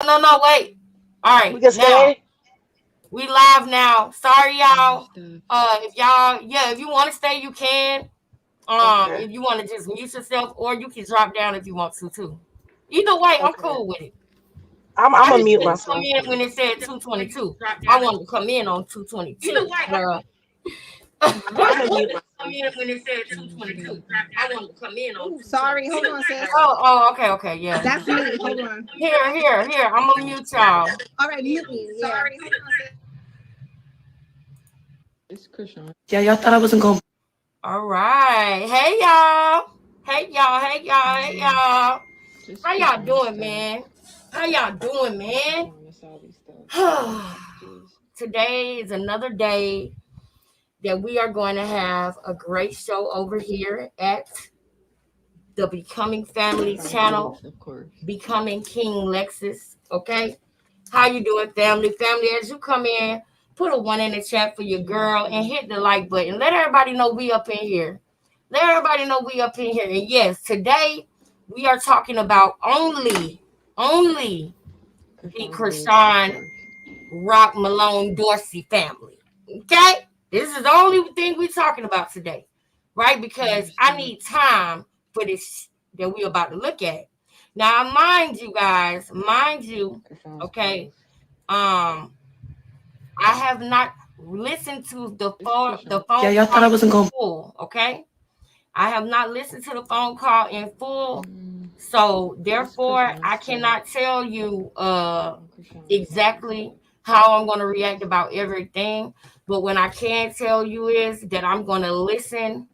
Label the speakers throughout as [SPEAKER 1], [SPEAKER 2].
[SPEAKER 1] No, wait. All
[SPEAKER 2] We
[SPEAKER 1] right,
[SPEAKER 2] can
[SPEAKER 1] now
[SPEAKER 2] stay.
[SPEAKER 1] we live now. Sorry,
[SPEAKER 3] More
[SPEAKER 1] y'all.
[SPEAKER 3] stuff.
[SPEAKER 1] If y'all, yeah, if you want to stay, you can.
[SPEAKER 2] Okay.
[SPEAKER 1] If you want to just mute yourself, or you can drop down if you want to too. Either way, I'm
[SPEAKER 2] Okay.
[SPEAKER 1] cool with it.
[SPEAKER 2] I'm
[SPEAKER 1] I
[SPEAKER 2] gonna
[SPEAKER 1] just
[SPEAKER 2] mute
[SPEAKER 1] couldn't come
[SPEAKER 2] myself.
[SPEAKER 1] in when it said 222. I wanted to come in on 222. Bruh.
[SPEAKER 2] I'm gonna mute
[SPEAKER 1] Come
[SPEAKER 2] myself.
[SPEAKER 1] in when it said
[SPEAKER 3] What else you
[SPEAKER 1] 222.
[SPEAKER 3] got?
[SPEAKER 1] I wanted to come in on
[SPEAKER 4] Oh, sorry.
[SPEAKER 1] 222.
[SPEAKER 4] Hold on, sis.
[SPEAKER 1] Okay, yeah.
[SPEAKER 4] That's me. Hold on.
[SPEAKER 1] Here. I'm gonna mute y'all.
[SPEAKER 4] All right, mute me. Yeah.
[SPEAKER 3] It's Krishan.
[SPEAKER 2] Yeah, y'all thought I wasn't gonna.
[SPEAKER 1] All right. Hey y'all. Hey y'all.
[SPEAKER 3] Just
[SPEAKER 1] How y'all
[SPEAKER 3] Krishan
[SPEAKER 1] doing,
[SPEAKER 3] stuff.
[SPEAKER 1] man? How y'all doing, man?
[SPEAKER 3] Showing us all these stuff. Just
[SPEAKER 1] Today is another day that we are going to have a great show over here at the Becoming Family channel,
[SPEAKER 3] books, of course.
[SPEAKER 1] Becoming QINGLEXUS. Okay? How you doing, family? Family, as you come in, put a one in the chat for your girl and hit the like button. Let everybody know we up in here. Let everybody know we up in here. And yes, today we are talking about only the
[SPEAKER 3] Krishan's books, of
[SPEAKER 1] Krishan
[SPEAKER 3] course.
[SPEAKER 1] Rock Malone Dorsey family. Okay? This is the only thing we're talking about today. Right?
[SPEAKER 3] More
[SPEAKER 1] Because I
[SPEAKER 3] stuff.
[SPEAKER 1] need time for this that we're about to look at. Now, mind you,
[SPEAKER 3] Krishan's
[SPEAKER 1] okay,
[SPEAKER 3] clothes.
[SPEAKER 1] I have not listened to
[SPEAKER 3] It's
[SPEAKER 1] the
[SPEAKER 3] Krishan.
[SPEAKER 2] Yeah,
[SPEAKER 1] phone
[SPEAKER 2] y'all thought
[SPEAKER 1] call
[SPEAKER 2] I
[SPEAKER 1] in
[SPEAKER 2] wasn't gonna.
[SPEAKER 1] full, okay? I have not listened to the phone call in full.
[SPEAKER 3] Mm,
[SPEAKER 1] So
[SPEAKER 3] it's
[SPEAKER 1] therefore
[SPEAKER 3] Krishan's
[SPEAKER 1] I
[SPEAKER 3] stuff.
[SPEAKER 1] cannot tell you
[SPEAKER 3] On Krishan's clothes.
[SPEAKER 1] exactly how I'm going to react about everything. But what I can tell you is that I'm going to listen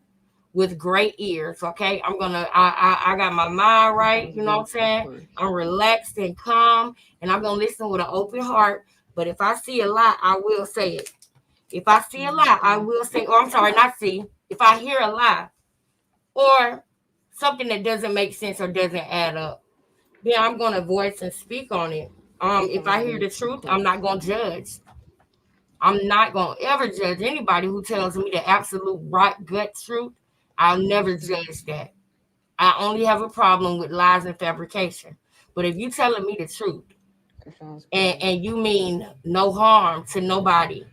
[SPEAKER 1] with great ears. Okay. I got my mind right.
[SPEAKER 3] Krishan's
[SPEAKER 1] You know what I'm
[SPEAKER 3] books, of
[SPEAKER 1] saying?
[SPEAKER 3] course.
[SPEAKER 1] I'm relaxed and calm and I'm going to listen with an open heart. But if I see a lie, I will say it. If I see a
[SPEAKER 3] More
[SPEAKER 1] lie, I
[SPEAKER 3] stuff.
[SPEAKER 1] will say, or I'm sorry, not see. If I hear a lie or something that doesn't make sense or doesn't add up, then I'm going to voice and speak on it. If
[SPEAKER 3] Krishan's
[SPEAKER 1] I hear the
[SPEAKER 3] books, of
[SPEAKER 1] truth, I'm not
[SPEAKER 3] course.
[SPEAKER 1] going to judge. I'm not going to ever judge anybody who tells me the absolute right gut truth. I'll
[SPEAKER 3] More
[SPEAKER 1] never
[SPEAKER 3] stuff.
[SPEAKER 1] judge that. I only have a problem with lies and fabrication. But if you telling me the truth
[SPEAKER 3] Krishan's
[SPEAKER 1] and
[SPEAKER 3] clothes.
[SPEAKER 1] you mean no harm to nobody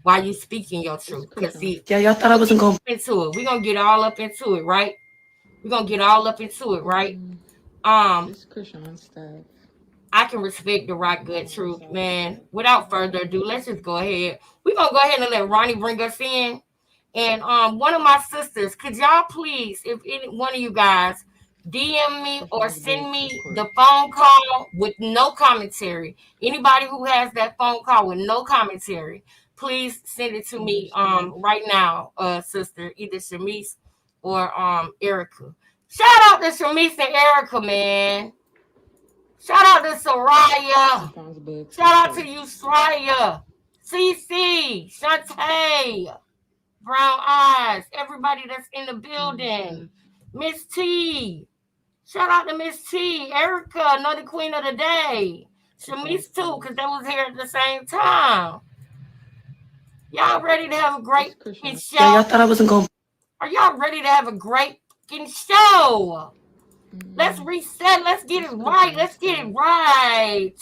[SPEAKER 1] while you speaking your
[SPEAKER 3] It's
[SPEAKER 1] truth, because
[SPEAKER 3] Krishan.
[SPEAKER 1] see,
[SPEAKER 2] Yeah, y'all thought I
[SPEAKER 1] we're
[SPEAKER 2] wasn't
[SPEAKER 1] gonna
[SPEAKER 2] gonna.
[SPEAKER 1] get into it. We're gonna get all up into it, right? We're gonna get all up into it, right?
[SPEAKER 3] Mm,
[SPEAKER 1] Um,
[SPEAKER 3] it's Krishan's stuff.
[SPEAKER 1] I can respect the right good
[SPEAKER 3] Showing us
[SPEAKER 1] truth,
[SPEAKER 3] all these
[SPEAKER 1] man.
[SPEAKER 3] stuff.
[SPEAKER 1] Without further ado, let's just go ahead. We're gonna go ahead and let Ronnie bring us in. And one of my sisters, could y'all please, if any one of you guys DM me or
[SPEAKER 3] Krishan's
[SPEAKER 1] send
[SPEAKER 3] books, of
[SPEAKER 1] me the
[SPEAKER 3] course.
[SPEAKER 1] phone call with no commentary. Anybody who has that phone call with no commentary, please send it to
[SPEAKER 3] More
[SPEAKER 1] me
[SPEAKER 3] stuff.
[SPEAKER 1] right now, sister, either Shamice or Erica. Shout out to Shamice and Erica, man. Shout out to Soraya.
[SPEAKER 3] Krishan's books,
[SPEAKER 1] Shout
[SPEAKER 3] of
[SPEAKER 1] out to
[SPEAKER 3] course.
[SPEAKER 1] you, Soraya. CC, Shantae, Brown Eyes, everybody that's in the
[SPEAKER 3] More
[SPEAKER 1] building.
[SPEAKER 3] stuff.
[SPEAKER 1] Miss T. Shout out to Miss T. Erica, another queen of the day.
[SPEAKER 3] Krishan's
[SPEAKER 1] Shamice too, because
[SPEAKER 3] clothes.
[SPEAKER 1] they was here at the same time. Y'all ready to have a
[SPEAKER 3] It's
[SPEAKER 1] great fucking
[SPEAKER 3] Krishan.
[SPEAKER 2] Yeah, y'all
[SPEAKER 1] show?
[SPEAKER 2] thought I wasn't gonna.
[SPEAKER 1] Are y'all ready to have a great fucking show? Let's
[SPEAKER 3] Mm,
[SPEAKER 1] reset. Let's get it
[SPEAKER 3] it's
[SPEAKER 1] right.
[SPEAKER 3] Krishan's
[SPEAKER 1] Let's get it
[SPEAKER 3] stuff.
[SPEAKER 1] right.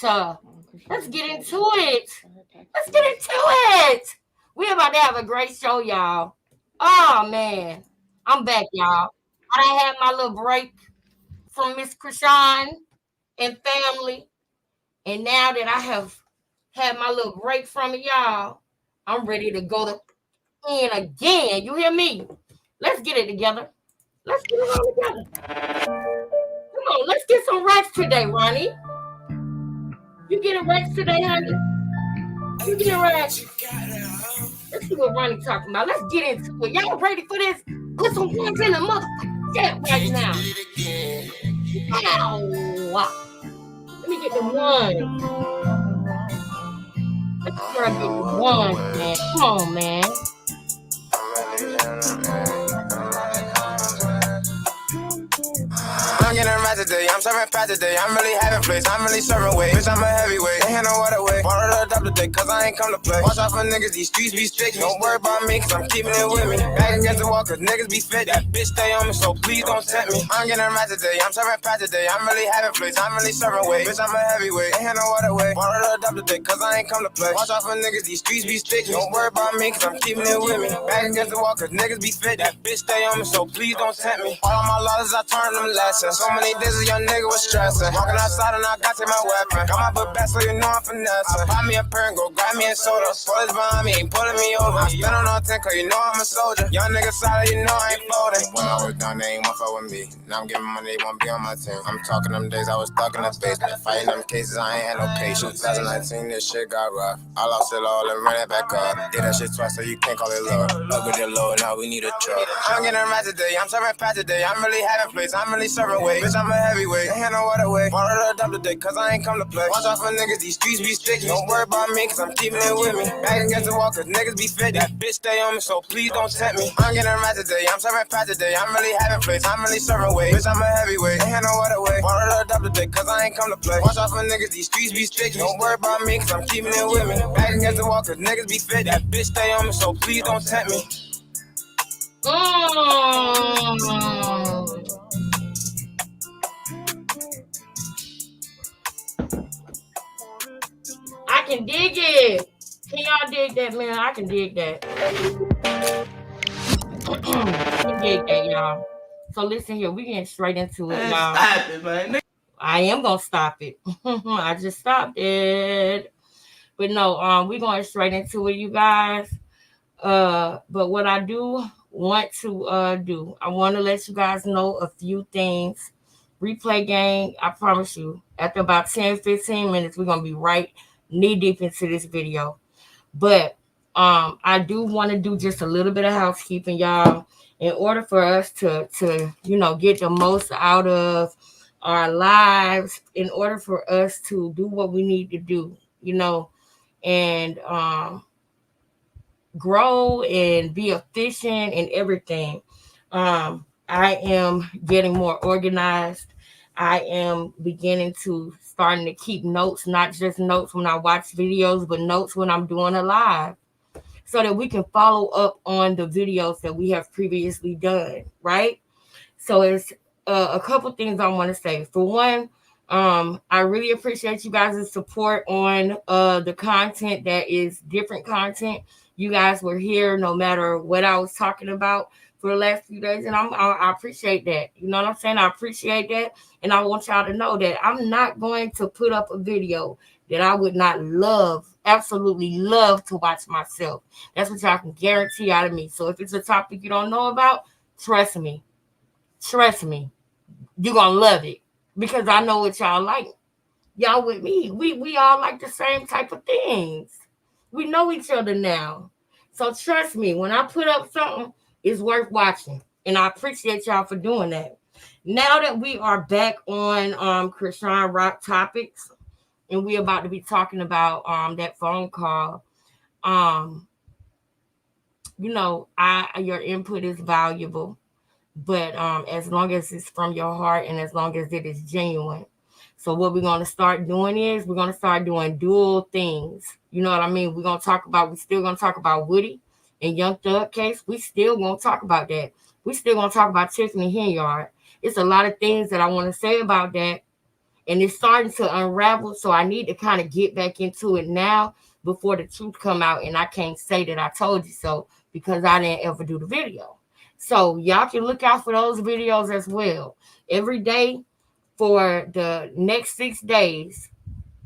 [SPEAKER 3] On
[SPEAKER 1] Let's
[SPEAKER 3] Krishan's
[SPEAKER 1] get into
[SPEAKER 3] clothes.
[SPEAKER 1] it.
[SPEAKER 3] For her
[SPEAKER 1] Let's get
[SPEAKER 3] packages.
[SPEAKER 1] into it. We're about to have a great show, y'all. Oh man, I'm back, y'all. I done had my little break from Miss Krishan and family, and now that I have had my little break from it, y'all, I'm ready to go to in again. You hear me? Let's get it together. Let's get it all together. Come on, let's get some rights today, Ronnie. You getting rights today, honey? You getting rights? Let's see what Ronnie talking about. Let's get into it. Y'all ready for this? Put some ones in the motherfucking chat right now. Wow. Let me get the ones. Let the girl get the ones, man. Come on, man.
[SPEAKER 5] I'm getting right today, I'm serving fat today. I'm really having plays. I'm really serving weight. Bitch, I'm a heavyweight. Ain't had no other way. Bought it up today, cause I ain't come to play. Watch out for niggas, these streets be sticky. Don't worry about me, cause I'm keeping it with me. Back against the wall, cause niggas be fit. That bitch stay on me, so please don't tempt me. I'm getting mad today. I'm serving fat today. I'm really having plays. I'm really serving weight. Bitch, I'm a heavyweight. Ain't had no other way. Bought it up today, cause I ain't come to play. Watch out for niggas, these streets be sticky. Don't worry about me, cause I'm keeping it with me. Back against the wall, cause niggas be fit. That bitch stay on me, so please don't tempt me. All of my losses, I turn them lessons. So many days a young nigga was stressing. Walking outside and I got to my weapon. Got my book back so you know I'm finessing. Buy me a pair and go grab me a soda. Spoilers behind me, ain't pulling me over. I'm spinning on 10 cause you know I'm a soldier. Young nigga solid, you know I ain't folding. When I was down, they ain't want fuck with me. Now I'm getting money, they won't be on my team. I'm talking them days I was stuck in the basement. Fighting them cases, I ain't had no patience. 2019, this shit got rough. I lost it all and ran it back up. Did that shit twice, so you can't call it love. Up with it low, now we need a truck. I'm getting mad today, I'm serving fat today. I'm really having plays, I'm really serving weight. Bitch, I'm a heavyweight, ain't had no other way. Bought it up today, cause I ain't come to play. Watch out for niggas, these streets be sticky. Don't worry about me, cause I'm keeping it with me. Back against the wall, cause niggas be fit. That bitch stay on me, so please don't tempt me. I'm getting mad today, I'm serving fat today. I'm really having plays, I'm really serving weight. Bitch, I'm a heavyweight, ain't had no other way. Bought it up today, cause I ain't come to play. Watch out for niggas, these streets be sticky. Don't worry about me, cause I'm keeping it with me. Back against the wall, cause niggas be fit. That bitch stay on me, so please don't tempt me.
[SPEAKER 1] I can dig it. Can y'all dig that, man? I can dig that. I can dig that, y'all. So listen here, we getting straight into it, y'all.
[SPEAKER 2] Stop it, man.
[SPEAKER 1] I am gonna stop it. I just stopped it. But no, we're going straight into it, you guys. But what I do want to do, I want to let you guys know a few things. Replay gang, I promise you, after about 10-15 minutes, we're gonna be right knee deep into this video. But I do want to do just a little bit of housekeeping, y'all, in order for us to get the most out of our lives, in order for us to do what we need to do, and grow and be efficient and everything. I am getting more organized. I am beginning to starting to keep notes, not just notes when I watch videos, but notes when I'm doing a live, so that we can follow up on the videos that we have previously done, right? So it's a couple things I want to say. For one, I really appreciate you guys' support on the content that is different content. You guys were here no matter what I was talking about for the last few days, and I appreciate that. You know what I'm saying? I appreciate that, and I want y'all to know that I'm not going to put up a video that I would not absolutely love to watch myself. That's what y'all can guarantee out of me. So if it's a topic you don't know about, trust me, you're gonna love it, because I know what y'all like. Y'all with me. We all like the same type of things. We know each other now. So trust me, when I put up something, it's worth watching. And I appreciate y'all for doing that. Now that we are back on Krishan Rock topics, and we're about to be talking about that phone call, your input is valuable. But as long as it's from your heart and as long as it is genuine. So what we're going to start doing is we're going to start doing dual things. You know what I mean? We're still going to talk about Woody and Young Thug case. We still won't talk about that. We still going to talk about Tiffany Henyard. It's a lot of things that I want to say about that. And it's starting to unravel. So I need to kind of get back into it now before the truth come out. And I can't say that I told you so because I didn't ever do the video. So y'all can look out for those videos as well. Every day for the next 6 days,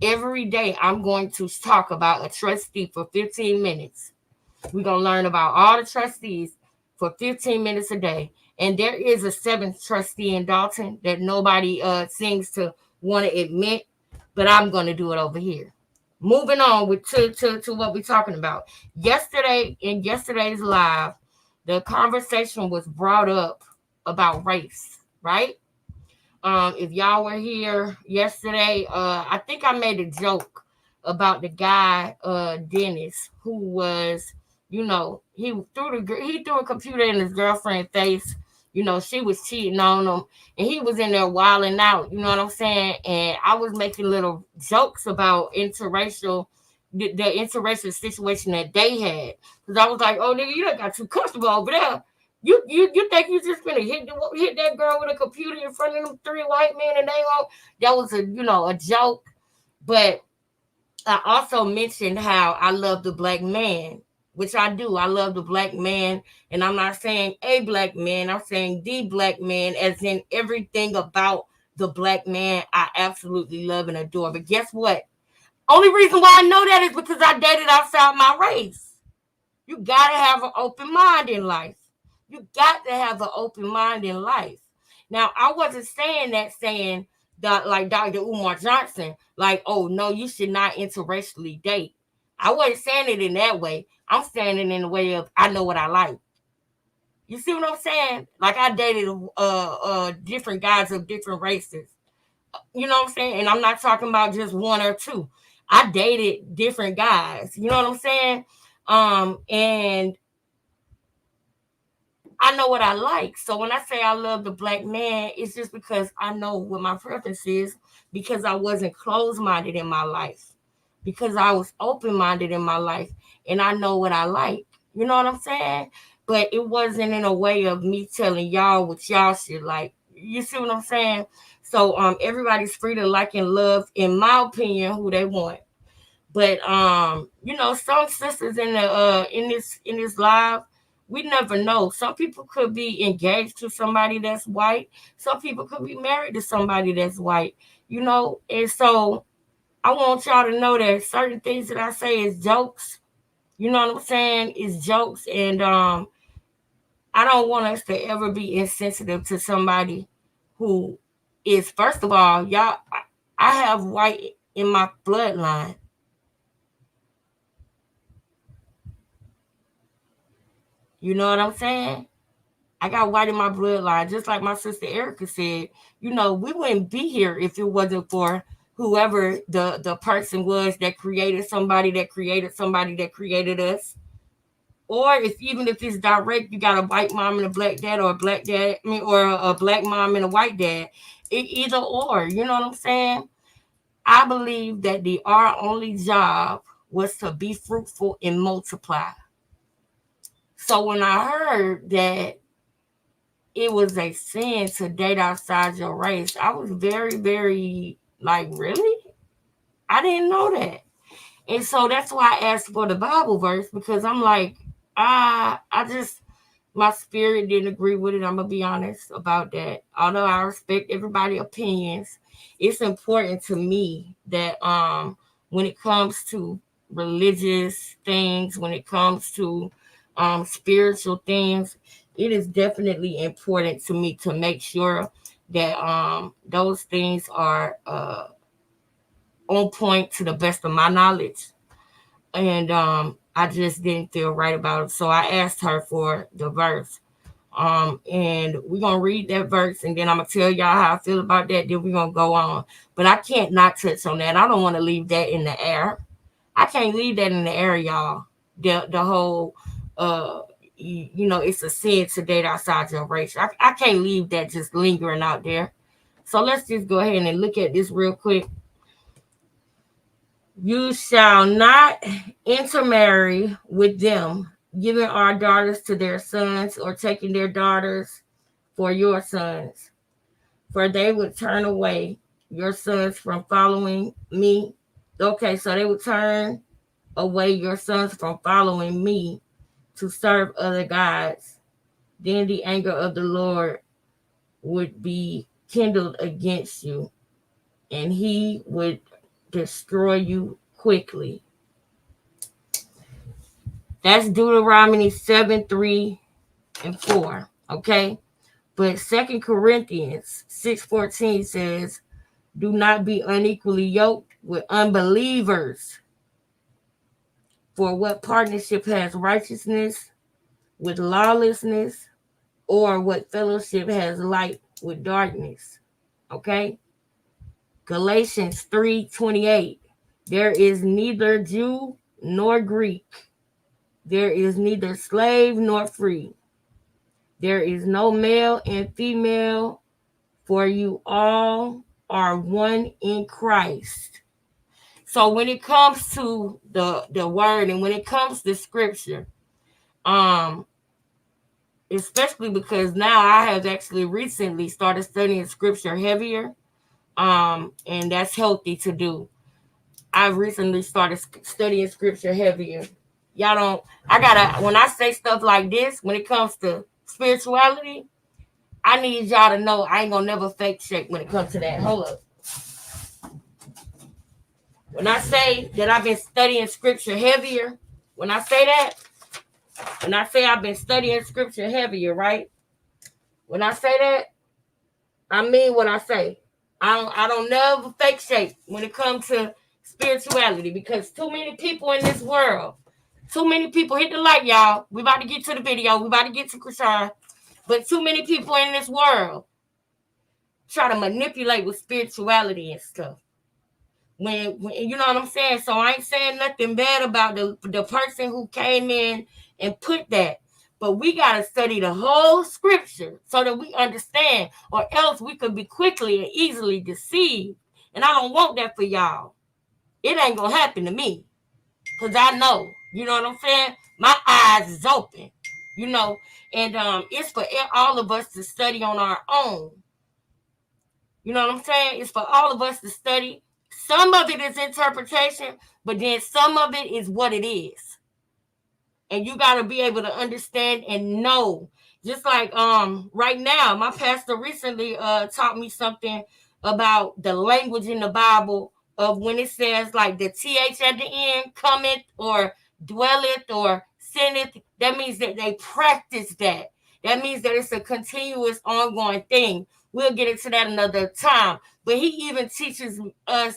[SPEAKER 1] every day I'm going to talk about a trustee for 15 minutes. We're going to learn about all the trustees for 15 minutes a day. And there is a 7th trustee in Dalton that nobody seems to want to admit, but I'm going to do it over here. Moving on to what we're talking about. In yesterday's live, the conversation was brought up about race, right? If y'all were here yesterday, I think I made a joke about the guy, Dennis, who was, he threw a computer in his girlfriend's face, she was cheating on him, and he was in there wilding out. You know what I'm saying? And I was making little jokes about the interracial situation that they had, because I was like, "Oh, nigga, you done got too comfortable over there. You think you just gonna hit that girl with a computer in front of them three white men and they all?" That was a joke, but I also mentioned how I love the black man, which I do. I love the black man, and I'm not saying a black man. I'm saying the black man, as in everything about the black man. I absolutely love and adore. But guess what? Only reason why I know that is because I dated outside my race. You gotta have an open mind in life. You got to have an open mind in life. Now, I wasn't saying that like Dr. Umar Johnson, like, oh no, you should not interracially date. I wasn't saying it in that way. I'm saying it in the way of I know what I like. You see what I'm saying? Like I dated different guys of different races. You know what I'm saying? And I'm not talking about just one or two. I dated different guys. You know what I'm saying? And I know what I like. So when I say I love the black man, it's just because I know what my preference is, because I wasn't closed minded in my life, because I was open minded in my life, and I know what I like. You know what I'm saying? But it wasn't in a way of me telling y'all what y'all should like. You see what I'm saying? So everybody's free to like and love, in my opinion, who they want. But some sisters in this live, we never know. Some people could be engaged to somebody that's white. Some people could be married to somebody that's white. And so I want y'all to know that certain things that I say is jokes. You know what I'm saying? It's jokes, and I don't want us to ever be insensitive to somebody who is, first of all, y'all. I have white in my bloodline. You know what I'm saying? I got white in my bloodline, just like my sister Erica said. We wouldn't be here if it wasn't for whoever the person was that created somebody that created somebody that created us. Or even if it's direct, you got a white mom and a black dad, or a black dad, or a black mom and a white dad. Either or, you know what I'm saying? I believe that our only job was to be fruitful and multiply. So when I heard that it was a sin to date outside your race, I was very, very like, really? I didn't know that. And so that's why I asked for the Bible verse, because I'm like, I just, my spirit didn't agree with it. I'm going to be honest about that. Although I respect everybody's opinions, it's important to me that when it comes to religious things, when it comes to spiritual things, it is definitely important to me to make sure that those things are on point to the best of my knowledge. And I just didn't feel right about it. So I asked her for the verse. And we're gonna read that verse, and then I'm gonna tell y'all how I feel about that. Then we're gonna go on. But I can't not touch on that. I don't want to leave that in the air. I can't leave that in the air, y'all. The whole it's a sin to date outside your race. I can't leave that just lingering out there. So let's just go ahead and look at this real quick. You shall not intermarry with them, giving our daughters to their sons, or taking their daughters for your sons, for they would turn away your sons from following me. Okay, so they would turn away your sons from following me to serve other gods. Then the anger of the Lord would be kindled against you, and he would destroy you quickly. That's Deuteronomy 7, 3, and 4. Okay. But 2 Corinthians 6:14 says, do not be unequally yoked with unbelievers. For what partnership has righteousness with lawlessness, or what fellowship has light with darkness? Okay. Galatians 3:28. There is neither Jew nor Greek. There is neither slave nor free. There is no male and female, for you all are one in Christ. So when it comes to the word and when it comes to scripture, um, especially because now I have actually recently started studying scripture heavier, and that's healthy to do. I recently started studying scripture heavier. Y'all don't. I gotta. When I say stuff like this, when it comes to spirituality, I need y'all to know I ain't gonna never fake shake when it comes to that. Hold up. When I say that I've been studying scripture heavier, when I say that, when I say I've been studying scripture heavier, right? When I say that, I mean what I say. I don't never fake shake when it comes to spirituality because too many people in this world, too many people hit the like, y'all. We about to get to the video. We about to get to Krishan. But too many people in this world try to manipulate with spirituality and stuff. When you know what I'm saying? So I ain't saying nothing bad about the person who came in and put that. But we got to study the whole scripture so that we understand, or else we could be quickly and easily deceived. And I don't want that for y'all. It ain't going to happen to me because I know, you know what I'm saying? My eyes is open, you know, and it's for all of us to study on our own. You know what I'm saying? It's for all of us to study. Some of it is interpretation, but then some of it is what it is. And you got to be able to understand and know. Just like right now, my pastor recently taught me something about the language in the Bible of when it says like the TH at the end, cometh or dwelleth or sinneth. That means that they practice that. That means that it's a continuous, ongoing thing. We'll get into that another time. But he even teaches us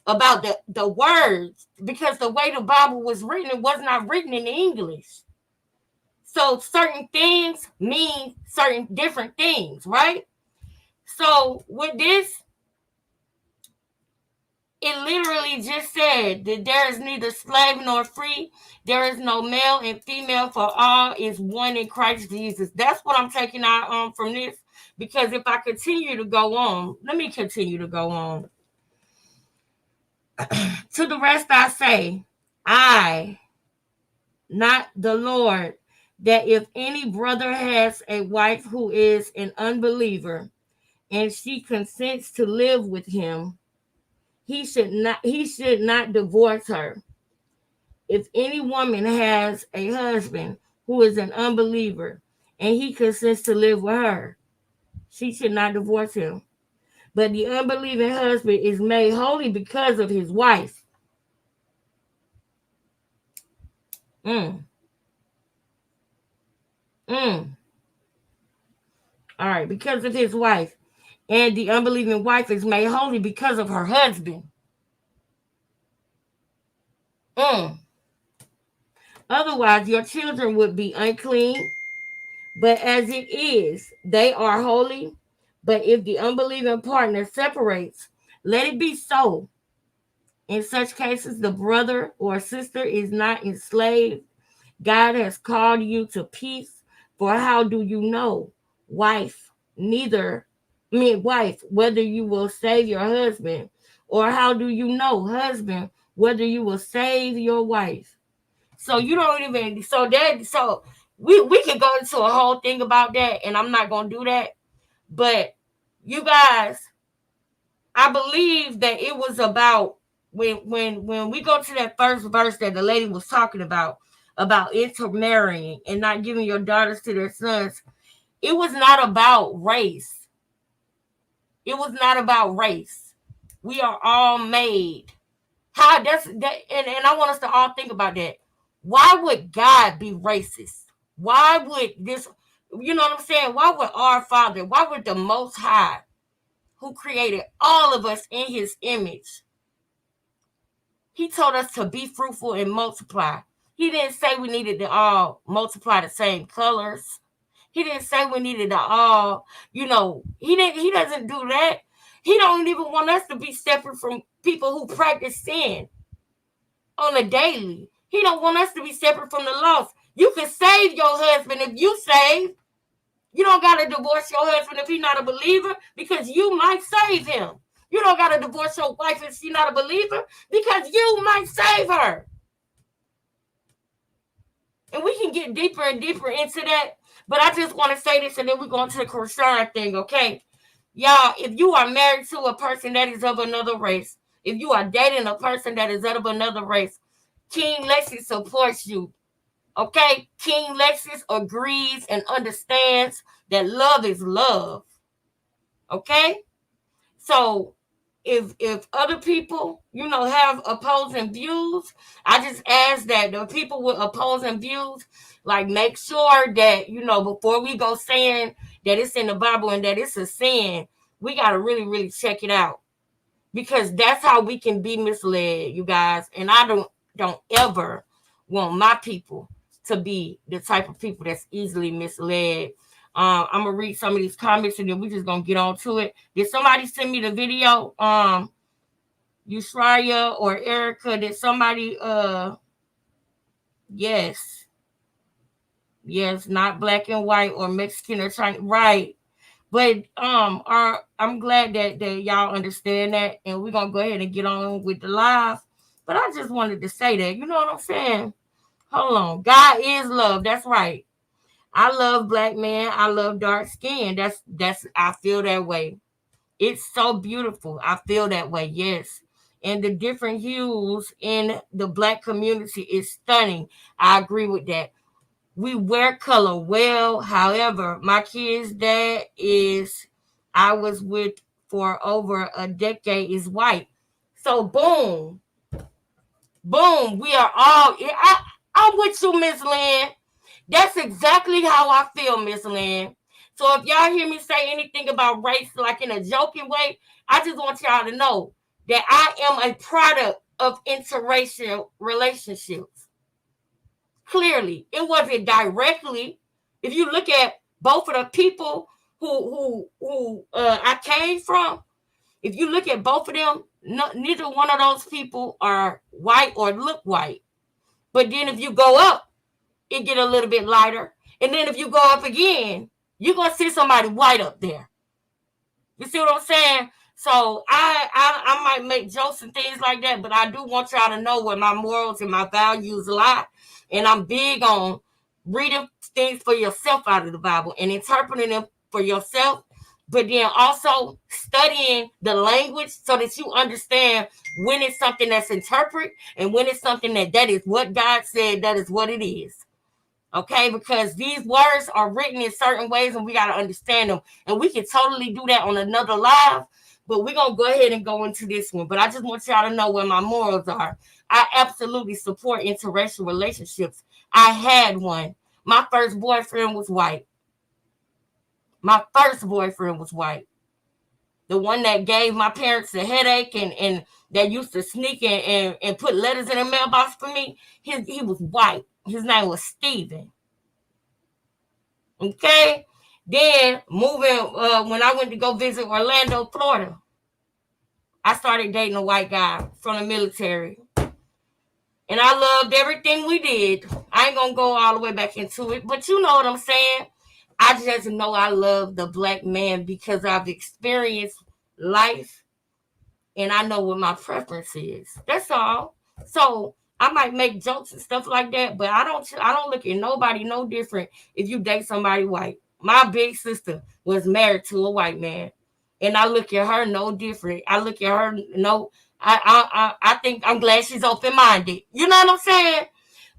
[SPEAKER 1] about the words because the way the Bible was written, it was not written in English. So certain things mean certain different things, right? So with this, it literally just said that there is neither slave nor free. There is no male and female, for all is one in Christ Jesus. That's what I'm taking out from this. Because if I continue to go on, let me continue to go on. To the rest I say, I, not the Lord, that if any brother has a wife who is an unbeliever, and she consents to live with him, he should not divorce her. If any woman has a husband who is an unbeliever and he consents to live with her, she should not divorce him. But the unbelieving husband is made holy because of his wife. All right, because of his wife. And the unbelieving wife is made holy because of her husband. Otherwise, your children would be unclean. But as it is, they are holy. But if the unbelieving partner separates, let it be so. In such cases, the brother or sister is not enslaved. God has called you to peace. For how do you know, wife, whether you will save your husband? Or how do you know, husband, whether you will save your wife? So you don't even, so we could go into a whole thing about that, and I'm not going to do that. But you guys, I believe that it was about when we go to that first verse that the lady was talking about intermarrying and not giving your daughters to their sons. It was not about race. It was not about race. We are all made. How that's that, and I want us to all think about that. Why would God be racist? Why would this, you know what I'm saying? Why would our Father, why would the Most High, who created all of us in his image, he told us to be fruitful and multiply. He didn't say we needed to all multiply the same colors. He didn't say we needed to all, he doesn't do that. He don't even want us to be separate from people who practice sin on a daily. He don't want us to be separate from the lost. You can save your husband if you save. You don't got to divorce your husband if he's not a believer, because you might save him. You don't got to divorce your wife if she's not a believer, because you might save her. And we can get deeper and deeper into that. But I just want to say this, and then we're going to the Christian thing, okay? Y'all, if you are married to a person that is of another race, if you are dating a person that is of another race, King Lexus supports you. Okay? King Lexus agrees and understands that love is love. Okay? So if other people, have opposing views, I just ask that the people with opposing views, like, make sure that, before we go saying that it's in the Bible and that it's a sin, we got to really, really check it out. Because that's how we can be misled, you guys. And I don't ever want my people to be the type of people that's easily misled. I'm gonna read some of these comments and then we're just gonna get on to it. Did somebody send me the video? Yushraya or Erica? Did somebody? Yes, not black and white or Mexican or Chinese, right? But I'm glad that y'all understand that, and we're gonna go ahead and get on with the live. But I just wanted to say that, you know what I'm saying? Hold on, God is love. That's right. I love black men. I love dark skin. That's I feel that way. It's so beautiful. I feel that way. Yes. And the different hues in the black community is stunning. I agree with that. We wear color well. However, my kid's dad I was with for over a decade is white. So boom. We are all. I'm with you, Miss Lynn. That's exactly how I feel, Miss Lynn. So if y'all hear me say anything about race, like in a joking way, I just want y'all to know that I am a product of interracial relationships. Clearly, it wasn't directly. If you look at both of the people who I came from, if you look at both of them, neither one of those people are white or look white. But then if you go up, it get a little bit lighter. And then if you go up again, you're going to see somebody white up there. You see what I'm saying? So I might make jokes and things like that, but I do want y'all to know where my morals and my values lie. And I'm big on reading things for yourself out of the Bible and interpreting them for yourself, but then also studying the language so that you understand when it's something that's interpreted and when it's something that is what God said, that is what it is. Okay, because these words are written in certain ways and we got to understand them. And we can totally do that on another live, but we're going to go ahead and go into this one. But I just want y'all to know where my morals are. I absolutely support interracial relationships. I had one. My first boyfriend was white. The one that gave my parents a headache and that used to sneak and put letters in the mailbox for me, he was white. His name was Steven. Okay? Then moving, when I went to go visit Orlando, Florida, I started dating a white guy from the military. And I loved everything we did. I ain't going to go all the way back into it, but you know what I'm saying? I just know I love the black man because I've experienced life and I know what my preference is. That's all. So I might make jokes and stuff like that, but I don't look at nobody no different if you date somebody white. My big sister was married to a white man, and I look at her no different. I look at her no. I think I'm glad she's open minded. You know what I'm saying?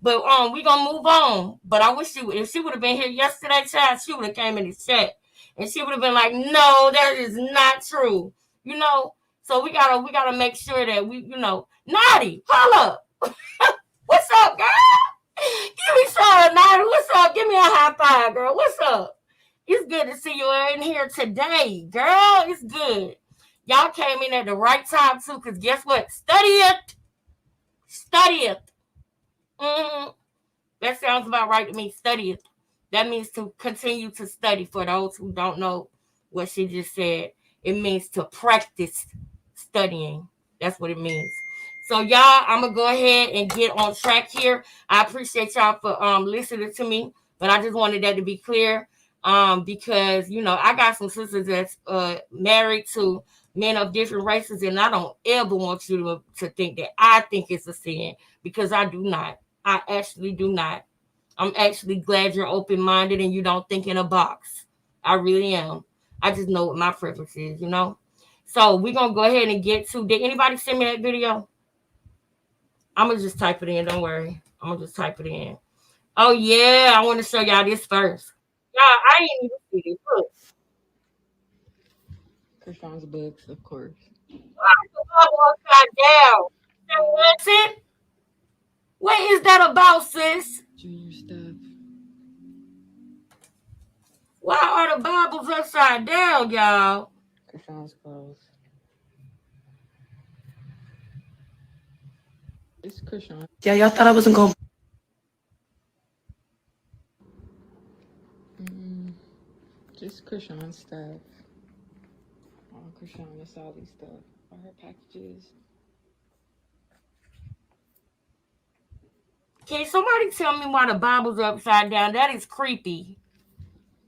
[SPEAKER 1] But we gonna move on. But I wish if she would have been here yesterday, child, she would have came in the chat and she would have been like, "No, that is not true." You know. So we gotta make sure that we, Naughty, hold up. What's up, girl? Give me some, Naughty. What's up? Give me a high five, girl. What's up? It's good to see you in here today, girl. It's good. Y'all came in at the right time, too, because guess what? Study it. Mm-hmm. That sounds about right to me. Study it. That means to continue to study. For those who don't know what she just said, it means to practice studying. That's what it means. So, y'all, I'm going to go ahead and get on track here. I appreciate y'all for listening to me, but I just wanted that to be clear. Because I got some sisters that's married to men of different races, and I don't ever want you to think that I think it's a sin, because I do not. I actually do not. I'm actually glad you're open minded and you don't think in a box. I really am. I just know what my preference is. So we're gonna go ahead and get to. Did anybody send me that video? I'm gonna just type it in. Don't worry. I'm gonna just type it in. Oh yeah, I want to show y'all this first. Y'all, I ain't even see this. Look.
[SPEAKER 3] Krishan's books, of course.
[SPEAKER 1] Upside down. What's it? What is that about, sis?
[SPEAKER 3] Junior stuff.
[SPEAKER 1] Why are the Bibles upside down, y'all?
[SPEAKER 3] Krishan's clothes. It's Krishan.
[SPEAKER 2] Yeah, y'all thought I wasn't going.
[SPEAKER 3] Just Krishan stuff. Krishan, it's all these stuff. All her packages.
[SPEAKER 1] Can somebody tell me why the Bible's upside down? That is creepy.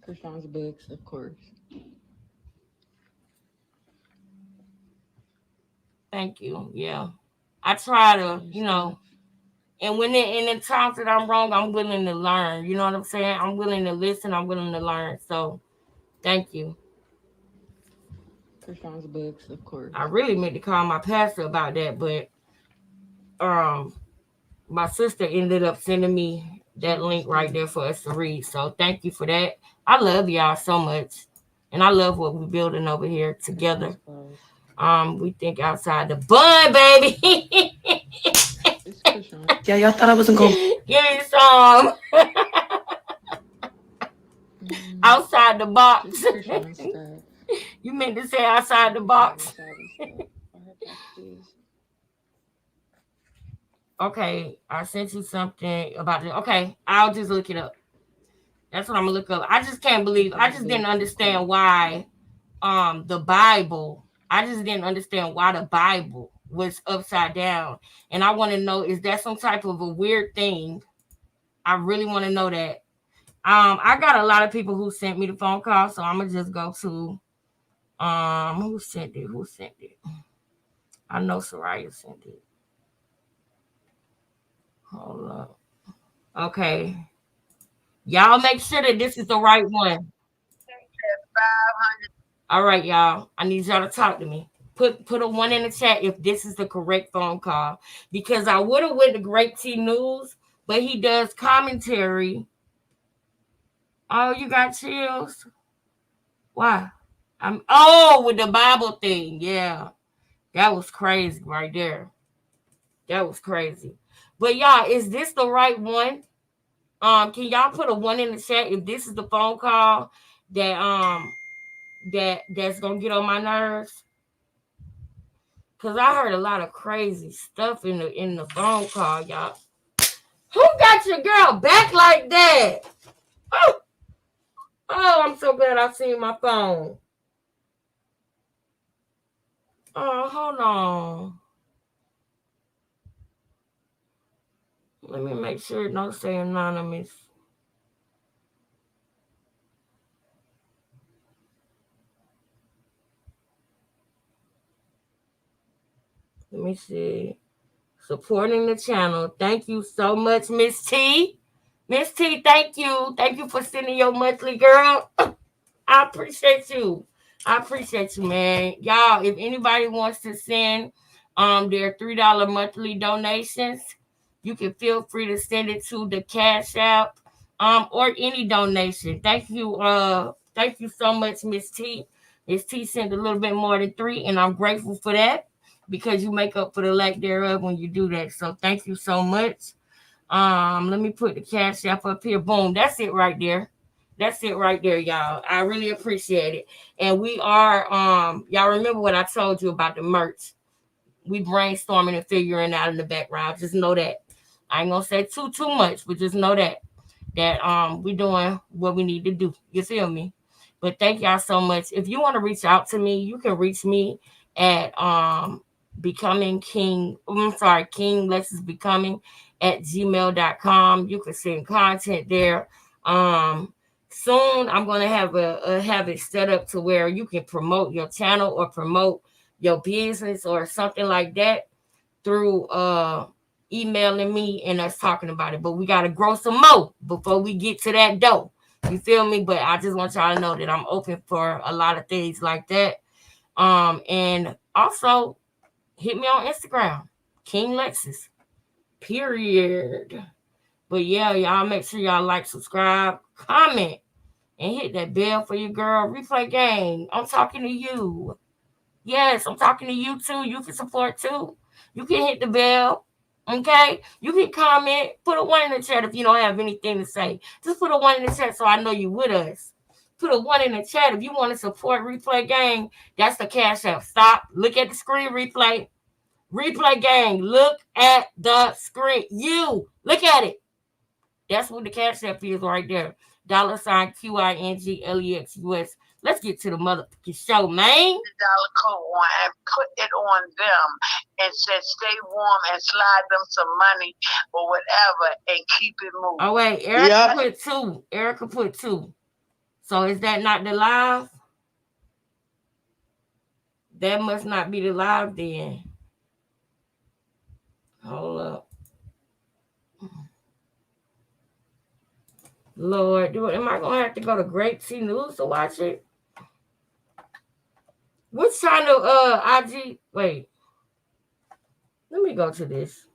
[SPEAKER 3] Krishan's books, of course.
[SPEAKER 1] Thank you. Yeah. I try to, and when in the times that I'm wrong, I'm willing to learn. You know what I'm saying? I'm willing to listen. I'm willing to learn. So, thank you.
[SPEAKER 3] Krishan's books, of course.
[SPEAKER 1] I really meant to call my pastor about that, but my sister ended up sending me that link right there for us to read. So, thank you for that. I love y'all so much, and I love what we're building over here together. We think outside the bun, baby.
[SPEAKER 2] Yeah, y'all thought I wasn't going.
[SPEAKER 1] Give me some. Outside the box. You meant to say outside the box. Okay, I sent you something about it. Okay, I'll just look it up. That's what I'm gonna look up. I just can't believe. I just didn't understand why the Bible. I just didn't understand why the Bible was upside down. And I want to know, is that some type of a weird thing? I really want to know that. I got a lot of people who sent me the phone call, so I'm gonna just go to who sent it? Who sent it? I know Soraya sent it. Hold up. Okay. Y'all make sure that this is the right one. All right, y'all. I need y'all to talk to me. Put a 1 in the chat if this is the correct phone call. Because I would have went to Great T News, but he does commentary. Oh, you got chills? Why? With the Bible thing. Yeah. That was crazy right there. That was crazy. But y'all, is this the right one? Can y'all put a 1 in the chat if this is the phone call that's gonna get on my nerves? Cause I heard a lot of crazy stuff in the phone call, y'all. Who got your girl back like that? Oh, I'm so glad I seen my phone. Oh, hold on. Let me make sure it don't say anonymous. Let me see. Supporting the channel. Thank you so much, Miss T. Miss T, thank you. Thank you for sending your monthly, girl. I appreciate you. I appreciate you, man. Y'all, if anybody wants to send their $3 monthly donations, you can feel free to send it to the Cash App or any donation. Thank you so much, Miss T. Miss T sent a little bit more than 3, and I'm grateful for that because you make up for the lack thereof when you do that. So thank you so much. Let me put the Cash App up here. Boom. That's it right there. That's it right there, y'all. I really appreciate it. And we are, y'all remember what I told you about the merch. We brainstorming and figuring out in the background. Just know that. I ain't gonna say too much, but just know that we doing what we need to do. You feel me? But thank y'all so much. If you want to reach out to me, you can reach me at becoming king. QINGLEXUS becoming at gmail.com. You can send content there. soon I'm gonna have have it set up to where you can promote your channel or promote your business or something like that through emailing me and us talking about it. But we gotta grow some more before we get to that dough. You feel me? But I just want y'all to know that I'm open for a lot of things like that. And also hit me on Instagram, QINGLEXUS. Period. But yeah, y'all make sure y'all like, subscribe, comment, and hit that bell for your girl. Replay Gang. I'm talking to you. Yes, I'm talking to you too. You can support too. You can hit the bell. Okay? You can comment. Put a 1 in the chat if you don't have anything to say. Just put a 1 in the chat so I know you with us. Put a 1 in the chat if you want to support Replay Gang. That's the Cash App. Stop. Look at the screen, Replay. Replay Gang. Look at the screen. You. Look at it. That's what the Cash App is right there. $ QINGLEXUS. Let's get to the motherfucking show, man.
[SPEAKER 6] Dollar coat on and put it on them and said stay warm and slide them some money or whatever and keep it moving.
[SPEAKER 1] Oh wait, Erica put 2. Erica put 2. So is that not the live? That must not be the live then. Hold up. Lord, am I gonna have to go to Great T News to watch it? Which channel IG? Wait. Let me go to this.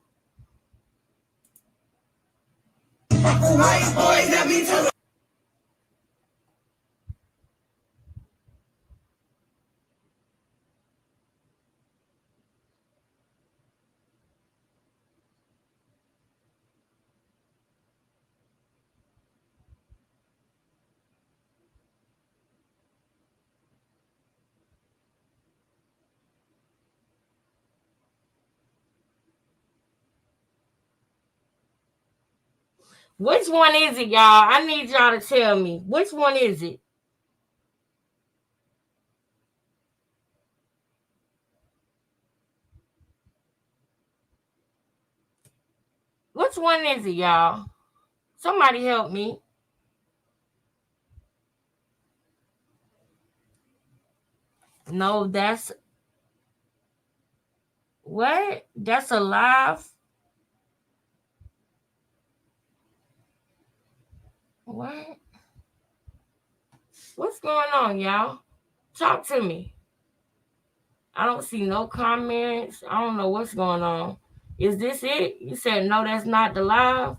[SPEAKER 1] Which one is it, y'all? I need y'all to tell me. Which one is it? Which one is it, y'all? Somebody help me. No, that's... What? That's a live? What? What's going on, y'all? Talk to me. I don't see no comments. I don't know what's going on. Is this it? You said no, that's not the live?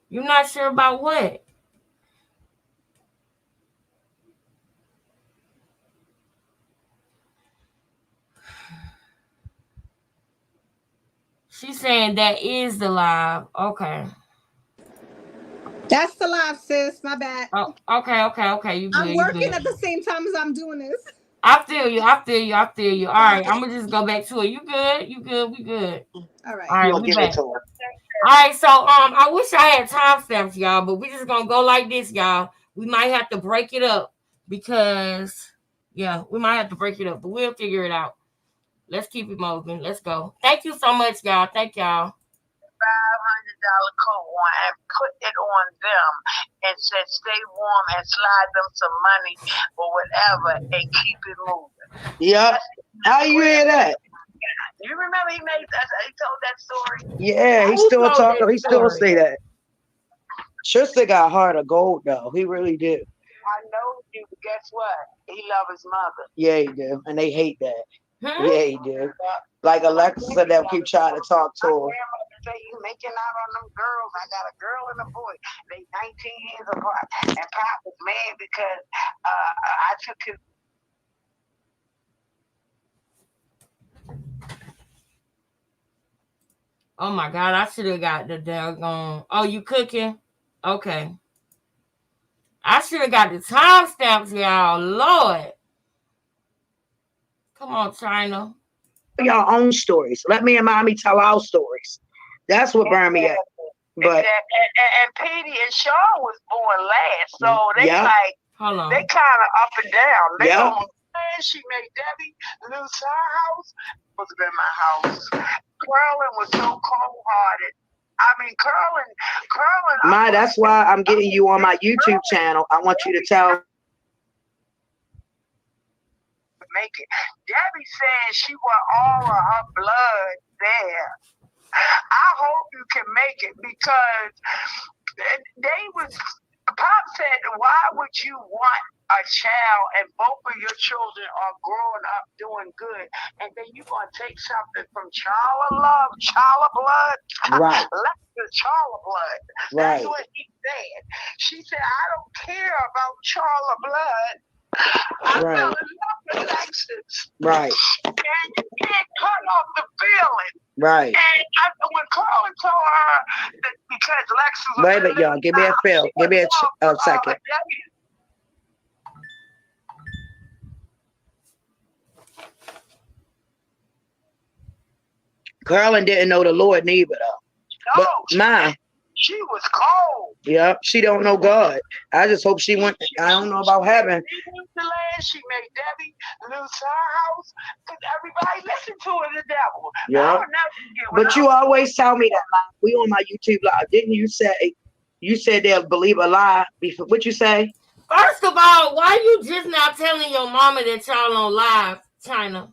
[SPEAKER 1] You're not sure about what? She's saying that is the live. Okay.
[SPEAKER 4] That's the live, sis. My bad.
[SPEAKER 1] Oh, okay. You good,
[SPEAKER 4] I'm working at the same time as I'm doing this.
[SPEAKER 1] I feel you. All right, I'm gonna just go back to it. You good? We good.
[SPEAKER 4] All right.
[SPEAKER 1] All right, we back. All right, so I wish I had timestamps, y'all, but we just gonna go like this, y'all. We might have to break it up because we might have to break it up, but we'll figure it out. Let's keep it moving. Let's go. Thank you so much, y'all. Thank y'all.
[SPEAKER 6] $500 coat on and put it on them and said stay warm and slide them some money or whatever and keep it moving.
[SPEAKER 7] Yep. How you hear that?
[SPEAKER 6] You remember he told that story?
[SPEAKER 7] Yeah, he still talking. He still say that. Tristan got heart of gold though. He really did.
[SPEAKER 6] I know you, but guess what? He love his mother.
[SPEAKER 7] Yeah, he do, and they hate that. Yeah, he do. Like Alexa, that keep trying to talk to him.
[SPEAKER 6] Say you making out on them girls. I got a girl and a boy. They 19 years apart. And Pop was mad because I took his.
[SPEAKER 1] Oh my God, I should have got the doggone. Oh, you cooking? Okay. I should have got the timestamps, y'all. Lord. Come on, China.
[SPEAKER 7] Your own stories. Let me and Mommy tell our stories. That's what burned me up. But
[SPEAKER 6] and Petey and Sean was born last, so they like
[SPEAKER 1] hold on.
[SPEAKER 6] They kind of up and down. They she made Debbie lose her house. Supposed to be my house. Curlin was so cold-hearted. I mean, Curlin.
[SPEAKER 7] Ma, that's why I'm getting you on my YouTube channel. I want you to tell.
[SPEAKER 6] Make it. Debbie said she want all of her blood there. I hope you can make it because they was. Pop said, "Why would you want a child and both of your children are growing up doing good, and then you gonna take something from child of love, child of blood,
[SPEAKER 7] Right?
[SPEAKER 6] the child of blood."
[SPEAKER 7] Right.
[SPEAKER 6] That's what he said. She said, "I don't care about child of blood. I fell in love with Lexus.
[SPEAKER 7] Right.
[SPEAKER 6] And you can't cut off the feeling."
[SPEAKER 7] Right.
[SPEAKER 6] And when Carla told her that because Lexus was
[SPEAKER 7] Wait a minute, y'all. Give me a feel. Give me a second. Carolyn didn't know the Lord neither, though.
[SPEAKER 6] No,
[SPEAKER 7] but mine.
[SPEAKER 6] She was cold.
[SPEAKER 7] Yeah, she don't know God. I just hope she went. I don't know about heaven.
[SPEAKER 6] She made Debbie lose her house because everybody listened to her, the devil.
[SPEAKER 7] Yeah. But you always tell me that, like, we on my YouTube live. Didn't you say? You said they'll believe a lie. Before, what you say?
[SPEAKER 1] First of all, why you just not telling your mama that y'all on live, China?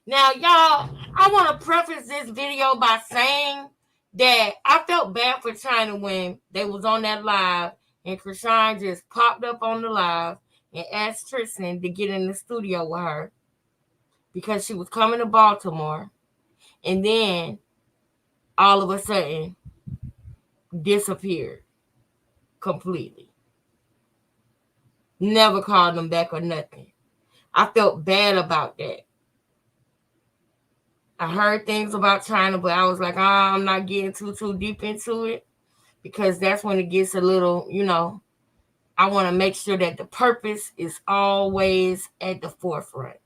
[SPEAKER 1] Now, y'all, I want to preface this video by saying that I felt bad for China when they was on that live and Krishan just popped up on the live and asked Tristan to get in the studio with her because she was coming to Baltimore, and then all of a sudden disappeared completely. Never called them back or nothing. I felt bad about that. I heard things about China, but I was like, I'm not getting too deep into it because that's when it gets a little, I want to make sure that the purpose is always at the forefront.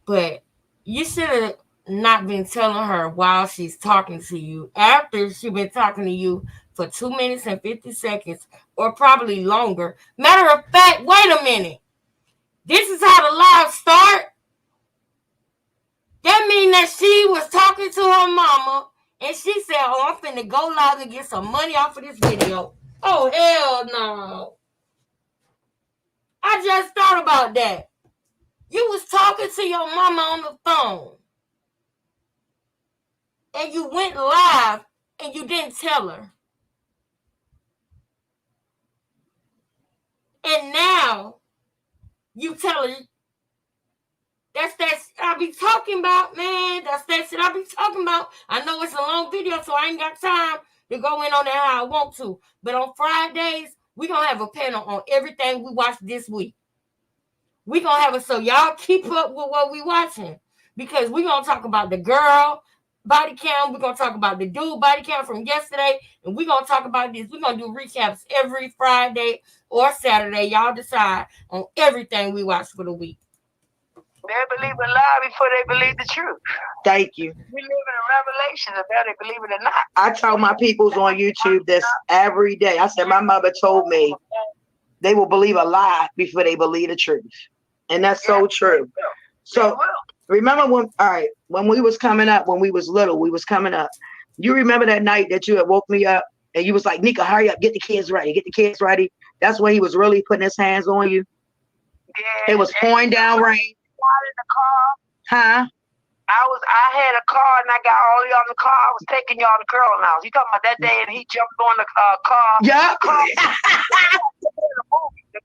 [SPEAKER 1] But you should have not been telling her while she's talking to you, after she's been talking to you for 2 minutes and 50 seconds or probably longer. Matter of fact, wait a minute. This is how the live start. That means that she was talking to her mama and she said, I'm finna go live and get some money off of this video. Oh, hell no. I just thought about that. You was talking to your mama on the phone and you went live and you didn't tell her. And now you tell her, that's that I be talking about, man. That's that shit I be talking about. I know it's a long video, so I ain't got time to go in on that how I want to. But on Fridays, we going to have a panel on everything we watched this week. We going to have it so y'all keep up with what we watching. Because we going to talk about the girl body count. We're going to talk about the dude body count from yesterday. And we going to talk about this. We're going to do recaps every Friday or Saturday. Y'all decide on everything we watch for the week.
[SPEAKER 6] They believe a lie before they believe the truth.
[SPEAKER 7] Thank you.
[SPEAKER 6] We live in a revelation of whether they believe it or not.
[SPEAKER 7] I tell my peoples on YouTube this every day. I said, my mother told me they will believe a lie before they believe the truth. And that's so true. So remember when we was coming up, when we was little, we was coming up. You remember that night that you had woke me up and you was like, Nika, hurry up, get the kids ready, get the kids ready. That's when he was really putting his hands on you.
[SPEAKER 6] Yeah,
[SPEAKER 7] it was pouring down rain.
[SPEAKER 6] In the car.
[SPEAKER 7] Huh?
[SPEAKER 6] I had a car and I got all y'all in the car. I was taking y'all to Curlin house. You talking about that day and he jumped on the car.
[SPEAKER 7] Yeah.
[SPEAKER 6] The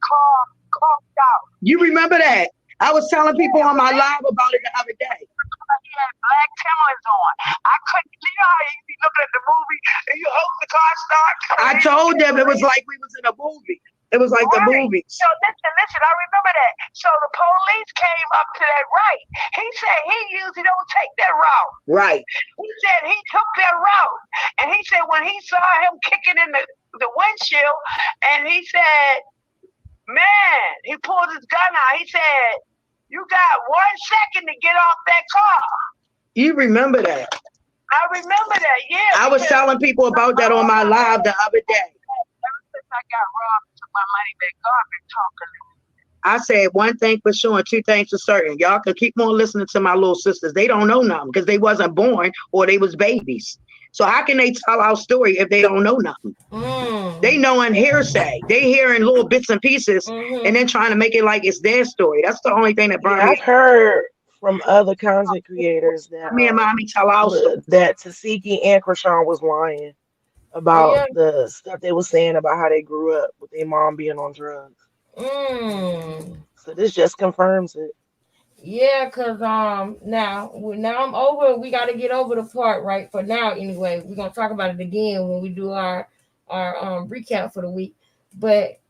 [SPEAKER 6] car conked out.
[SPEAKER 7] You remember that? I was telling people on my live about it the other day.
[SPEAKER 6] He had black Timberlands on. I couldn't, how you be looking at the movie and you hope the car starts.
[SPEAKER 7] I told them it was like we was in a movie. It was like the movie.
[SPEAKER 6] So listen, I remember that. So the police came up to that right. He said he usually don't take that route.
[SPEAKER 7] Right.
[SPEAKER 6] He said he took that route. And he said when he saw him kicking in the windshield, and he said, man, he pulled his gun out. He said, you got 1 second to get off that car.
[SPEAKER 7] You remember that?
[SPEAKER 6] I remember that, yeah.
[SPEAKER 7] I was telling people about that on my live the other day.
[SPEAKER 6] Ever since I got robbed and took my money back, God been talking to me.
[SPEAKER 7] I said one thing for sure and two things for certain. Y'all can keep on listening to my little sisters. They don't know nothing because they wasn't born or they was babies. So how can they tell our story if they don't know nothing? They knowing hearsay. They hearing little bits and pieces and then trying to make it like it's their story. That's the only thing that burned me.
[SPEAKER 8] I've heard from other content creators that
[SPEAKER 7] Me and mommy tell our story.
[SPEAKER 8] that Tasiki and Krishan was lying about the stuff they were saying about how they grew up with their mom being on drugs. So this just confirms it.
[SPEAKER 1] Yeah, cause now I'm over. We got to get over the part right for now. Anyway, we're gonna talk about it again when we do our recap for the week. But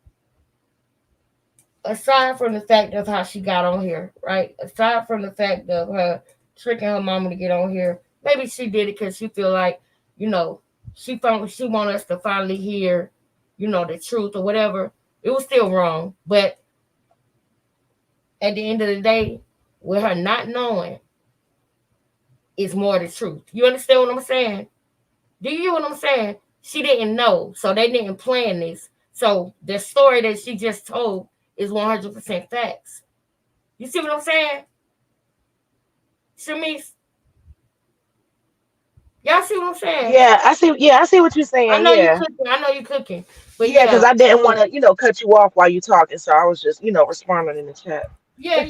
[SPEAKER 1] aside from the fact of how she got on here, right? Aside from the fact of her tricking her mama to get on here, maybe she did it because she feel like, you know, she want us to finally hear, you know, the truth or whatever. It was still wrong, but at the end of the day, with her not knowing, it's more the truth. You understand what I'm saying? Do you hear what I'm saying? She didn't know, so they didn't plan this. So the story that she just told is 100% facts. You see what I'm saying? Shamice? Y'all see what I'm saying?
[SPEAKER 8] Yeah, I see. Yeah, I see what you're saying.
[SPEAKER 1] I know
[SPEAKER 8] Yeah,
[SPEAKER 1] you cooking. But
[SPEAKER 8] yeah, because I didn't want to, cut you off while you talking, so I was just, responding in the chat.
[SPEAKER 1] Yeah.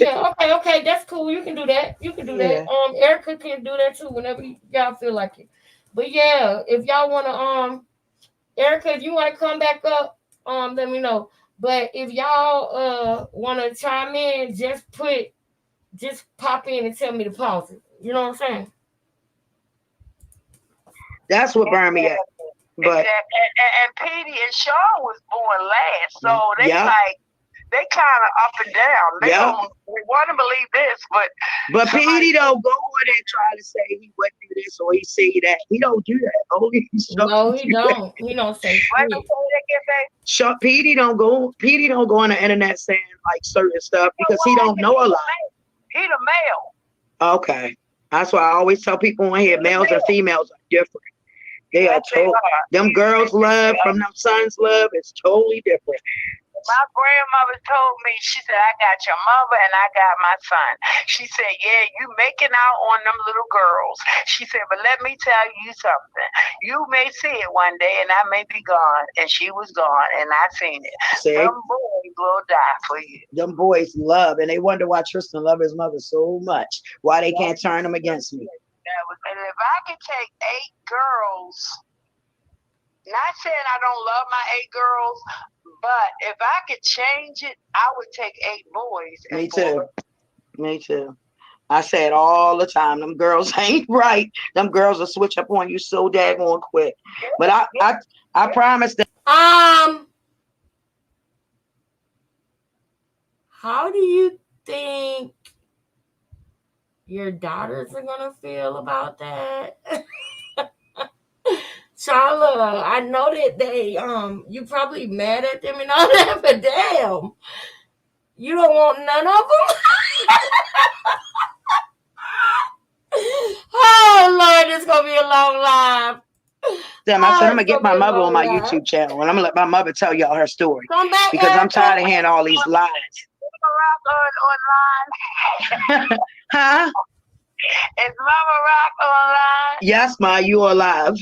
[SPEAKER 1] Okay. That's cool. You can do that. You can do that. Erica can do that too whenever y'all feel like it. But yeah, if y'all wanna Erica, if you wanna come back up, let me know. But if y'all wanna chime in, just pop in and tell me to pause it. You know what I'm saying?
[SPEAKER 7] That's what burned me up. But
[SPEAKER 6] and Petey and Shaw was born last, so they they kind of up and down. They don't want to believe this,
[SPEAKER 7] but Petey don't go in and try to say he wouldn't do this or he say that. He don't do that.
[SPEAKER 1] No, he don't. He don't say shit.
[SPEAKER 7] Petey don't go on the internet saying like certain stuff because he don't know a lot.
[SPEAKER 6] He the male.
[SPEAKER 7] Okay, that's why I always tell people on here, males and females are different. They are totally. Them girls' love from them sons' love is totally different.
[SPEAKER 6] My grandmother told me, she said, I got your mother and I got my son. She said, yeah, you making out on them little girls. She said, but let me tell you something. You may see it one day and I may be gone. And she was gone and I seen it. See? Them boys will die for you.
[SPEAKER 7] Them boys love, and they wonder why Tristan love his mother so much. Why they can't turn him against me.
[SPEAKER 6] And if I could take 8 girls, not saying I don't love my 8 girls, but if I could change it, I would take 8 boys.
[SPEAKER 7] Me too. I say it all the time. Them girls ain't right. Them girls will switch up on you so daggone quick. But I promise that.
[SPEAKER 1] How do you think your daughters are gonna feel about that? Charla, I know that they you probably mad at them and all that, but damn, you don't want none of them. Oh Lord, it's gonna be a long live.
[SPEAKER 7] Damn, I said I'm gonna get my mother on my YouTube channel and I'm gonna let my mother tell y'all her story.
[SPEAKER 1] Come back,
[SPEAKER 7] because I'm tired of hearing all these lies.
[SPEAKER 6] Online.
[SPEAKER 7] Huh?
[SPEAKER 6] Is Mama Rock online?
[SPEAKER 7] Yes, Ma, you are live.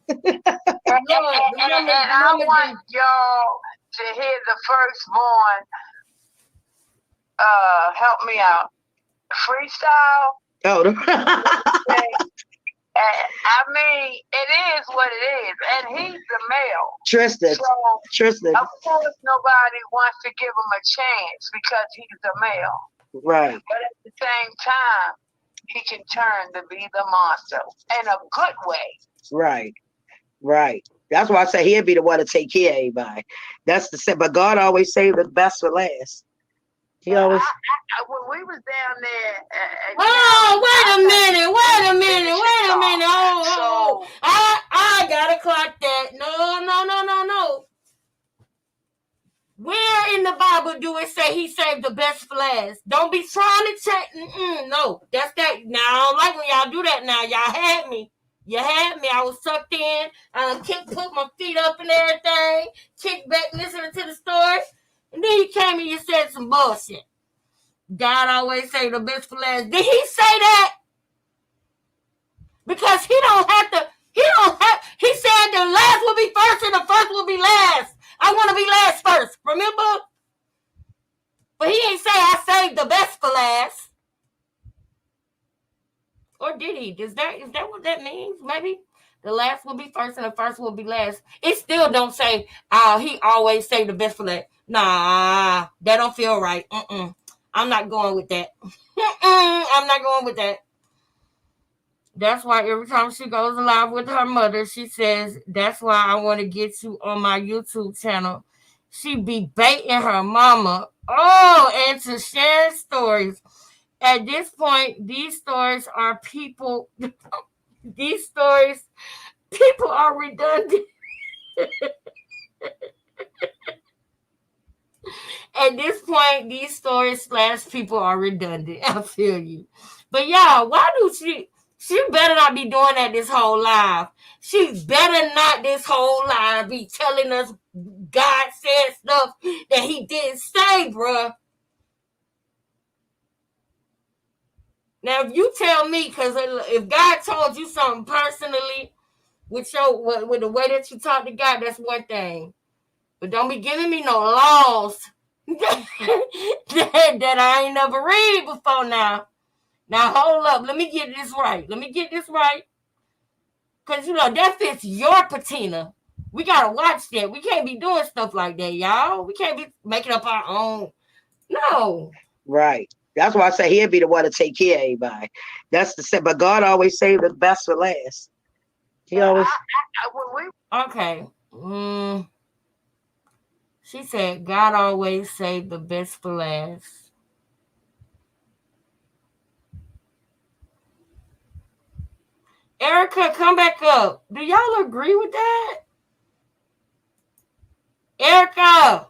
[SPEAKER 6] And I want y'all to hear the firstborn. Help me out. Freestyle.
[SPEAKER 7] Oh.
[SPEAKER 6] I mean, it is what it is, and he's the male.
[SPEAKER 7] Tristan.
[SPEAKER 6] Of course, nobody wants to give him a chance because he's a male.
[SPEAKER 7] Right.
[SPEAKER 6] But at the same time, he can turn to be the monster in a good way.
[SPEAKER 7] Right. That's why I say he'll be the one to take care of everybody. That's the same. But God always saved the best for last. He always.
[SPEAKER 6] When we was down there.
[SPEAKER 1] Wait a minute. Oh, I gotta clock that. No. Where in the Bible do it say he saved the best for last? Don't be trying to check. No, that's that. Now I don't like when y'all do that. Now y'all had me. You had me. I was sucked in. Put my feet up and everything. Kick back, listening to the story. And then he came and you said some bullshit. God always say the best for last. Did he say that? Because he don't have to. He said the last will be first and the first will be last. I want to be last first. Remember? But he ain't say I saved the best for last. Or did he? Is that what that means? Maybe the last will be first and the first will be last. It still don't say he always say the best for last. Nah, that don't feel right. I'm not going with that. I'm not going with that. That's why every time she goes live with her mother, she says, that's why I want to get you on my YouTube channel. She be baiting her mama. Oh, and to share stories. At this point, these stories are people. These stories, people are redundant. At this point, these stories / people are redundant. I feel you. But y'all, why do she better not be doing that this whole live. She better not this whole live be telling us God said stuff that he didn't say, bruh. Now, if you tell me, because if God told you something personally with the way that you talk to God, that's one thing. But don't be giving me no laws that I ain't never read before now. Now, hold up. Let me get this right. Because, that fits your patina. We got to watch that. We can't be doing stuff like that, y'all. We can't be making up our own. No.
[SPEAKER 7] Right. That's why I say he'll be the one to take care of everybody. That's the but God always saved the best for last. He always.
[SPEAKER 1] Okay. She said God always saved the best for last. Erica, come back up. Do y'all agree with that? Erica,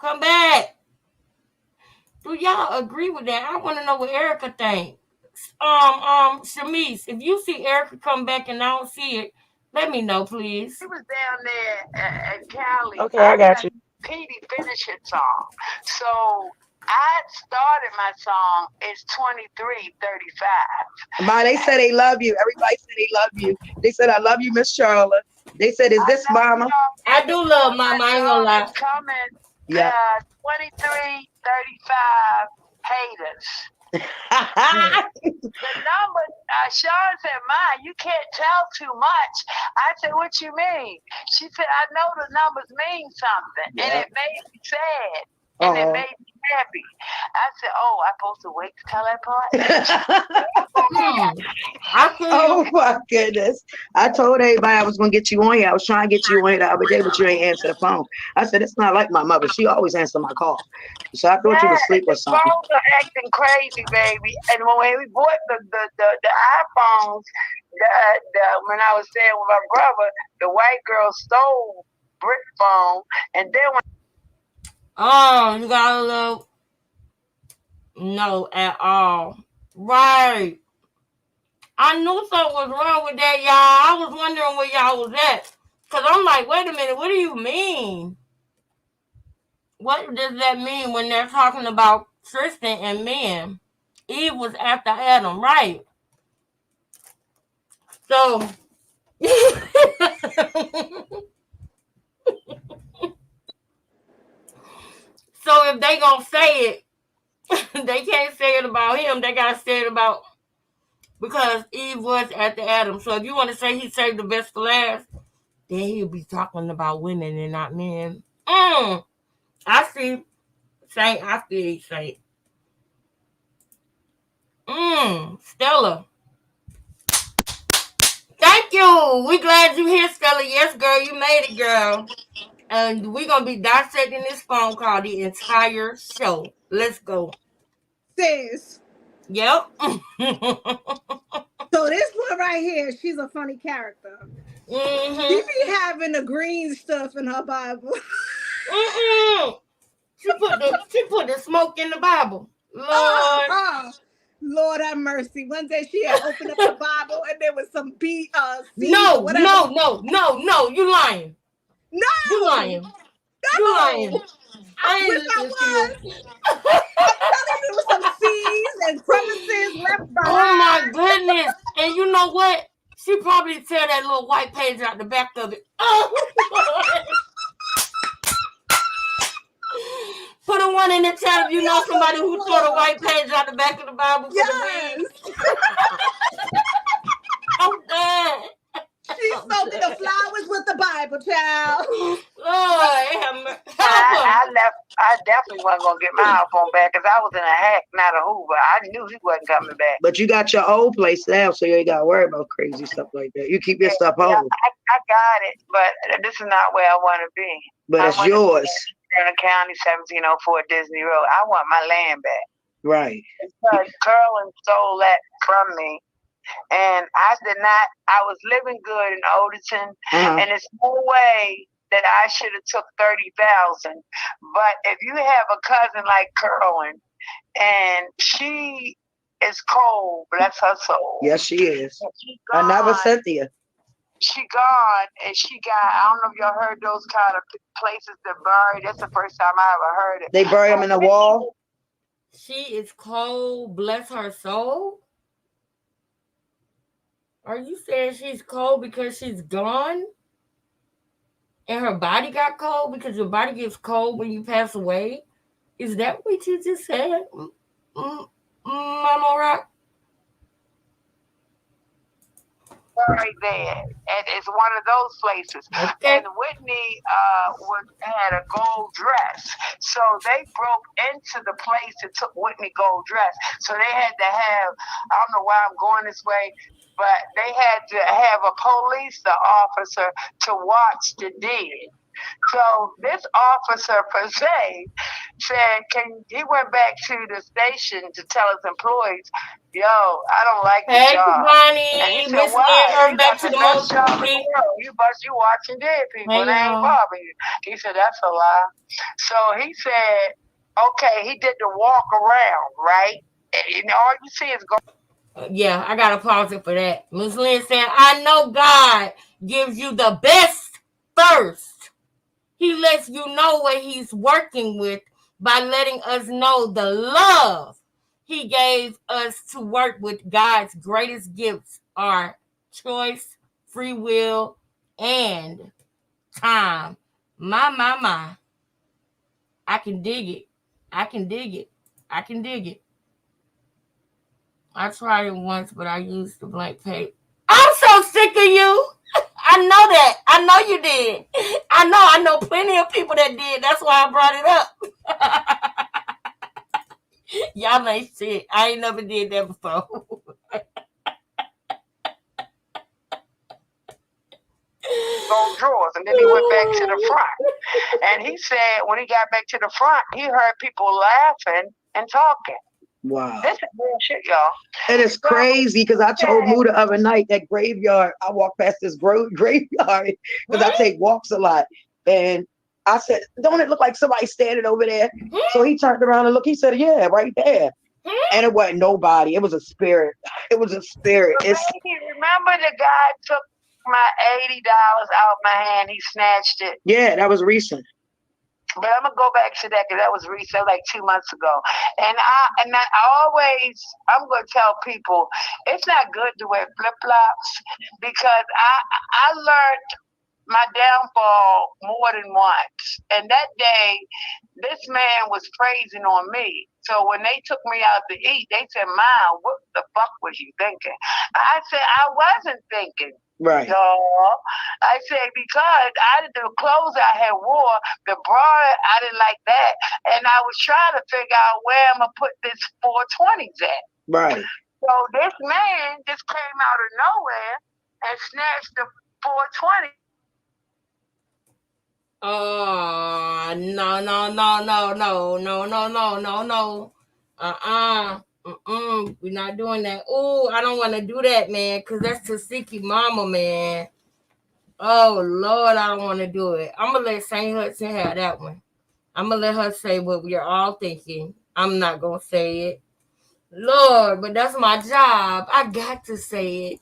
[SPEAKER 1] come back. Do y'all agree with that? I want to know what Erica thinks. Shamice, if you see Erica come back and I don't see it, let me know, please.
[SPEAKER 6] He was down there at Cali.
[SPEAKER 8] Okay, I got you.
[SPEAKER 6] Petey finished his song. So I started my song. It's 23:35.
[SPEAKER 7] Ma, they said they love you. Everybody said they love you. They said, I love you, Miss Charlotte. They said, is this Mama?
[SPEAKER 1] I do love Mama. I ain't gonna lie.
[SPEAKER 6] Coming.
[SPEAKER 7] Yeah.
[SPEAKER 6] 23:35 haters. The number, Sean said, Ma, you can't tell too much. I said, what you mean? She said, I know the numbers mean something. Yeah. And it made me sad. And it made me happy. I said, oh, I'm supposed to wait to tell that part?
[SPEAKER 7] Oh, my goodness. I told everybody I was going to get you on here. I was trying to get you on here the other day, but you ain't answer the phone. I said, it's not like my mother. She always answers my call. So I thought you were asleep or something.
[SPEAKER 6] The phones are acting crazy, baby. And when we bought the iPhones, when I was staying with my brother, the white girl stole brick phone. And then when
[SPEAKER 1] you got a little. No, at all. Right. I knew something was wrong with that, y'all. I was wondering where y'all was at. Because I'm like, wait a minute, what do you mean? What does that mean when they're talking about Tristan and men? Eve was after Adam, right? So, so if they gonna say it, they can't say it about him. They gotta say it about, because Eve was after Adam. So if you want to say he saved the best for last, then he'll be talking about women and not men. I see. Saint, I feel Saint. Stella. Thank you. We glad you here, Stella. Yes, girl, you made it, girl. And we're going to be dissecting this phone call the entire show. Let's go.
[SPEAKER 4] Sis.
[SPEAKER 1] Yep.
[SPEAKER 4] So this one right here, she's a funny character. She be having the green stuff in her Bible.
[SPEAKER 1] She put the smoke in the Bible. Lord.
[SPEAKER 4] Lord have mercy. One day she had opened up the Bible and there was some seeds
[SPEAKER 1] No,
[SPEAKER 4] or whatever.
[SPEAKER 1] no, you lying.
[SPEAKER 4] No,
[SPEAKER 1] You lying. You lying. I
[SPEAKER 4] I wish
[SPEAKER 1] ain't
[SPEAKER 4] I
[SPEAKER 1] listening to
[SPEAKER 4] was.
[SPEAKER 1] you.
[SPEAKER 4] I'm telling you, there was some C's and crevices left
[SPEAKER 1] Oh my
[SPEAKER 4] behind.
[SPEAKER 1] goodness. And you know what? She probably tear that little white page out the back of it. Oh, put a one in the chat if you know somebody who tore the white page out the back of the Bible for the
[SPEAKER 4] Yes.
[SPEAKER 1] week. I'm dead.
[SPEAKER 4] She's soaking the flowers with the Bible, child.
[SPEAKER 1] Lord, help him.
[SPEAKER 6] I definitely wasn't gonna get my iPhone back because I was in a hack, not a Hoover. I knew he wasn't coming back.
[SPEAKER 7] But you got your old place now, so you ain't got to worry about crazy stuff like that. You keep your stuff home.
[SPEAKER 6] I got it, but this is not where I want to be.
[SPEAKER 7] But it's yours.
[SPEAKER 6] In the county, 1704 Disney Road. I want my land back.
[SPEAKER 7] Right.
[SPEAKER 6] Because Curlin stole that from me. And I did not. I was living good in Oderton, and there's no way that I should have took 30,000. But if you have a cousin like Curlin, and she is cold, bless her soul.
[SPEAKER 7] Yes, she is. I never Cynthia.
[SPEAKER 6] She gone, and she got. I don't know if y'all heard those kind of places to bury. That's the first time I ever heard it.
[SPEAKER 7] They bury them in the wall.
[SPEAKER 1] She is cold, bless her soul. Are you saying she's cold because she's gone? And her body got cold because your body gets cold when you pass away? Is that what you just said, Mama Rock?
[SPEAKER 6] Right there, and it's one of those places.
[SPEAKER 1] Okay.
[SPEAKER 6] And Whitney had a gold dress, so they broke into the place that took Whitney gold dress. So they had to have. I don't know why I'm going this way, but they had to have a police officer to watch the deed. So this officer per se said, he went back to the station to tell his employees, yo, I don't like this job.
[SPEAKER 1] And he said, why?
[SPEAKER 6] You got the best job in the world. You watching dead people. They ain't bothering you. He said, that's a lie. So he said, okay, he did the walk around, right? And all you see is
[SPEAKER 1] yeah, I gotta pause it for that. Ms. Lynn saying, I know God gives you the best first. He lets you know what he's working with by letting us know the love he gave us to work with. God's greatest gifts are choice, free will, and time. My. I can dig it. I can dig it. I tried it once, but I used the blank paper. I'm so sick of you. I know that. I know you did. I know plenty of people that did. That's why I brought it up. Y'all ain't shit. I ain't never did that before.
[SPEAKER 6] Gold drawers, and then he went back to the front. And he said when he got back to the front, he heard people laughing and talking.
[SPEAKER 7] Wow.
[SPEAKER 6] This is real shit, y'all.
[SPEAKER 7] And it's crazy because I told Moo the other night that graveyard, I walk past this graveyard because I take walks a lot. And I said, don't it look like somebody standing over there? So he turned around and looked. He said, yeah, right there. And it wasn't nobody. It was a spirit. It was a spirit.
[SPEAKER 6] Remember the guy took my $80 out my hand. He snatched it.
[SPEAKER 7] Yeah, that was recent.
[SPEAKER 6] But I'm gonna go back to that because that was recent, like 2 months ago. And I'm gonna tell people it's not good to wear flip flops because I learned my downfall more than once. And that day, this man was praising on me. So when they took me out to eat, they said, "Mom, what the fuck was you thinking?" I said, "I wasn't thinking."
[SPEAKER 7] Right.
[SPEAKER 6] So I said, because the clothes I had wore, the bra, I didn't like that. And I was trying to figure out where I'm going to put this 420s at.
[SPEAKER 7] Right.
[SPEAKER 6] So this man just came out of nowhere and snatched the 420.
[SPEAKER 1] Oh, no. We're not doing that. Oh, I don't want to do that, man, because that's Tasiki Mama, man. Oh, Lord, I don't want to do it. I'm going to let St. Hudson have that one. I'm going to let her say what we're all thinking. I'm not going to say it. Lord, but that's my job. I got to say it.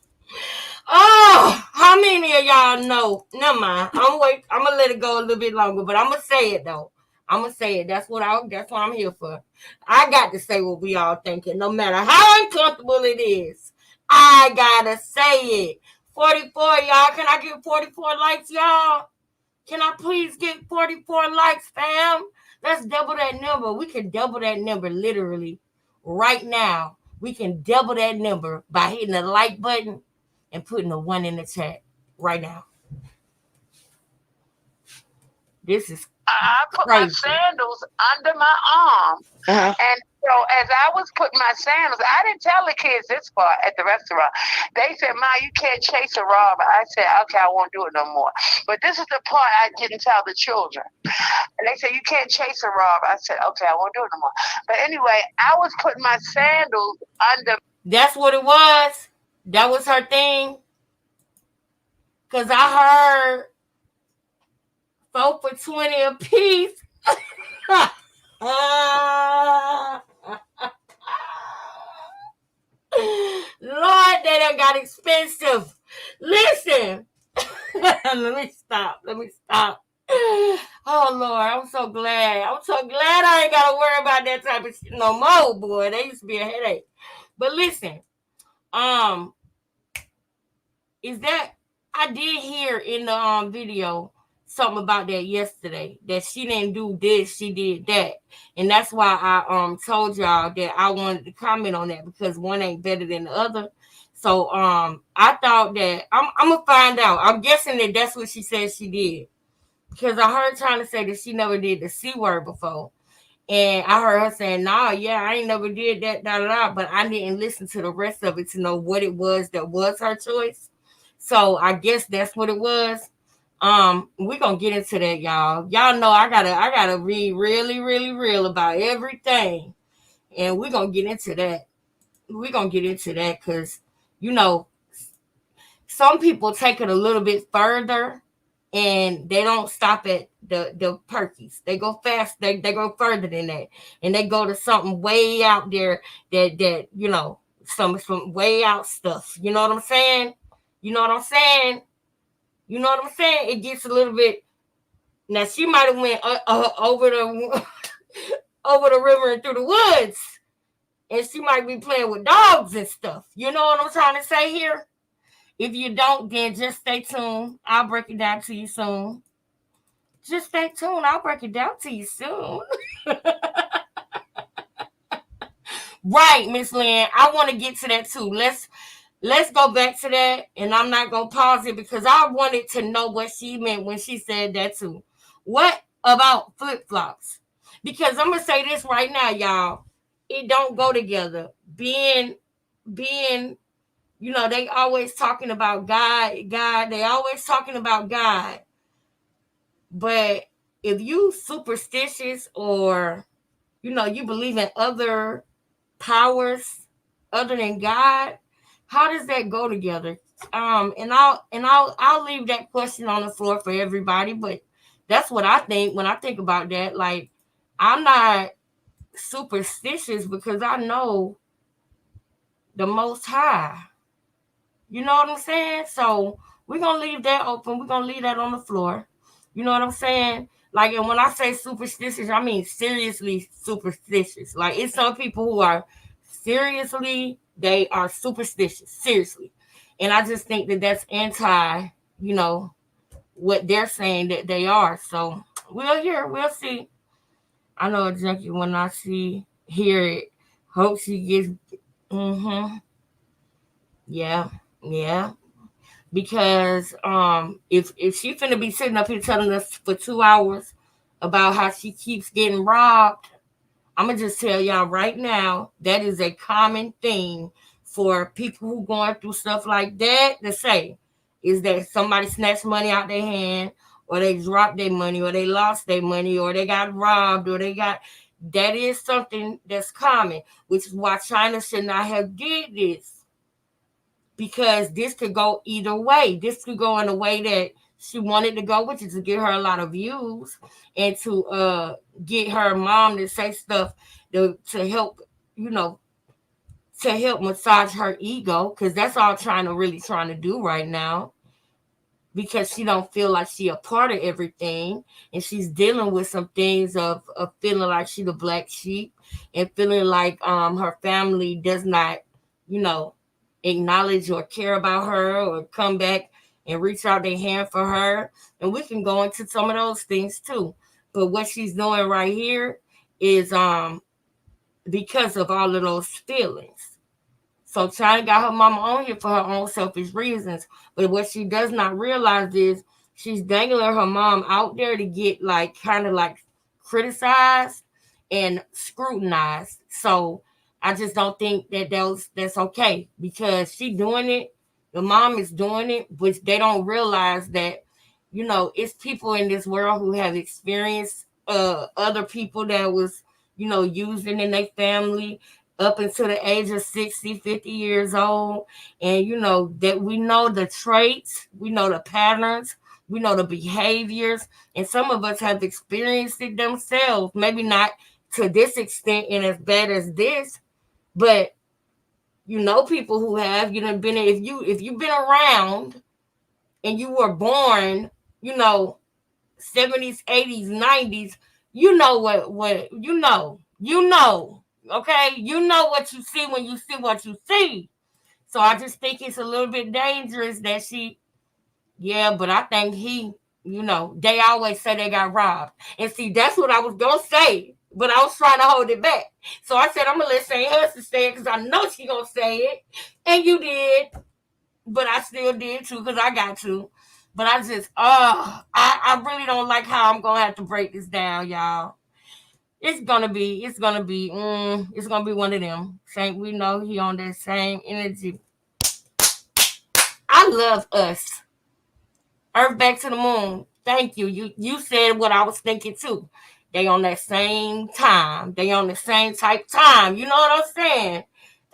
[SPEAKER 1] Oh, How many of y'all know? Never mind. I'm gonna let it go a little bit longer, but I'm gonna say it though. I'm gonna say it. That's what I'm here for. I got to say what we all thinking, no matter how uncomfortable it is. I gotta say it. 44, y'all. Can I get 44 likes, y'all? Can I please get 44 likes, fam? Let's double that number. We can double that number literally right now. We can double that number by hitting the like button and putting a 1 in the chat right now. This is
[SPEAKER 6] I put my
[SPEAKER 1] crazy.
[SPEAKER 6] sandals under my arm. And so as I was putting my sandals, I didn't tell the kids this part at the restaurant. They said, Ma, you can't chase a robber. I said, okay, I won't do it no more. But this is the part I didn't tell the children. And they said, you can't chase a robber. I said, okay, I won't do it no more. But anyway, I was putting my sandals under.
[SPEAKER 1] That's what it was. That was her thing. Because I heard 4 for 20 a piece. Lord, they done got expensive. Listen. Let me stop. Oh, Lord, I'm so glad. I ain't got to worry about that type of shit no more, boy. They used to be a headache. But listen, is that I did hear in the video something about that yesterday, that she didn't do this, she did that. And that's why I told y'all that I wanted to comment on that, because one ain't better than the other. So I thought that I'm gonna find out. I'm guessing that that's what she said she did, because I heard trying to say that she never did the C word before. And I heard her saying, nah, yeah, I ain't never did that, but I didn't listen to the rest of it to know what it was that was her choice. So I guess that's what it was. We're gonna get into that, y'all. Y'all know I gotta read really, really real about everything. And we're gonna get into that. Because, you know, some people take it a little bit further, and they don't stop at the perkies. They go fast, they go further than that. And they go to something way out there that you know, some way out stuff. You know what I'm saying? It gets a little bit. Now she might have went over the over the river and through the woods, and she might be playing with dogs and stuff. You know what I'm trying to say here? If you don't, then just stay tuned. I'll break it down to you soon. Just stay tuned. I'll break it down to you soon. Right, Miss Lynn. I want to get to that too. Let's go back to that, and I'm not gonna pause it because I wanted to know what she meant when she said that too. What about flip-flops? Because I'm gonna say this right now, y'all. It don't go together. Being, you know, they always talking about God. They always talking about God. But if you superstitious, or, you know, you believe in other powers other than God, how does that go together? And I'll leave that question on the floor for everybody, but that's what I think when I think about that. Like, I'm not superstitious because I know the Most High. You know what I'm saying? So we're gonna leave that open. We're gonna leave that on the floor. You know what I'm saying? Like, and when I say superstitious, I mean seriously superstitious. Like, it's some people who are seriously, they are superstitious, seriously. And I just think that that's anti, you know, what they're saying that they are. So we'll see. I know a junkie when I hear it. Hope she gets, yeah, yeah. Because if she finna be sitting up here telling us for 2 hours about how she keeps getting robbed, I'm gonna just tell y'all right now, that is a common thing for people who going through stuff like that to say, is that somebody snatched money out their hand, or they dropped their money, or they lost their money, or they got robbed, or that is something that's common, which is why China should not have did this. Because this could go either way. This could go in a way that she wanted to go, which is to get her a lot of views, and to get her mom to say stuff to help, you know, to help massage her ego, because that's all trying to do right now. because she don't feel like she a part of everything, and she's dealing with some things of feeling like she the black sheep, and feeling like her family does not, you know, acknowledge or care about her or come back and reach out their hand for her. And we can go into some of those things too. But what she's doing right here is because of all of those feelings. So China got her mama on here for her own selfish reasons. But what she does not realize is she's dangling her mom out there to get like kind of like criticized and scrutinized. So I just don't think that that's okay, because she doing it, the mom is doing it, but they don't realize that, you know, it's people in this world who have experienced other people that was, you know, using in their family up until the age of 60, 50 years old. And, you know, that we know the traits, we know the patterns, we know the behaviors. And some of us have experienced it themselves. Maybe not to this extent and as bad as this, but you know people who have, you know, been, if you've been around and you were born, you know, 70s, 80s, 90s, you know what you know, okay? You know what you see when you see what you see. So I just think it's a little bit dangerous that she, yeah, but I think he, you know, they always say they got robbed. And see, that's what I was going to say, but I was trying to hold it back. So I said, I'm going to let St. Hudson say it because I know she going to say it. And you did, but I still did too because I got to. But I just, I really don't like how I'm going to have to break this down, y'all. It's gonna be one of them. Saint, we know he on that same energy. I love us. Earth back to the moon. Thank you. You said what I was thinking too. They on that same time. They on the same type time. You know what I'm saying?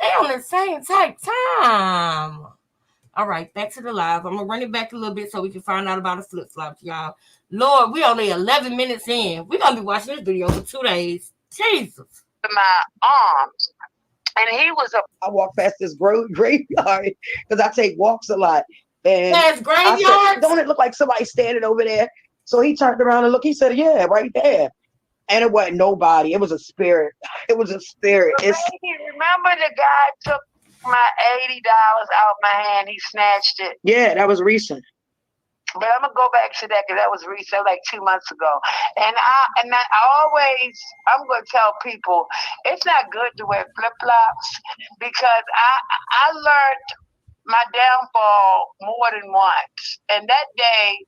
[SPEAKER 1] They on the same type time. All right, back to the live. I'm gonna run it back a little bit so we can find out about the flip flops, y'all. Lord, we only 11 minutes in. We're gonna be watching this video for 2 days. Jesus.
[SPEAKER 6] My arms, and he was a.
[SPEAKER 7] I walk past this graveyard because I take walks a lot. And
[SPEAKER 1] Yes,
[SPEAKER 7] I said, don't it look like somebody standing over there? So he turned around and looked. He said, yeah, right there. And it wasn't nobody. It was a spirit. It was a spirit.
[SPEAKER 6] Remember the guy took my $80 out of my hand. He snatched it.
[SPEAKER 7] Yeah, that was recent.
[SPEAKER 6] But I'm gonna go back to that because that was recent, like 2 months ago. And I'm gonna tell people it's not good to wear flip flops because I learned my downfall more than once. And that day,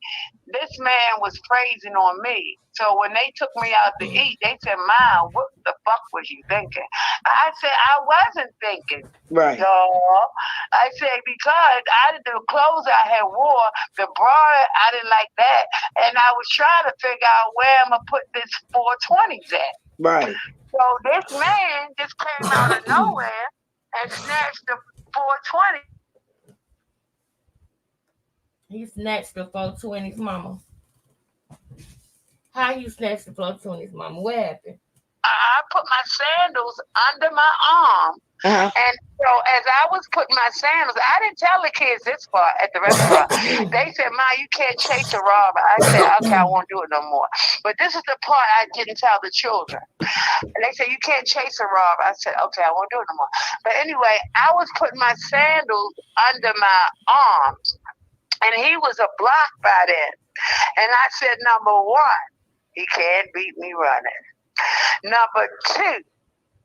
[SPEAKER 6] this man was praising on me. So when they took me out to eat, they said, "Mom, what the fuck was you thinking?" I said, "I wasn't thinking."
[SPEAKER 7] Right.
[SPEAKER 6] I said, because the clothes I had wore, the bra, I didn't like that. And I was trying to figure out where I'm going to put this 420s at.
[SPEAKER 7] Right.
[SPEAKER 6] So this man just came out of nowhere and snatched the 420.
[SPEAKER 1] He snatched the 420s, mama. How you snatched the 420s, mama? What happened?
[SPEAKER 6] I put my sandals under my arm.
[SPEAKER 7] Uh-huh.
[SPEAKER 6] And so as I was putting my sandals, I didn't tell the kids this part at the restaurant. They said, "Ma, you can't chase a robber." I said, "Okay, I won't do it no more." But this is the part I didn't tell the children. And they said, "You can't chase a robber." I said, "Okay, I won't do it no more." But anyway, I was putting my sandals under my arms, and he was a block by then. And I said, number one, he can't beat me running. Number two,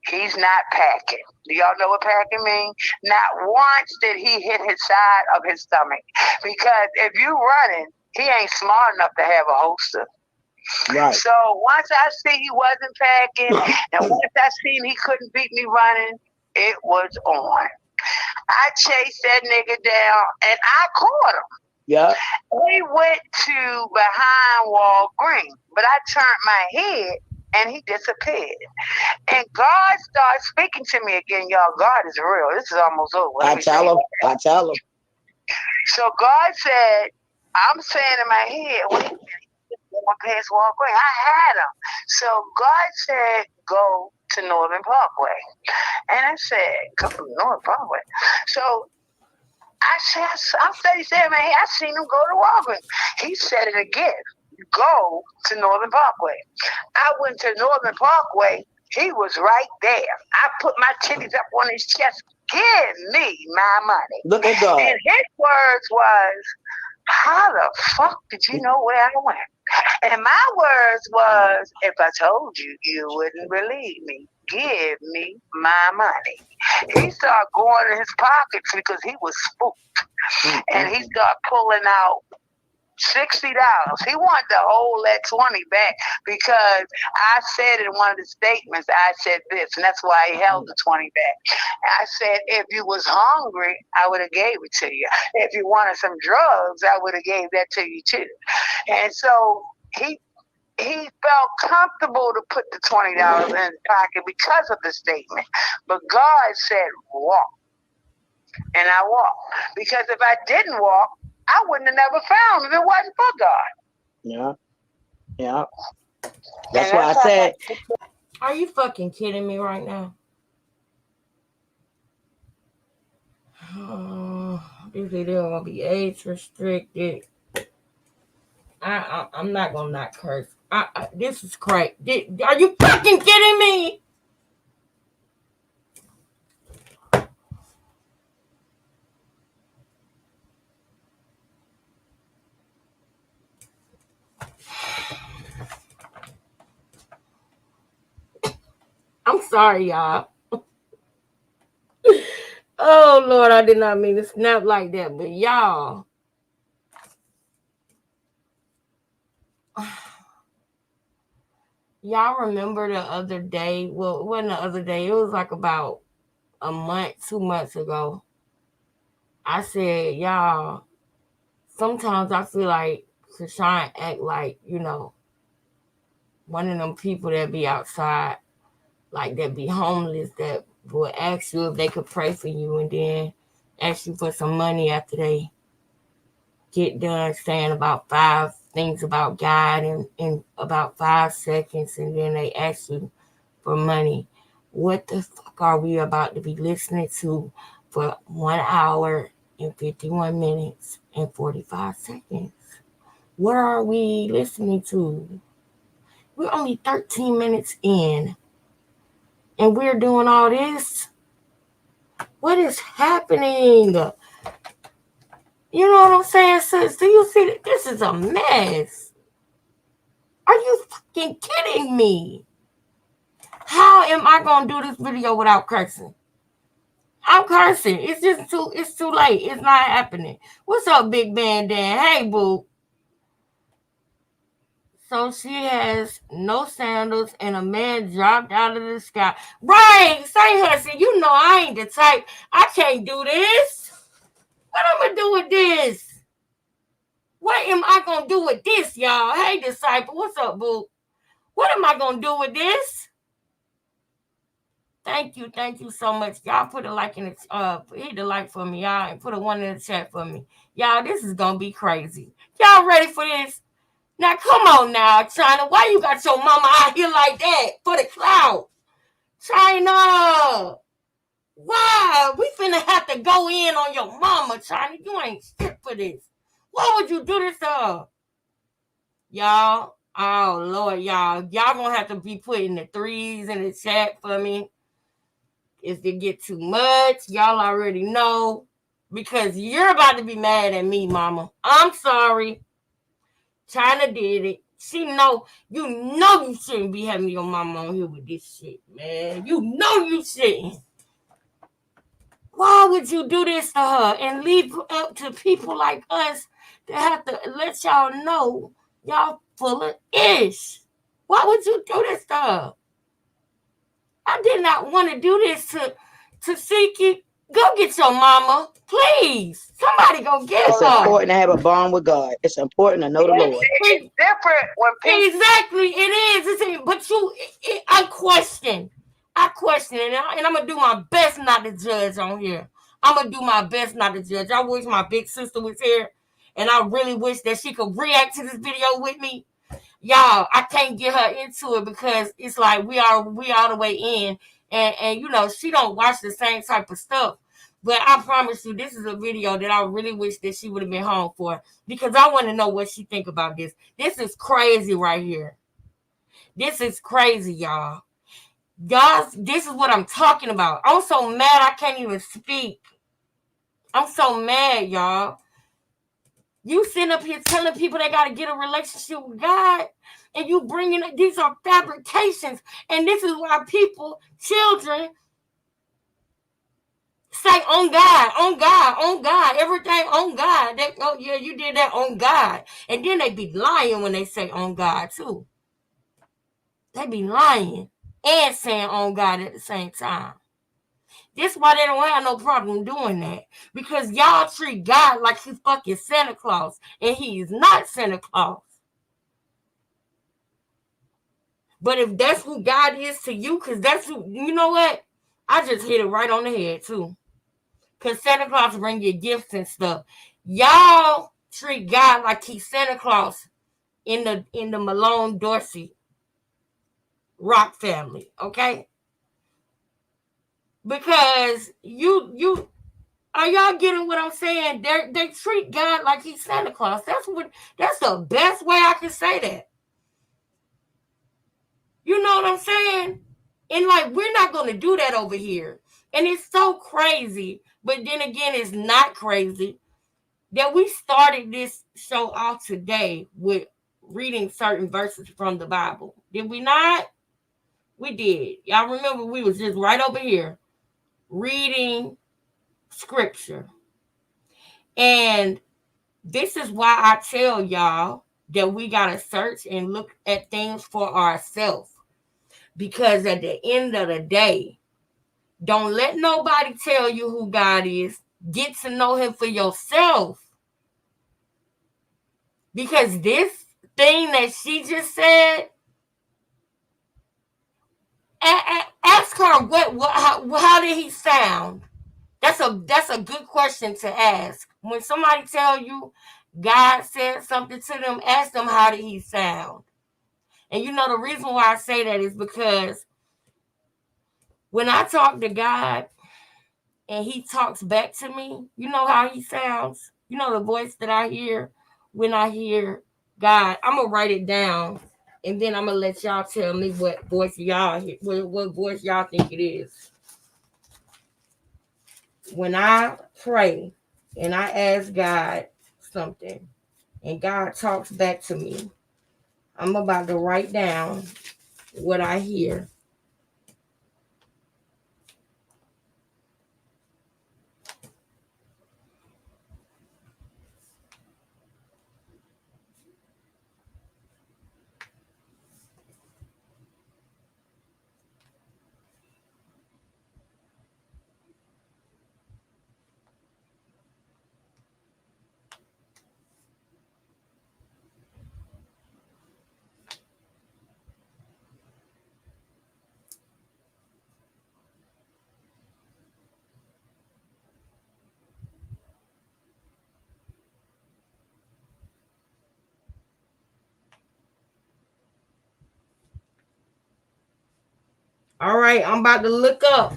[SPEAKER 6] he's not packing. Do y'all know what packing means? Not once did he hit his side of his stomach. Because if you running, he ain't smart enough to have a holster.
[SPEAKER 7] Right.
[SPEAKER 6] So once I see he wasn't packing, and once I seen he couldn't beat me running, it was on. I chased that nigga down, and I caught him.
[SPEAKER 7] Yeah.
[SPEAKER 6] We went to behind Walgreens, but I turned my head and he disappeared. And God started speaking to me again, y'all. God is real. This is almost over.
[SPEAKER 7] I tell him.
[SPEAKER 6] So God said, I'm saying in my head, when he went past Walgreens, I had him. So God said, go to Northern Parkway. And I said, go to Northern Parkway. So I said, he said, man, I seen him go to Walgreens. He said it again. Go to Northern Parkway. I went to Northern Parkway. He was right there. I put my titties up on his chest. Give me my money.
[SPEAKER 7] Look at God.
[SPEAKER 6] And his words was, how the fuck did you know where I went? And my words was, if I told you, you wouldn't believe me. Give me my money. He started going in his pockets because he was spooked. And he started pulling out $60. He wanted to hold that 20 back because I said in one of the statements, I said this, and that's why he held the 20 back. I said, if you was hungry, I would have gave it to you. If you wanted some drugs, I would have gave that to you too. And so he felt comfortable to put the $20 in his pocket because of the statement. But God said, walk. And I walked. Because if I didn't walk, I wouldn't have never found him if it wasn't for God.
[SPEAKER 7] Yeah. That's why I said.
[SPEAKER 1] Are you fucking kidding me right now? These videos gonna be age restricted. I'm not gonna not curse. This is crazy. Are you fucking kidding me? I'm sorry, y'all. Oh, Lord, I did not mean to snap like that, but y'all. Y'all remember the other day? Well, it wasn't the other day. It was like about a month, 2 months ago. I said, y'all, sometimes I feel like Krishan act like, one of them people that be outside, like that be homeless, that will ask you if they could pray for you and then ask you for some money after they get done saying about 5 things about God in about 5 seconds, and then they ask you for money. What the fuck are we about to be listening to for 1 hour and 51 minutes and 45 seconds? What are we listening to? We're only 13 minutes in, and we're doing all this? What is happening? You know what I'm saying, sis? Do you see that this is a mess? Are you fucking kidding me? How am I gonna do this video without cursing? I'm cursing. It's too late. It's not happening. What's up, Big Band Dan? Hey, boo. So she has no sandals and a man dropped out of the sky. Right, say Hudson, you know I ain't the type. I can't do this. What am I gonna do with this? What am I gonna do with this, y'all? Hey, Disciple, what's up, boo? What am I gonna do with this? Thank you so much. Y'all put a like in the hit the like for me, y'all, and put a 1 in the chat for me. Y'all, this is gonna be crazy. Y'all ready for this? Now come on now, China. Why you got your mama out here like that for the clout? China. Why? We finna have to go in on your mama, China. You ain't shit for this. Why would you do this to her? Y'all, oh Lord, y'all gonna have to be putting the 3s in the chat for me. If it get too much, y'all already know, because you're about to be mad at me, mama. I'm sorry. China did it. She know you shouldn't be having your mama on here with this shit, man. You know you shouldn't. Why would you do this to her and leave up to people like us to have to let y'all know y'all full of ish? Why would you do this to her? I did not want to do this to Siki. Go get your mama, please. Somebody go get her.
[SPEAKER 7] It's important to have a bond with God. It's important to know the Lord.
[SPEAKER 6] It's different when people...
[SPEAKER 1] Exactly, it is. But I question, and I'm gonna do my best not to judge on here. I'm gonna do my best not to judge. I wish my big sister was here, and I really wish that she could react to this video with me. Y'all, I can't get her into it because it's like we all the way in, and she don't watch the same type of stuff. But I promise you, this is a video that I really wish that she would have been home for, because I want to know what she think about this. This is crazy right here. This is crazy, y'all. Y'all, this is what I'm talking about. I'm so mad I can't even speak. I'm so mad, y'all. You sitting up here telling people they got to get a relationship with God, and you bringing it, these are fabrications. And this is why people, children, say on God, on God, on God, everything on God. They, oh yeah, you did that on God. And then they be lying when they say on God too. They be lying and saying on God at the same time. This why they don't have no problem doing that. Because y'all treat God like he's fucking Santa Claus. And he is not Santa Claus. But if that's who God is to you, because that's who, you know what? I just hit it right on the head too. Because Santa Claus bring you gifts and stuff. Y'all treat God like he's Santa Claus in the Malone Dorsey rock family, okay? Because you are y'all getting what I'm saying? They treat God like he's Santa Claus. That's the best way I can say that. You know what I'm saying? And like, we're not going to do that over here. And it's so crazy. But then again, it's not crazy that we started this show off today with reading certain verses from the Bible. Did we not? We did. Y'all remember we was just right over here reading scripture. And this is why I tell y'all that we got to search and look at things for ourselves. Because at the end of the day, don't let nobody tell you who God is. Get to know him for yourself. Because this thing that she just said, ask her how did he sound? That's a good question to ask. When somebody tell you God said something to them, ask them how did he sound. And you know the reason why I say that is because when I talk to God and he talks back to me, you know how he sounds? You know the voice that I hear when I hear God? I'm going to write it down, and then I'm going to let y'all tell me what voice y'all hear, what voice y'all think it is. When I pray and I ask God something and God talks back to me, I'm about to write down what I hear. All right, I'm about to look up.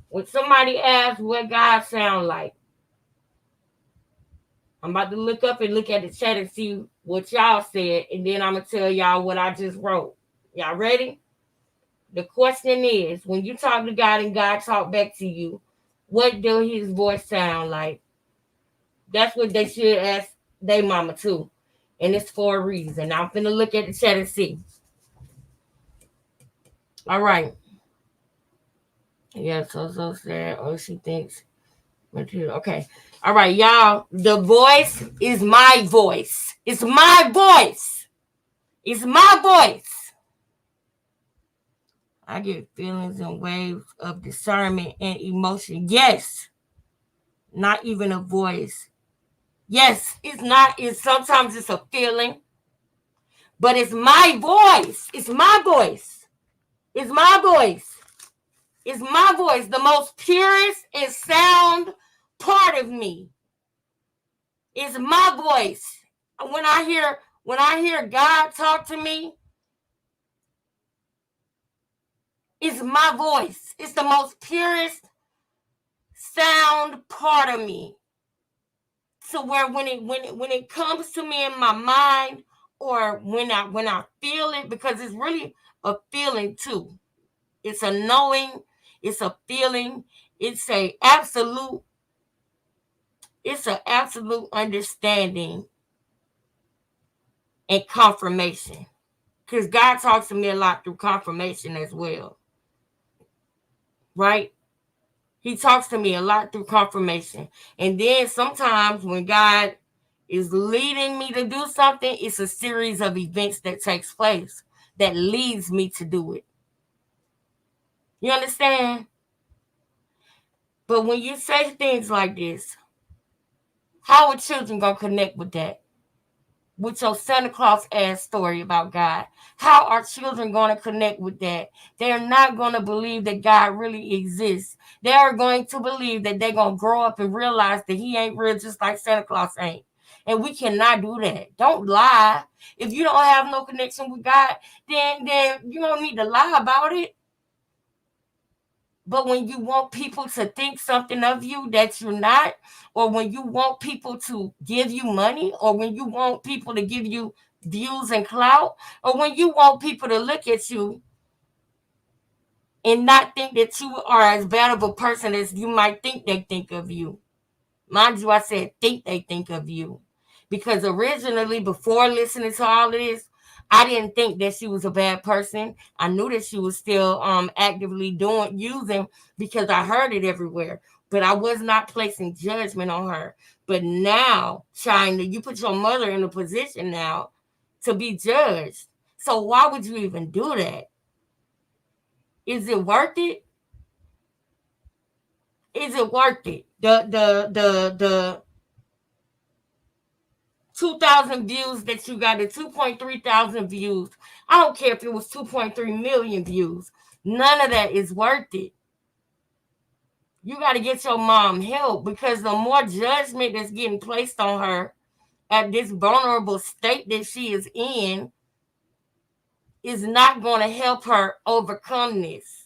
[SPEAKER 1] When somebody asks what God sound like, I'm about to look up and look at the chat and see what y'all said, and then I'm going to tell y'all what I just wrote. Y'all ready? The question is, when you talk to God and God talk back to you, what does his voice sound like? That's what they should ask their mama too. And it's for a reason. Now I'm finna look at the chat and see. All right. Yeah, so sad. Oh, she thinks. Okay. All right, y'all. The voice is my voice. It's my voice. It's my voice. I get feelings and waves of discernment and emotion. Yes. Not even a voice. Yes, it's not. It's sometimes it's a feeling. But it's my voice. It's my voice. It's my voice. It's my voice. The most purest and sound part of me is my voice. When I hear God talk to me, it's my voice. It's the most purest sound part of me. So where when it comes to me in my mind, or when I feel it, because it's really a feeling too. It's a knowing, it's a feeling, it's a absolute, it's an absolute understanding and confirmation. Because God talks to me a lot through confirmation as well. Right? He talks to me a lot through confirmation. And then sometimes when God is leading me to do something, it's a series of events that takes place that leads me to do it. You understand? But when you say things like this, how are children going to connect with that? With your Santa Claus ass story about God. How are children going to connect with that? They're not going to believe that God really exists. They are going to believe that they're going to grow up and realize that he ain't real, just like Santa Claus ain't. And we cannot do that. Don't lie. If you don't have no connection with God, then you don't need to lie about it. But when you want people to think something of you that you're not, or when you want people to give you money, or when you want people to give you views and clout, or when you want people to look at you and not think that you are as bad of a person as you might think they think of you. Mind you, I said think they think of you. Because originally, before listening to all of this, I didn't think that she was a bad person. I knew that she was still actively using, because I heard it everywhere. But I was not placing judgment on her. But now, China, you put your mother in a position now to be judged. So why would you even do that? Is it worth it? Is it worth it? The 2,000 views that you got, the 2.3 thousand views. I don't care if it was 2.3 million views. None of that is worth it. You got to get your mom help, because the more judgment that's getting placed on her at this vulnerable state that she is in is not going to help her overcome this.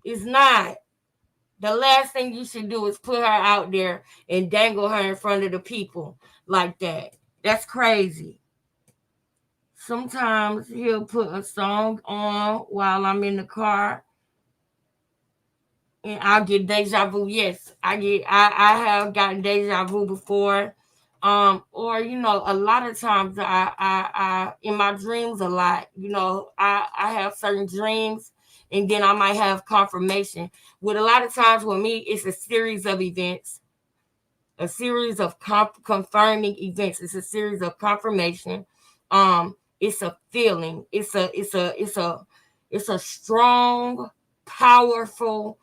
[SPEAKER 1] It's not. The last thing you should do is put her out there and dangle her in front of the people like that. That's crazy. Sometimes he'll put a song on while I'm in the car, and I'll get deja vu. Yes, I have gotten deja vu before. Or a lot of times I in my dreams a lot, I have certain dreams, and then I might have confirmation. With a lot of times with me, it's a series of events, a series of confirming events. It's a series of confirmation. It's a feeling. It's a strong, powerful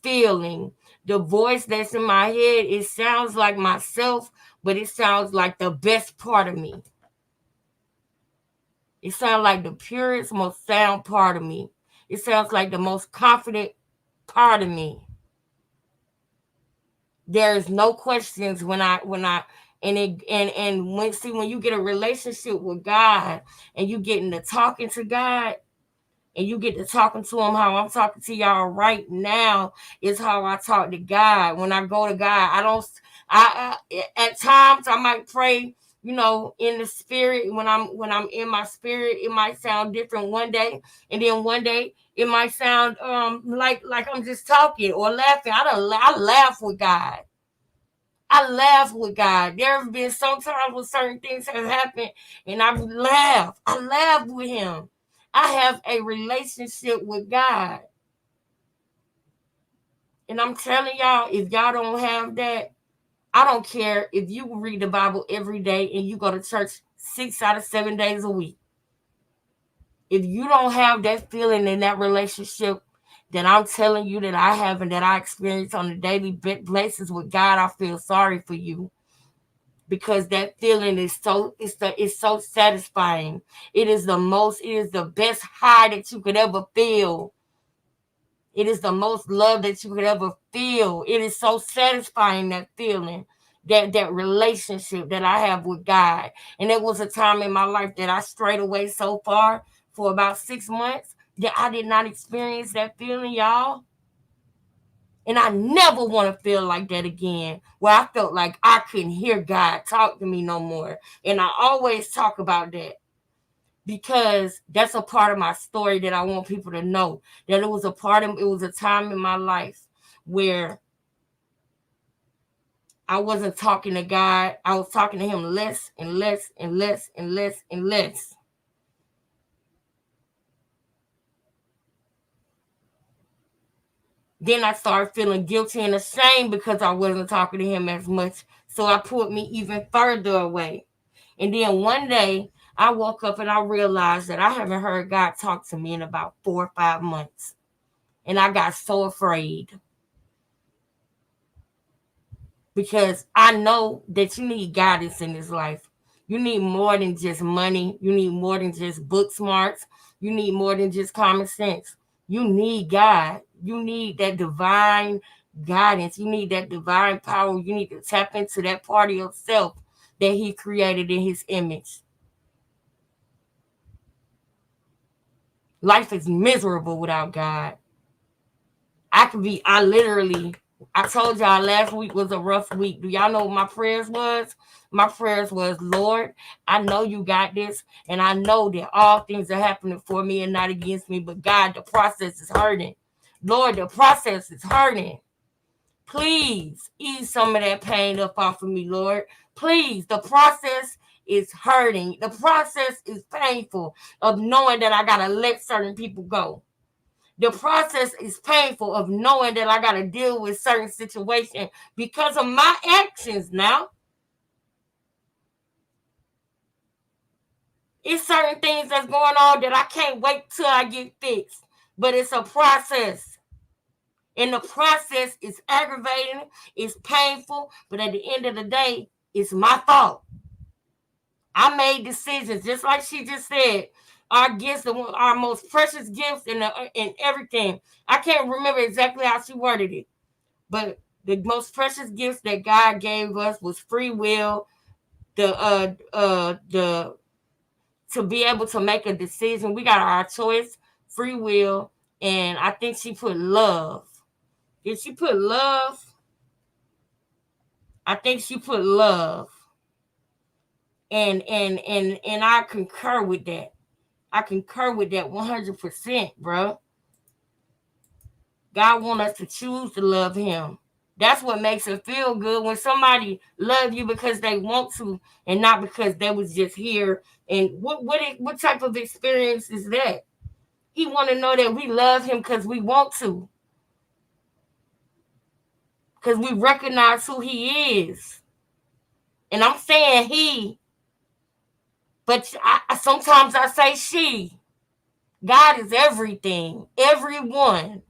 [SPEAKER 1] feeling. The voice that's in my head, it sounds like myself, but it sounds like the best part of me. It sounds like the purest, most sound part of me. It sounds like the most confident part of me. There's no questions when I when you get a relationship with God, and you get into talking to God, and you get to talking to him how I'm talking to y'all right now, is how I talk to God. When I go to God, I at times I might pray, in the spirit. When I'm in my spirit, it might sound different one day, and then one day it might sound like I'm just talking or laughing. I laugh with God. I laugh with God. There have been some times when certain things have happened, and I laugh. I laugh with him. I have a relationship with God. And I'm telling y'all, if y'all don't have that, I don't care if you read the Bible every day and you go to church 6 out of 7 days a week. If you don't have that feeling in that relationship that I'm telling you that I have and that I experience on a daily basis with God, I feel sorry for you. Because that feeling is so satisfying. It is the best high that you could ever feel. It is the most love that you could ever feel. It is so satisfying, that feeling, that relationship that I have with God. And there was a time in my life that I strayed away so far for about 6 months that I did not experience that feeling, y'all. And I never want to feel like that again, where I felt like I couldn't hear God talk to me no more. And I always talk about that because that's a part of my story that I want people to know, that it was a time in my life where I wasn't talking to God. I was talking to him less and less and less and less and less. Then I started feeling guilty and ashamed because I wasn't talking to him as much. So I pulled me even further away. And then one day I woke up and I realized that I haven't heard God talk to me in about 4 or 5 months. And I got so afraid because I know that you need guidance in this life. You need more than just money. You need more than just book smarts. You need more than just common sense. You need God. You need that divine guidance. You need that divine power. You need to tap into that part of yourself that he created in his image. Life is miserable without God. I told y'all last week was a rough week. Do y'all know what my prayers was? My prayers was, Lord, I know you got this, and I know that all things are happening for me and not against me, but God, the process is hurting. Lord, the process is hurting. Please ease some of that pain up off of me, Lord. Please, the process is hurting. The process is painful of knowing that I got to let certain people go. The process is painful of knowing that I got to deal with certain situations because of my actions now. It's certain things that's going on that I can't wait till I get fixed. But it's a process. And the process is aggravating, it's painful, but at the end of the day, it's my fault. I made decisions, just like she just said. Our gifts, our most precious gifts, and everything. I can't remember exactly how she worded it, but the most precious gifts that God gave us was free will, the to be able to make a decision. We got our choice, free will, and I think she put love. Did she put love? I think she put love. And I concur with that. I concur with that 100%, bro. God wants us to choose to love him. That's what makes it feel good when somebody love you because they want to and not because they was just here. And what type of experience is that? He want to know that we love him because we want to. Because we recognize who he is. And I'm saying he, but sometimes I say she. God is everything, everyone.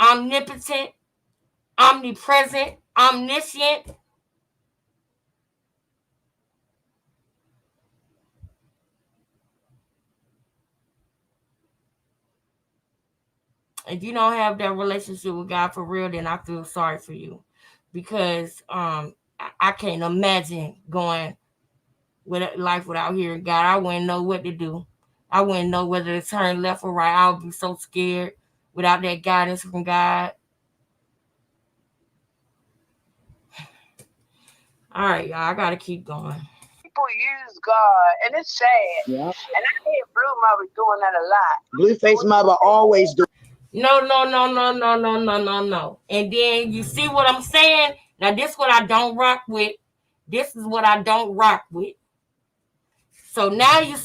[SPEAKER 1] Omnipotent, omnipresent, omniscient. If you don't have that relationship with God for real, then I feel sorry for you. Because I can't imagine going with life without hearing God. I wouldn't know what to do. I wouldn't know whether to turn left or right. I would be so scared without that guidance from God. All right, y'all. I gotta keep going.
[SPEAKER 6] People use God, and it's sad.
[SPEAKER 7] Yeah.
[SPEAKER 6] And I hear Blue Mother doing that a lot.
[SPEAKER 7] Blueface Mother always do.
[SPEAKER 1] No. And then you see what I'm saying? Now, this is what I don't rock with. This is what I don't rock with. So now you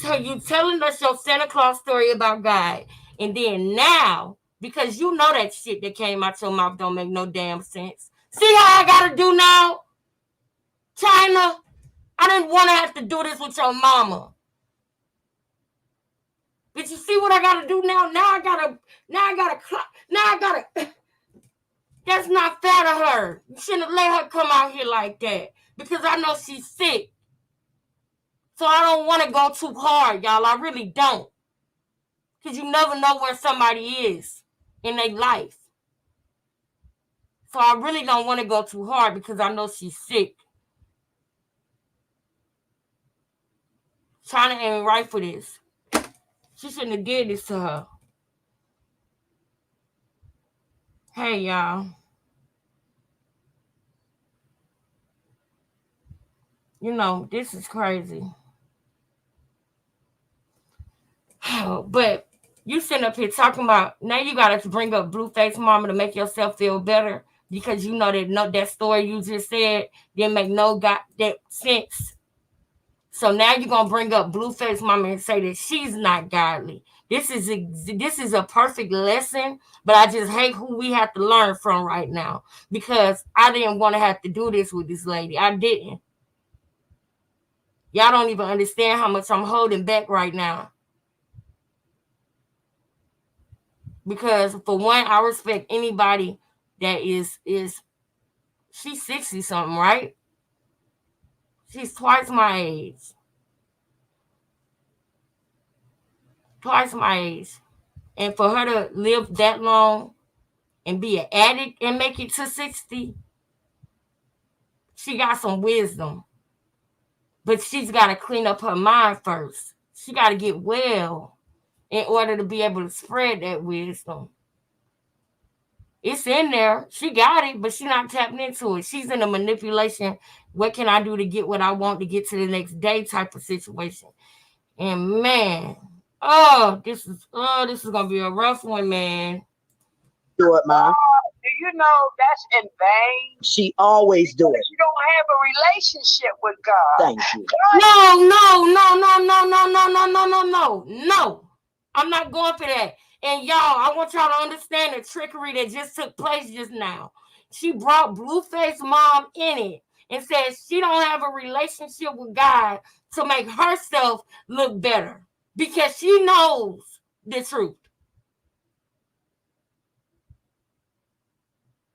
[SPEAKER 1] telling us your Santa Claus story about God. And then now, because you know that shit that came out your mouth don't make no damn sense. See how I gotta do now? China, I didn't want to have to do this with your mama. But you see what I gotta do now? Now I gotta, that's not fair to her. You shouldn't have let her come out here like that. Because I know she's sick. So I don't want to go too hard, y'all. I really don't. Because you never know where somebody is in their life. So I really don't want to go too hard because I know she's sick. China ain't right for this. She shouldn't have did this to her. Hey, y'all. This is crazy. But you sitting up here talking about now you gotta bring up Blueface Mama to make yourself feel better because you know that story you just said didn't make no that sense. So now you're gonna bring up Blueface Mama and say that she's not godly. This is a perfect lesson, but I just hate who we have to learn from right now because I didn't want to have to do this with this lady. I didn't. Y'all don't even understand how much I'm holding back right now. Because for one, I respect anybody that is she's 60 something, right? She's twice my age. Twice my age. And for her to live that long and be an addict and make it to 60, she got some wisdom. But she's got to clean up her mind first. She got to get well in order to be able to spread that wisdom. It's in there. She got it, but she's not tapping into it. She's in a manipulation. What can I do to get what I want to get to the next day type of situation? And man, this is gonna be a rough one, man.
[SPEAKER 7] Do it, Mom.
[SPEAKER 6] Do you know that's in vain?
[SPEAKER 7] She always do it.
[SPEAKER 6] You don't have a relationship with God.
[SPEAKER 7] Thank you.
[SPEAKER 1] No. I'm not going for that. And y'all, I want y'all to understand the trickery that just took place just now. She brought Blueface Mom in it and said she don't have a relationship with God to make herself look better because she knows the truth.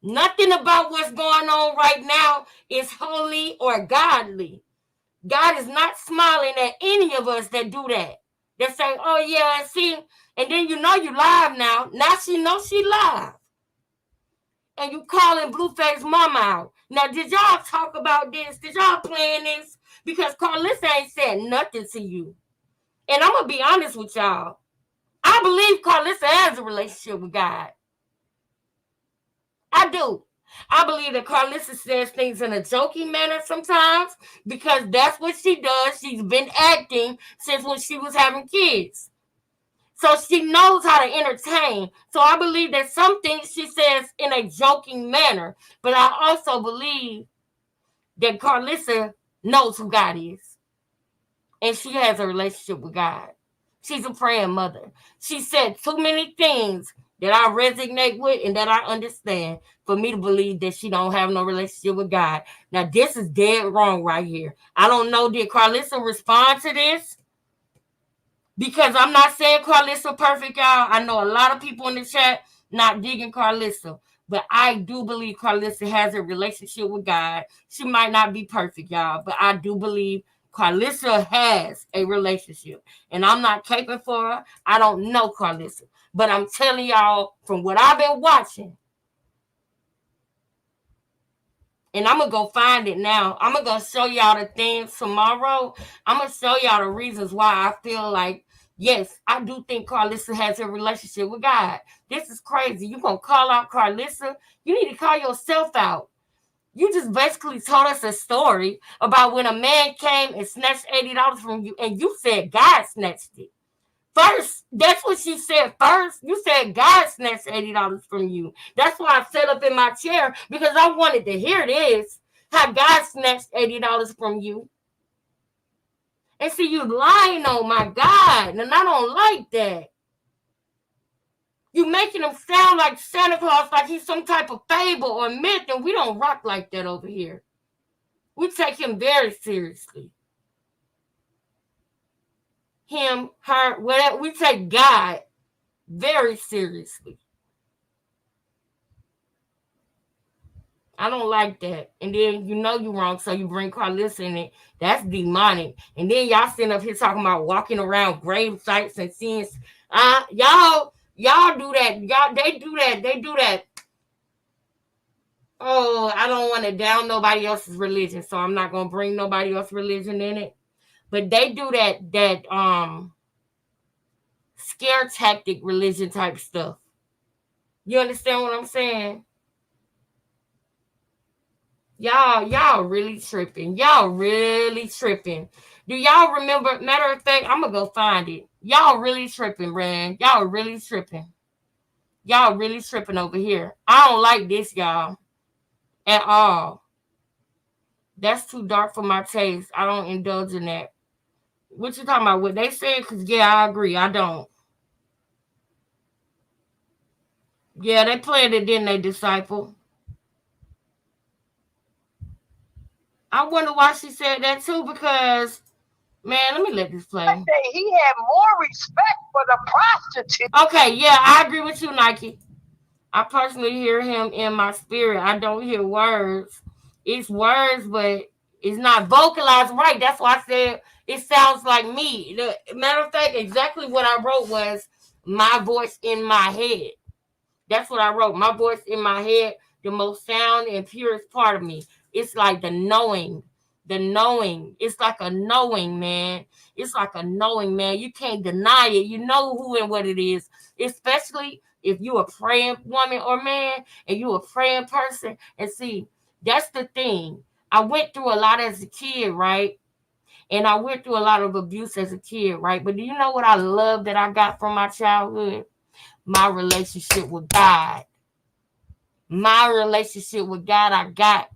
[SPEAKER 1] Nothing about what's going on right now is holy or godly. God is not smiling at any of us that do that. They say, oh yeah, see, and then you live now. Now she knows she live. And you calling Blueface Mama out. Now, did y'all talk about this? Did y'all plan this? Because Carlissa ain't said nothing to you. And I'm going to be honest with y'all. I believe Carlissa has a relationship with God. I do. I believe that Carlissa says things in a joking manner sometimes because that's what she does. She's been acting since when she was having kids. So she knows how to entertain. So I believe that some things she says in a joking manner. But I also believe that Carlissa knows who God is. And she has a relationship with God. She's a praying mother. She said too many things that I resonate with and that I understand for me to believe that she don't have no relationship with God. Now, this is dead wrong right here. I don't know, did Carlissa respond to this? Because I'm not saying Carlissa perfect, y'all. I know a lot of people in the chat not digging Carlissa. But I do believe Carlissa has a relationship with God. She might not be perfect, y'all. But I do believe Carlissa has a relationship. And I'm not caping for her. I don't know Carlissa. But I'm telling y'all from what I've been watching. And I'm going to go find it now. I'm going to show y'all the things tomorrow. I'm going to show y'all the reasons why I feel like, yes, I do think Carlissa has a relationship with God. This is crazy. You going to call out Carlissa? You need to call yourself out. You just basically told us a story about when a man came and snatched $80 from you, and you said God snatched it. First, that's what she said first. You said God snatched $80 from you. That's why I sat up in my chair, because I wanted to hear this. How God snatched $80 from you. And see, you lying on my God. And I don't like that. You making him sound like Santa Claus, like he's some type of fable or myth, and we don't rock like that over here. We take him very seriously. Him, her, whatever. We take God very seriously. I don't like that. And then you know you're wrong, so you bring Carlissa in it. That's demonic. And then y'all sitting up here talking about walking around grave sites and seeing y'all do that. They do that. Oh, I don't want to down nobody else's religion, so I'm not gonna bring nobody else's religion in it. But they do that scare tactic religion type stuff. You understand what I'm saying? Y'all really tripping. Y'all really tripping. Do y'all remember? Matter of fact, I'm gonna go find it. Y'all really tripping, man. Y'all really tripping. Y'all really tripping over here. I don't like this, y'all, at all. That's too dark for my taste. I don't indulge in that. What you talking about? What they said? Cause yeah, I agree. I don't. Yeah, they played it, didn't they, disciple? I wonder why she said that too. Because man, let me let this play.
[SPEAKER 6] He had more respect for the prostitute.
[SPEAKER 1] Okay, yeah, I agree with you, Nike. I personally hear him in my spirit. I don't hear words. It's words, but it's not vocalized right. That's why I said it sounds like me. The matter of fact, exactly what I wrote was my voice in my head. That's what I wrote. My voice in my head, the most sound and purest part of me. It's like the knowing. The knowing. It's like a knowing, man. It's like a knowing, man. You can't deny it. You know who and what it is. Especially if you a praying woman or man and you a praying person. And see, that's the thing. I went through a lot as a kid, right? And I went through a lot of abuse as a kid, right? But do you know what I love that I got from my childhood? My relationship with God. My relationship with God I got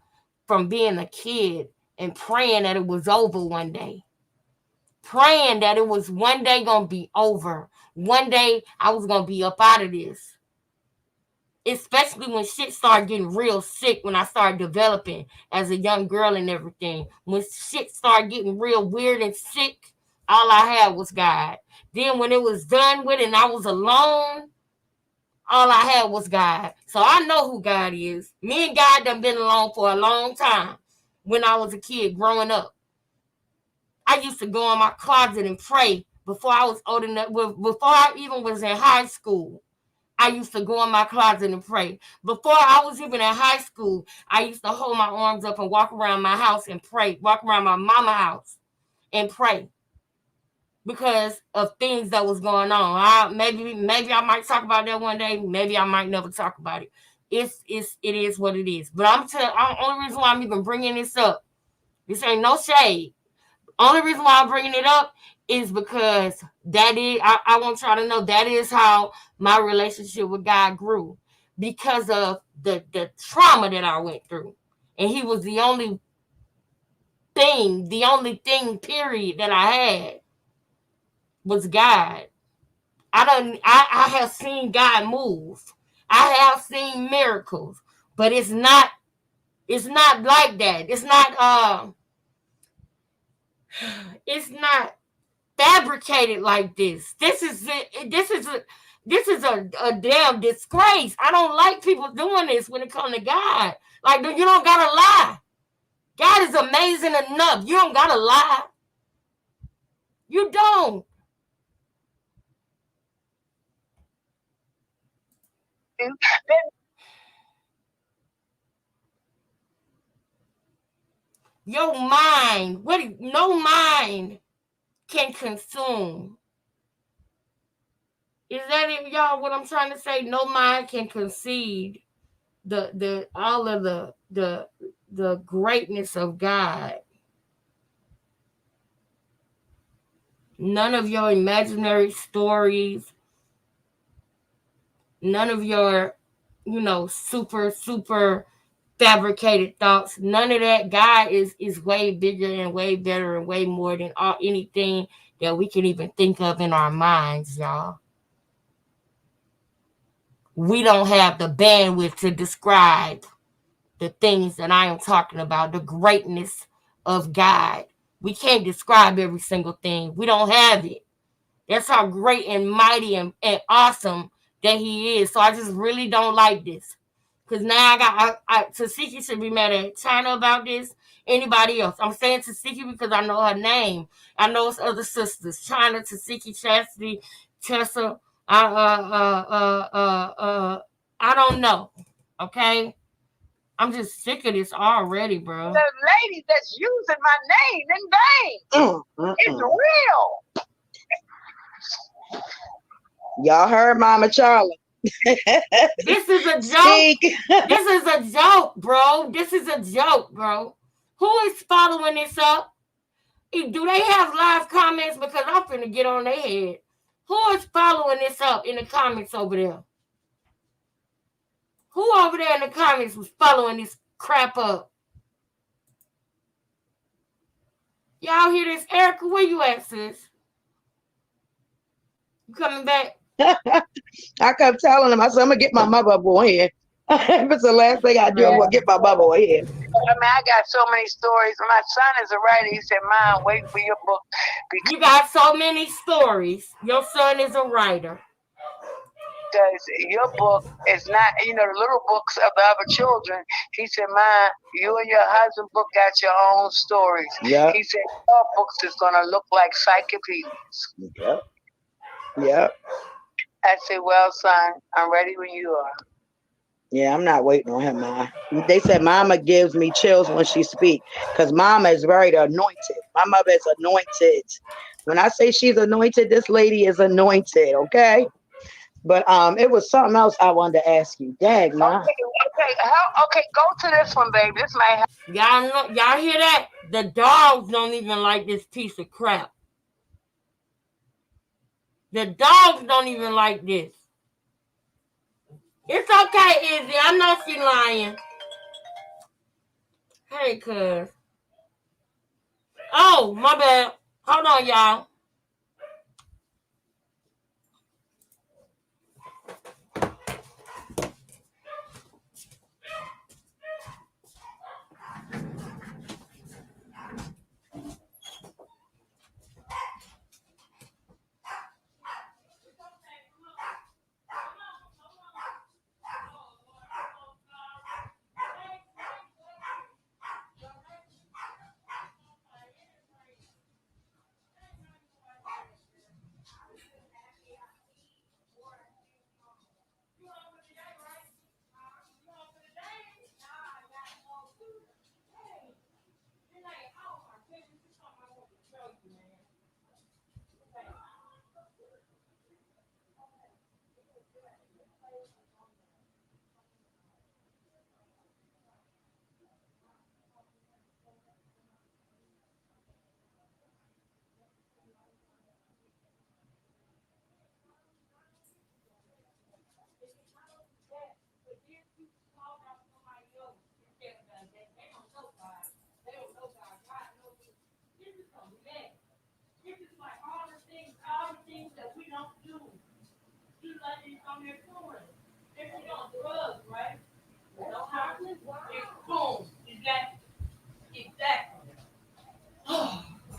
[SPEAKER 1] from being a kid and praying that it was over one day. Praying that it was one day going to be over. One day I was going to be up out of this. Especially when shit started getting real sick, when I started developing as a young girl and everything. When shit started getting real weird and sick, all I had was God. Then when it was done with and I was alone, all I had was God. So I know who God is. Me and God done been alone for a long time. When I was a kid growing up, I used to go in my closet and pray before I was old enough. Before I even was in high school, I used to go in my closet and pray. Before I was even in high school, I used to hold my arms up and walk around my house and pray. Walk around my mama's house and pray. Because of things that was going on. Maybe I might talk about that one day. Maybe I might never talk about it. It is what it is. But only reason why I'm even bringing this up, this ain't no shade. Only reason why I'm bringing it up is because that is, I want y'all to know that is how my relationship with God grew. Because of the trauma that I went through. And he was the only thing, period, that I had was God. I have seen God move. I have seen miracles, but it's not like that. It's not fabricated like this. This is a damn disgrace. I don't like people doing this when it comes to God. Like, you don't gotta lie. God is amazing enough. You don't gotta lie. You don't. Your mind, no mind can consume. Is that it, y'all? What I'm trying to say? No mind can concede the all of the greatness of God. None of your imaginary stories, none of your, super fabricated thoughts, none of that. God is way bigger and way better and way more than anything that we can even think of in our minds, y'all. We don't have the bandwidth to describe the things that I am talking about, the greatness of God. We can't describe every single thing. We don't have it. That's how great and mighty and awesome that he is. So I just really don't like this. Because now Tasiki should be mad at China about this. Anybody else? I'm saying Tasiki because I know her name. I know it's other sisters. China, Tasiki, Chastity, Tessa. I don't know. Okay? I'm just sick of this already, bro.
[SPEAKER 6] The lady that's using my name in vain. It's real.
[SPEAKER 7] Y'all heard Mama Charlie.
[SPEAKER 1] This is a joke.
[SPEAKER 7] Speak.
[SPEAKER 1] This is a joke, bro. This is a joke, bro. Who is following this up? Do they have live comments? Because I'm finna get on their head. Who is following this up in the comments over there? Who over there in the comments was following this crap up? Y'all hear this? Erica, where you at, sis? You coming back?
[SPEAKER 7] I kept telling him, I said, I'm going to get my mother on here. If it's the last thing I do, I'm going to get my mother on here.
[SPEAKER 6] I mean, I got so many stories. My son is a writer. He said, Mom, wait for your book.
[SPEAKER 1] You got so many stories. Your son is a writer.
[SPEAKER 6] Because your book is not, the little books of the other children. He said, Mom, you and your husband book got your own stories.
[SPEAKER 7] Yeah.
[SPEAKER 6] He said, your books is going to look like encyclopedias.
[SPEAKER 7] Yep. Yep.
[SPEAKER 6] I said, well, son, I'm ready when you are.
[SPEAKER 7] Yeah, I'm not waiting on him, Ma. They said Mama gives me chills when she speaks because Mama is very anointed. My mother is anointed. When I say she's anointed, this lady is anointed, okay? But it was something else I wanted to ask you. Dag, Ma.
[SPEAKER 6] Okay, go to this one, baby. This might help.
[SPEAKER 1] Y'all hear that? The dogs don't even like this piece of crap. The dogs don't even like this. It's okay, Izzy. I know she's lying. Hey, cuz. Oh, my bad. Hold on, y'all.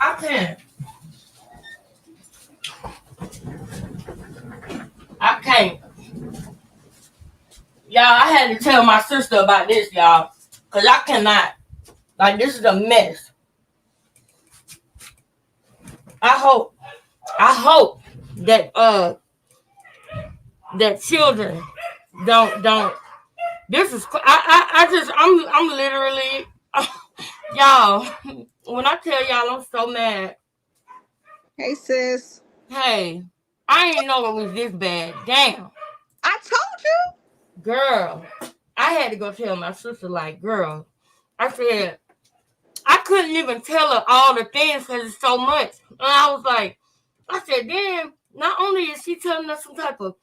[SPEAKER 1] I can't. I can't. Y'all, I had to tell my sister about this, y'all. Because I cannot. Like, this is a mess. I hope that that children don't this is I'm literally y'all, when I tell y'all I'm so mad.
[SPEAKER 4] Hey, sis.
[SPEAKER 1] Hey, I didn't know it was this bad. Damn.
[SPEAKER 4] I told you.
[SPEAKER 1] Girl, I had to go tell my sister, like, girl, I said, I couldn't even tell her all the things because it's so much. And I was like, I said, damn, not only is she telling us some type of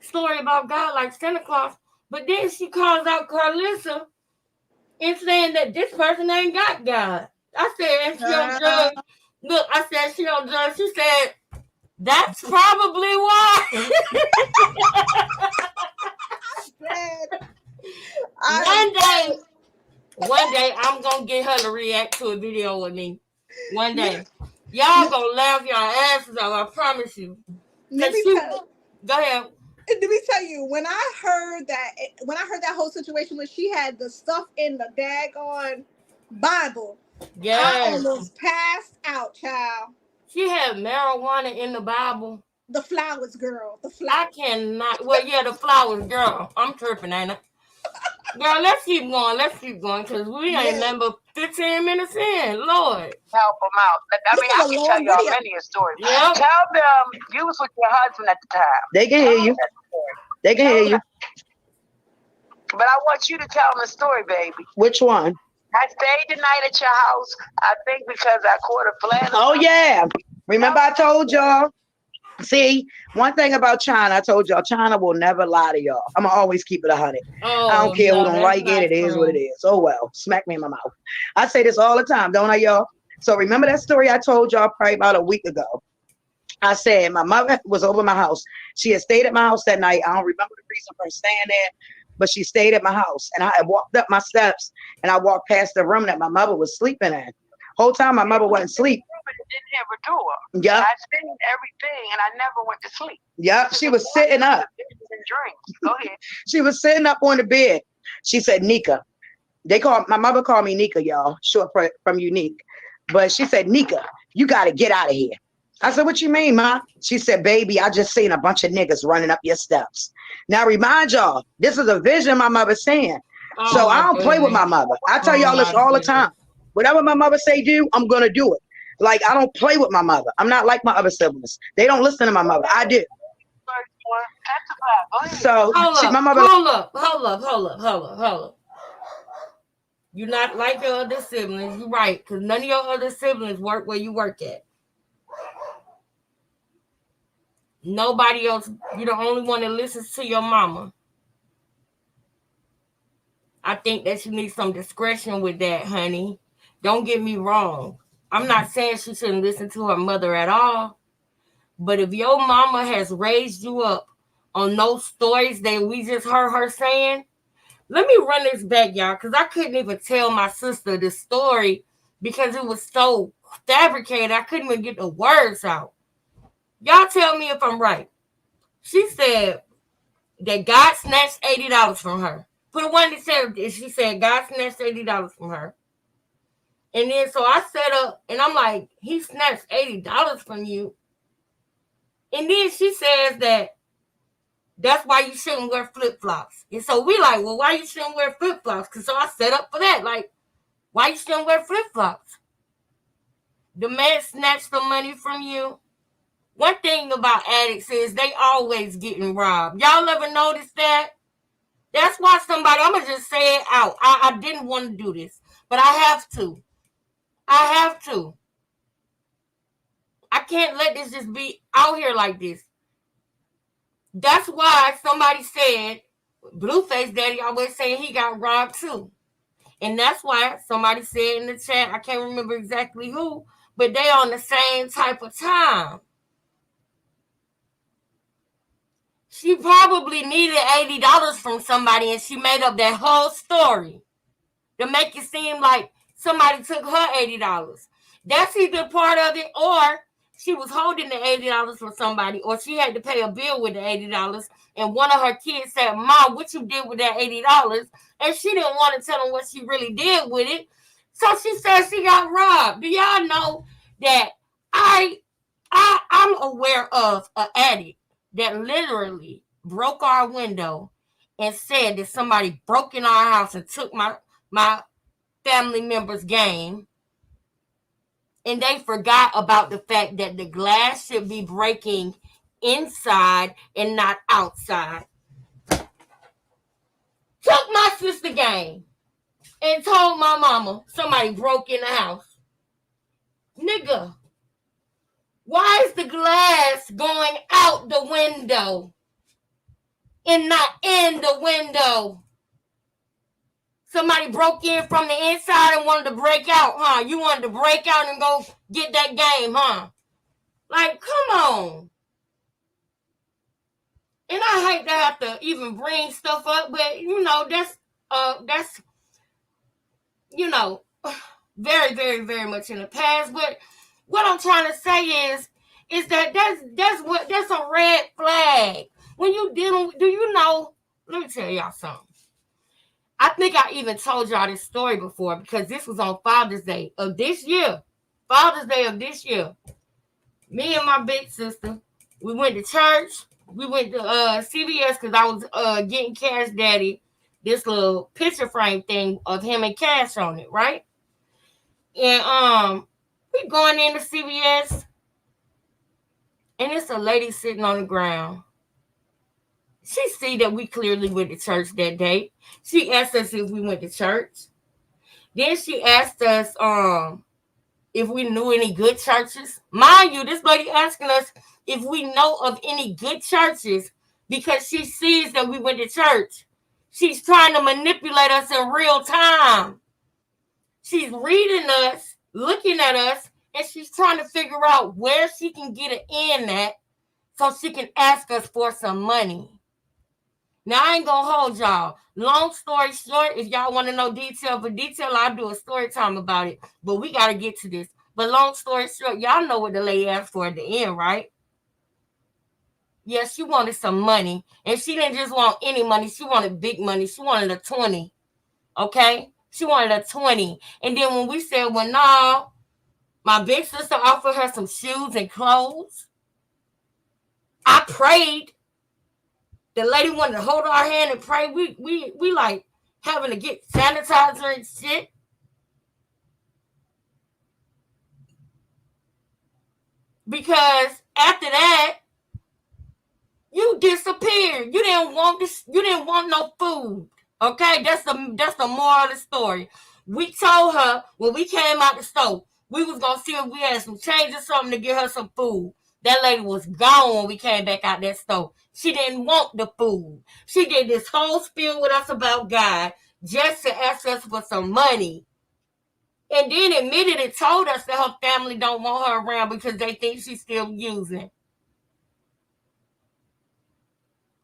[SPEAKER 1] story about God like Santa Claus, but then she calls out Carlissa and saying that this person ain't got God. I said, and she don't judge. Look, I said, she don't judge. She said, that's probably why. One day, I'm going to get her to react to a video with me. One day. Y'all going to laugh your asses off, I promise you. Go ahead.
[SPEAKER 4] Let me tell you, when I heard that whole situation when she had the stuff in the daggone Bible, I almost passed out, child.
[SPEAKER 1] She had marijuana in the Bible.
[SPEAKER 4] The flowers, girl. The flowers.
[SPEAKER 1] I cannot. Well, yeah, the flowers, girl. I'm tripping, ain't it? Girl, let's keep going, because we ain't nothing but 15 minutes in. Lord.
[SPEAKER 6] Help them out. I mean, I can tell y'all many a story. Yep. Tell them you was with your husband at the time.
[SPEAKER 7] They can hear you. They can hear you.
[SPEAKER 6] But I want you to tell them a story, baby.
[SPEAKER 7] Which one?
[SPEAKER 6] I stayed the night at your house, I think because I caught a flat.
[SPEAKER 7] Oh, yeah. Remember I told y'all? See, one thing about China, I told y'all, China will never lie to y'all. I'm going to always keep it 100. I don't care who don't like it. It is what it is. Oh, well. Smack me in my mouth. I say this all the time, don't I, y'all? So remember that story I told y'all probably about a week ago? I said my mother was over my house. She had stayed at my house that night. I don't remember the reason for staying there, but she stayed at my house. And I walked up my steps and I walked past the room that my mother was sleeping in. Whole time my mother wasn't asleep.
[SPEAKER 6] It didn't have a door.
[SPEAKER 7] Yeah.
[SPEAKER 6] I seen everything and I never went to sleep.
[SPEAKER 7] Yep. She was sitting up.
[SPEAKER 6] Go ahead.
[SPEAKER 7] She was sitting up on the bed. She said, Nika. My mother called me Nika, y'all, short from unique. But she said, Nika, you got to get out of here. I said, what you mean, Ma? She said, baby, I just seen a bunch of niggas running up your steps. Now, remind y'all, this is a vision my mother's saying. So I don't play with my mother. I tell y'all this all the time. Whatever my mother say do, I'm going to do it. Like, I don't play with my mother. I'm not like my other siblings. They don't listen to my mother. I do. So, my mother.
[SPEAKER 1] Hold up. You're not like your other siblings. You're right. Because none of your other siblings work where you work at. Nobody else. You're the only one that listens to your mama. I think that you need some discretion with that, honey. Don't get me wrong. I'm not saying she shouldn't listen to her mother at all. But if your mama has raised you up on those stories that we just heard her saying, let me run this back, y'all, because I couldn't even tell my sister the story because it was so fabricated. I couldn't even get the words out. Y'all tell me if I'm right. She said that God snatched $80 from her. For the one that said, she said God snatched $80 from her. And then so I set up and I'm like, he snatched $80 from you. And then she says that's why you shouldn't wear flip-flops. And so we like, well, why you shouldn't wear flip-flops? Because so I set up for that. Like, why you shouldn't wear flip-flops? The man snatched the money from you. One thing about addicts is they always getting robbed. Y'all ever notice that? That's why I'm going to just say it out. I didn't want to do this, but I have to. I can't let this just be out here like this. That's why somebody said, Blueface Daddy always saying he got robbed too. And that's why somebody said in the chat, I can't remember exactly who, but they on the same type of time. She probably needed $80 from somebody and she made up that whole story to make it seem like somebody took her $80. That's either part of it or she was holding the $80 from somebody or she had to pay a bill with the $80 and one of her kids said, Mom, what you did with that $80? And she didn't want to tell them what she really did with it. So she said she got robbed. Do y'all know that I'm aware of an addict that literally broke our window and said that somebody broke in our house and took my family member's game. And they forgot about the fact that the glass should be breaking inside and not outside. Took my sister game and told my mama somebody broke in the house. Nigga, why is the glass going out the window and not in the window? Somebody broke in from the inside and wanted to break out, huh? You wanted to break out and go get that game, huh? Like, come on. And I hate to have to even bring stuff up, but that's very, very, very much in the past. But what I'm trying to say is that that's a red flag. When you dealing with, let me tell y'all something. I think I even told y'all this story before because this was on Father's Day of this year. Father's Day of this year. Me and my big sister, we went to church. We went to CVS because I was getting Cash Daddy this little picture frame thing of him and Cash on it, right? And we going into CVS, and it's a lady sitting on the ground. She see that we clearly went to church that day. She asked us if we went to church. Then she asked us if we knew any good churches. Mind you, this lady asking us if we know of any good churches because she sees that we went to church. She's trying to manipulate us in real time. She's reading us, looking at us, and she's trying to figure out where she can get an in at so she can ask us for some money. Now, I ain't gonna hold y'all. Long story short, if y'all want to know detail for detail, I'll do a story time about it. But we got to get to this. But long story short, y'all know what the lady asked for at the end, right? Yeah, she wanted some money. And she didn't just want any money. She wanted big money. She wanted a 20. Okay? She wanted a 20. And then when we said, well, no, my big sister offered her some shoes and clothes. I prayed. The lady wanted to hold our hand and pray. We like having to get sanitizer and shit. Because after that, you disappeared. You didn't want this. You didn't want no food. Okay, that's the moral of the story. We told her when we came out the store, we was gonna see if we had some change or something to get her some food. That lady was gone when we came back out that store. She didn't want the food. She did this whole spiel with us about God just to ask us for some money. And then admitted and told us that her family don't want her around because they think she's still using.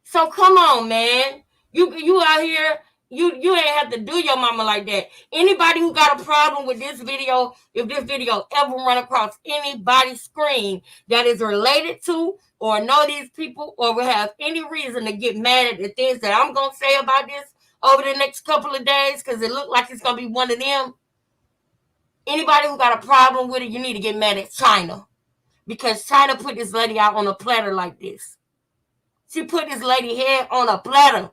[SPEAKER 1] So come on, man. You out here, you ain't have to do your mama like that. Anybody who got a problem with this video, if this video ever run across anybody's screen that is related to or know these people or will have any reason to get mad at the things that I'm going to say about this over the next couple of days because it look like it's going to be one of them. Anybody who got a problem with it, you need to get mad at China. Because China put this lady out on a platter like this. She put this lady head on a platter.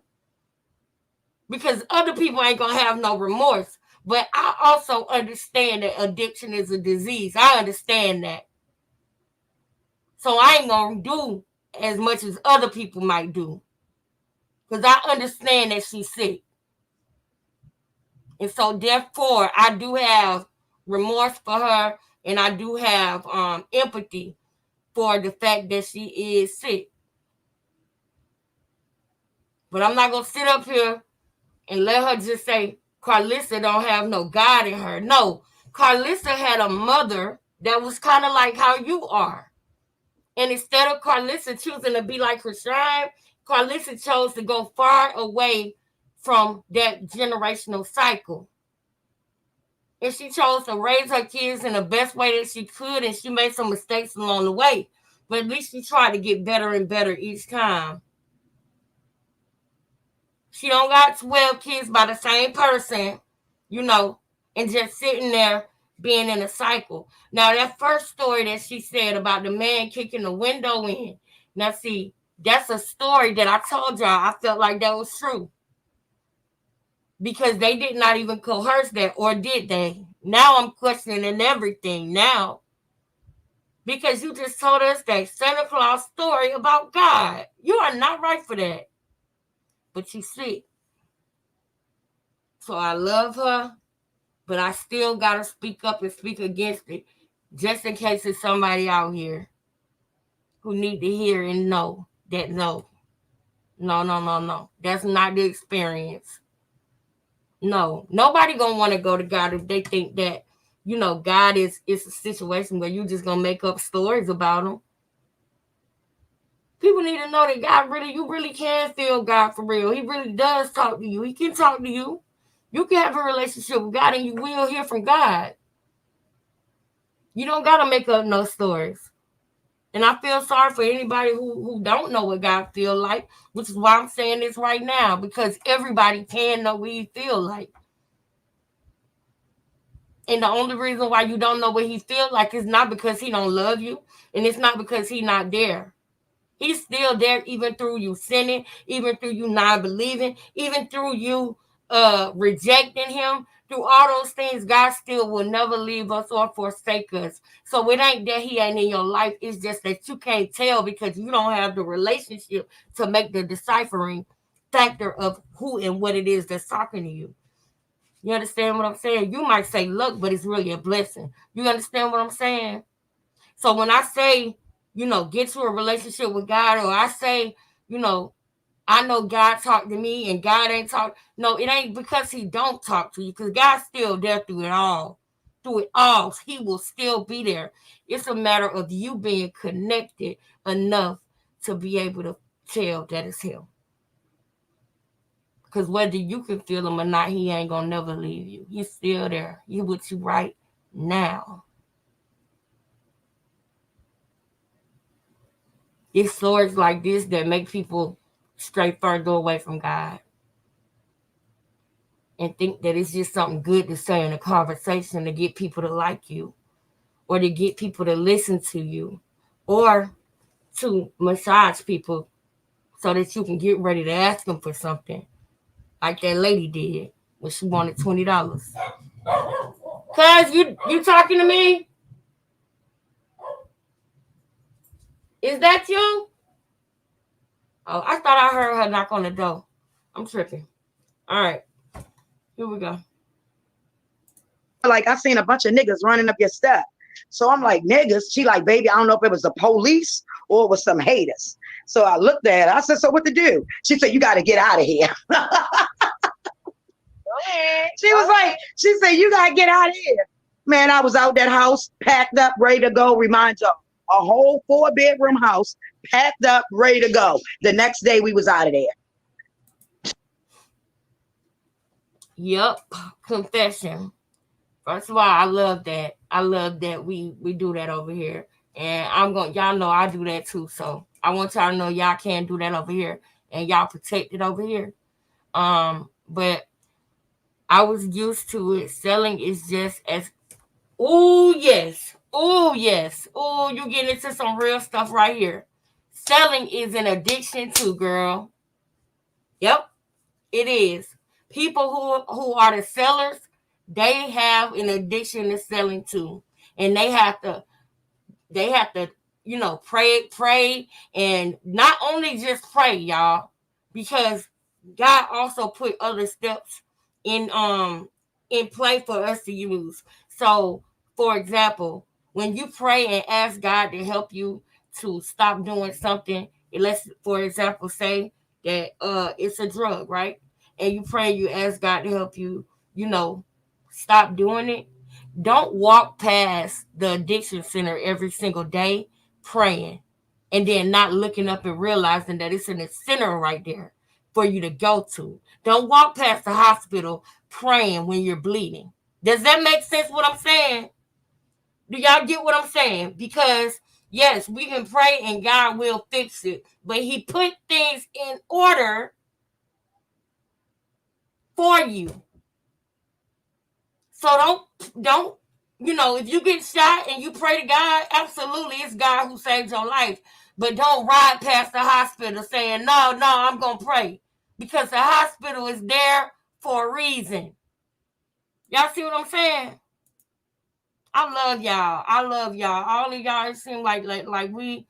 [SPEAKER 1] Because other people ain't going to have no remorse. But I also understand that addiction is a disease. I understand that. So I ain't going to do as much as other people might do. Because I understand that she's sick. And so therefore, I do have remorse for her, and I do have empathy for the fact that she is sick. But I'm not gonna sit up here and let her just say Carlissa don't have no God in her. No, Carlissa had a mother that was kind of like how you are. And instead of Carlissa choosing to be like Krishan, Carlissa chose to go far away from that generational cycle. And she chose to raise her kids in the best way that she could, and she made some mistakes along the way. But at least she tried to get better and better each time. She don't got 12 kids by the same person, and just sitting there being in a cycle. Now, that first story that she said about the man kicking the window in, now see, that's a story that I told y'all I felt like that was true. Because they did not even coerce that, or did they? Now I'm questioning everything now. Because you just told us that Santa Claus story about God. You are not right for that. But you sick. So I love her, but I still got to speak up and speak against it. Just in case there's somebody out here who need to hear and know that no. No. That's not the experience. No, nobody gonna want to go to God if they think that, God is a situation where you just gonna make up stories about him. People need to know that you really can feel God for real. He really does talk to you. He can talk to you. You can have a relationship with God and you will hear from God. You don't gotta make up no stories. And I feel sorry for anybody who don't know what God feel like, which is why I'm saying this right now, because everybody can know what he feel like. And the only reason why you don't know what he feels like is not because he don't love you, and it's not because he's not there. He's still there even through you sinning, even through you not believing, even through you rejecting him, through all those things, God still will never leave us or forsake us. So it ain't that he ain't in your life. It's just that you can't tell because you don't have the relationship to make the deciphering factor of who and what it is that's talking to you. You understand what I'm saying? You might say luck, but it's really a blessing. You understand what I'm saying? So when I say, get to a relationship with God, or I say, you know, I know God talked to me and God ain't talk. No, it ain't because he don't talk to you, because God's still there through it all. Through it all, he will still be there. It's a matter of you being connected enough to be able to tell that it's him. Because whether you can feel him or not, he ain't gonna never leave you. He's still there. He with you right now. It's stories like this that make people stray further away from God and think that it's just something good to say in a conversation to get people to like you or to get people to listen to you or to massage people so that you can get ready to ask them for something like that lady did when she wanted $20. Cuz you talking to me? Is that you? Oh, I thought I heard her knock on the door. I'm tripping. All right. Here we go.
[SPEAKER 7] Like, I seen a bunch of niggas running up your step. So I'm like, niggas? She like, baby, I don't know if it was the police or it was some haters. So I looked at her. I said, so what to do? She said, you got to get out of here. She said, you got to get out of here. Man, I was out that house, packed up, ready to go. Remind you, a whole 4-bedroom house, packed up, ready to go. The next day we was out of there.
[SPEAKER 1] Yep. Confession. First of all, I love that. I love that we do that over here. And y'all know I do that too. So I want y'all to know y'all can do that over here. And y'all protect it over here. But I was used to it. Selling is just as yes. Yes. You getting into some real stuff right here. Selling is an addiction too, girl. Yep, it is. People who are the sellers, they have an addiction to selling too. And they have to, pray, and not only just pray, y'all, because God also put other steps in play for us to use. So, for example, when you pray and ask God to help you to stop doing something, let's, for example, say that it's a drug, right? And you pray, you ask God to help you, stop doing it. Don't walk past the addiction center every single day praying and then not looking up and realizing that it's in the center right there for you to go to. Don't walk past the hospital praying when you're bleeding. Does that make sense what I'm saying? Do y'all get what I'm saying? Because yes, we can pray and God will fix it, but he put things in order for you. So don't if you get shot and you pray to God, absolutely it's God who saved your life. But don't ride past the hospital saying, no, I'm going to pray. Because the hospital is there for a reason. Y'all see what I'm saying? I love y'all. All of y'all, it seem like we,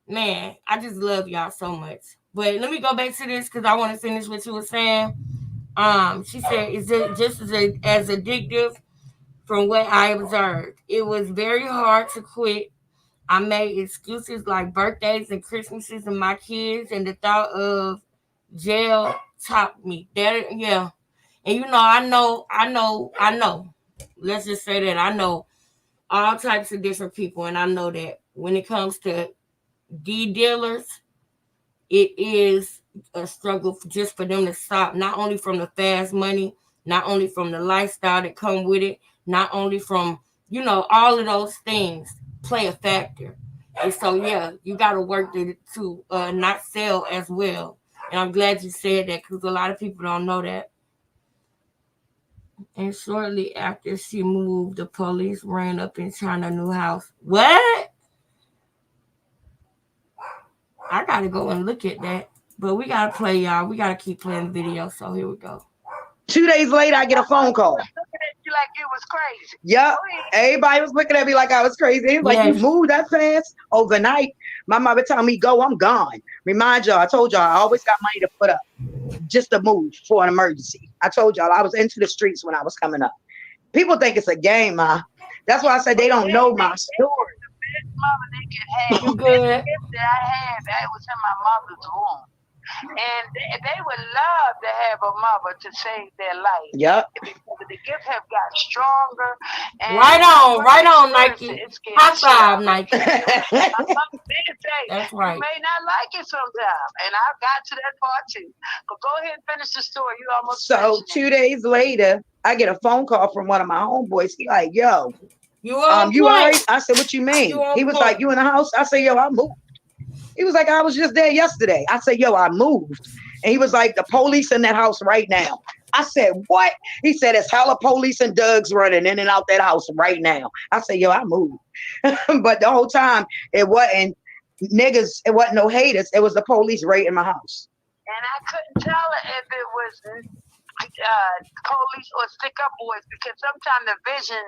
[SPEAKER 1] man, I just love y'all so much. But let me go back to this because I want to finish what you were saying. She said, is it just as addictive? From what I observed, it was very hard to quit. I made excuses like birthdays and Christmases and my kids, and the thought of jail topped me. Yeah. And I know. Let's just say that I know all types of different people, and I know that when it comes to D dealers, it is a struggle just for them to stop, not only from the fast money, not only from the lifestyle that come with it, not only from, all of those things play a factor. And so, yeah, you got to work to not sell as well. And I'm glad you said that because a lot of people don't know that. And shortly after she moved, the police ran up in China's new house. What? I got to go and look at that. But we got to play, y'all. We got to keep playing the video. So here we go.
[SPEAKER 7] 2 days later, I get a phone call.
[SPEAKER 6] Looking at you like it was crazy.
[SPEAKER 7] Yep. Everybody was looking at me like I was crazy. He was like, you moved that fast overnight. My mother told me, go, I'm gone. Remind y'all, I told y'all I always got money to put up just to move for an emergency. I told y'all I was into the streets when I was coming up. People think it's a game, Ma. That's why I said they don't know my story.
[SPEAKER 6] The best mother they could have.
[SPEAKER 1] You good?
[SPEAKER 6] The gift that I had, that was in my mother's womb. And they would love to have a mother to save their life.
[SPEAKER 7] Yep.
[SPEAKER 6] Because the gift have got stronger. And
[SPEAKER 1] right on, Nike. High five, Nike.
[SPEAKER 6] That's right. You may not like it sometimes, and I got to that part too. But go ahead and finish the story. You almost.
[SPEAKER 7] So 2 days later, I get a phone call from one of my homeboys. He like, yo, you all right? I said, what you mean? He was like, you in the house? I said, yo, I moved. He was like, I was just there yesterday. I said, yo, I moved. And he was like, the police in that house right now. I said, what? He said, it's hella police and thugs running in and out that house right now. I said, yo, I moved. But the whole time, it wasn't niggas, it wasn't no haters. It was the police right in my house.
[SPEAKER 6] And I couldn't tell if it was police or stick up boys, because sometimes the vision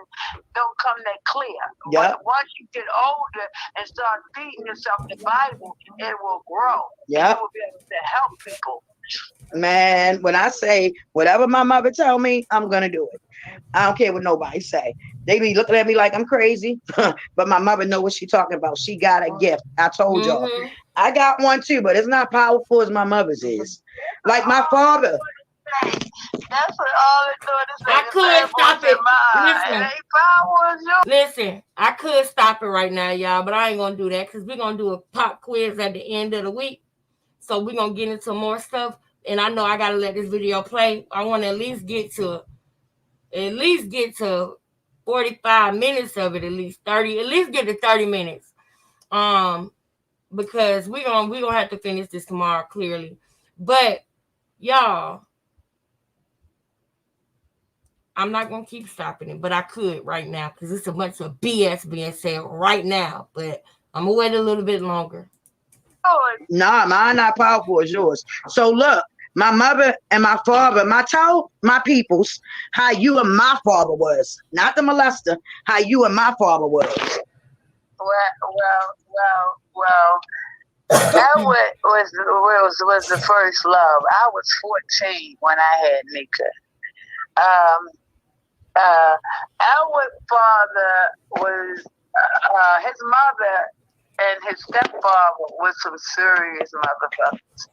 [SPEAKER 6] don't come that clear.
[SPEAKER 7] Yep.
[SPEAKER 6] Once you get older and start feeding yourself the Bible, it will grow.
[SPEAKER 7] Yeah.
[SPEAKER 6] You will be able to help people.
[SPEAKER 7] Man, when I say whatever my mother tell me, I'm gonna do it. I don't care what nobody say. They be looking at me like I'm crazy, but my mother know what she talking about. She got a gift. I told y'all. I got one too, but it's not powerful as my mother's is. Like my father.
[SPEAKER 6] That's what all it doing.
[SPEAKER 1] I could stop it. Listen, I could stop it right now, y'all, but I ain't gonna do that because we're gonna do a pop quiz at the end of the week. So we're gonna get into more stuff. And I know I gotta let this video play. I want to at least get to 45 minutes of it, at least get to 30 minutes. Because we're gonna have to finish this tomorrow, clearly. But y'all, I'm not gonna keep stopping it, but I could right now because it's a bunch of BS being said right now. But I'm gonna wait a little bit longer.
[SPEAKER 7] Nah, mine not powerful as yours. So look, my mother and my father, my peoples, how you and my father was, not the molester, how you and my father was.
[SPEAKER 6] Well. That was the first love. I was 14 when I had Nika. Our father was his mother and his stepfather was some serious motherfuckers.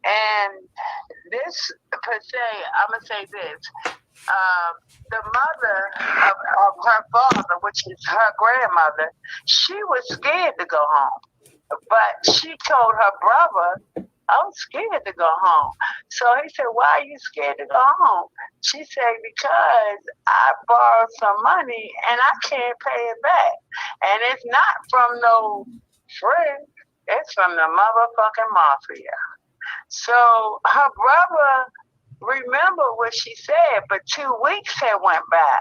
[SPEAKER 6] And this per se, I'm gonna say this. The mother of her father, which is her grandmother, she was scared to go home. But she told her brother, I'm scared to go home. So he said, why are you scared to go home? She said, because I borrowed some money and I can't pay it back. And it's not from no friend. It's from the motherfucking mafia. So her brother remember what she said, but 2 weeks had went by.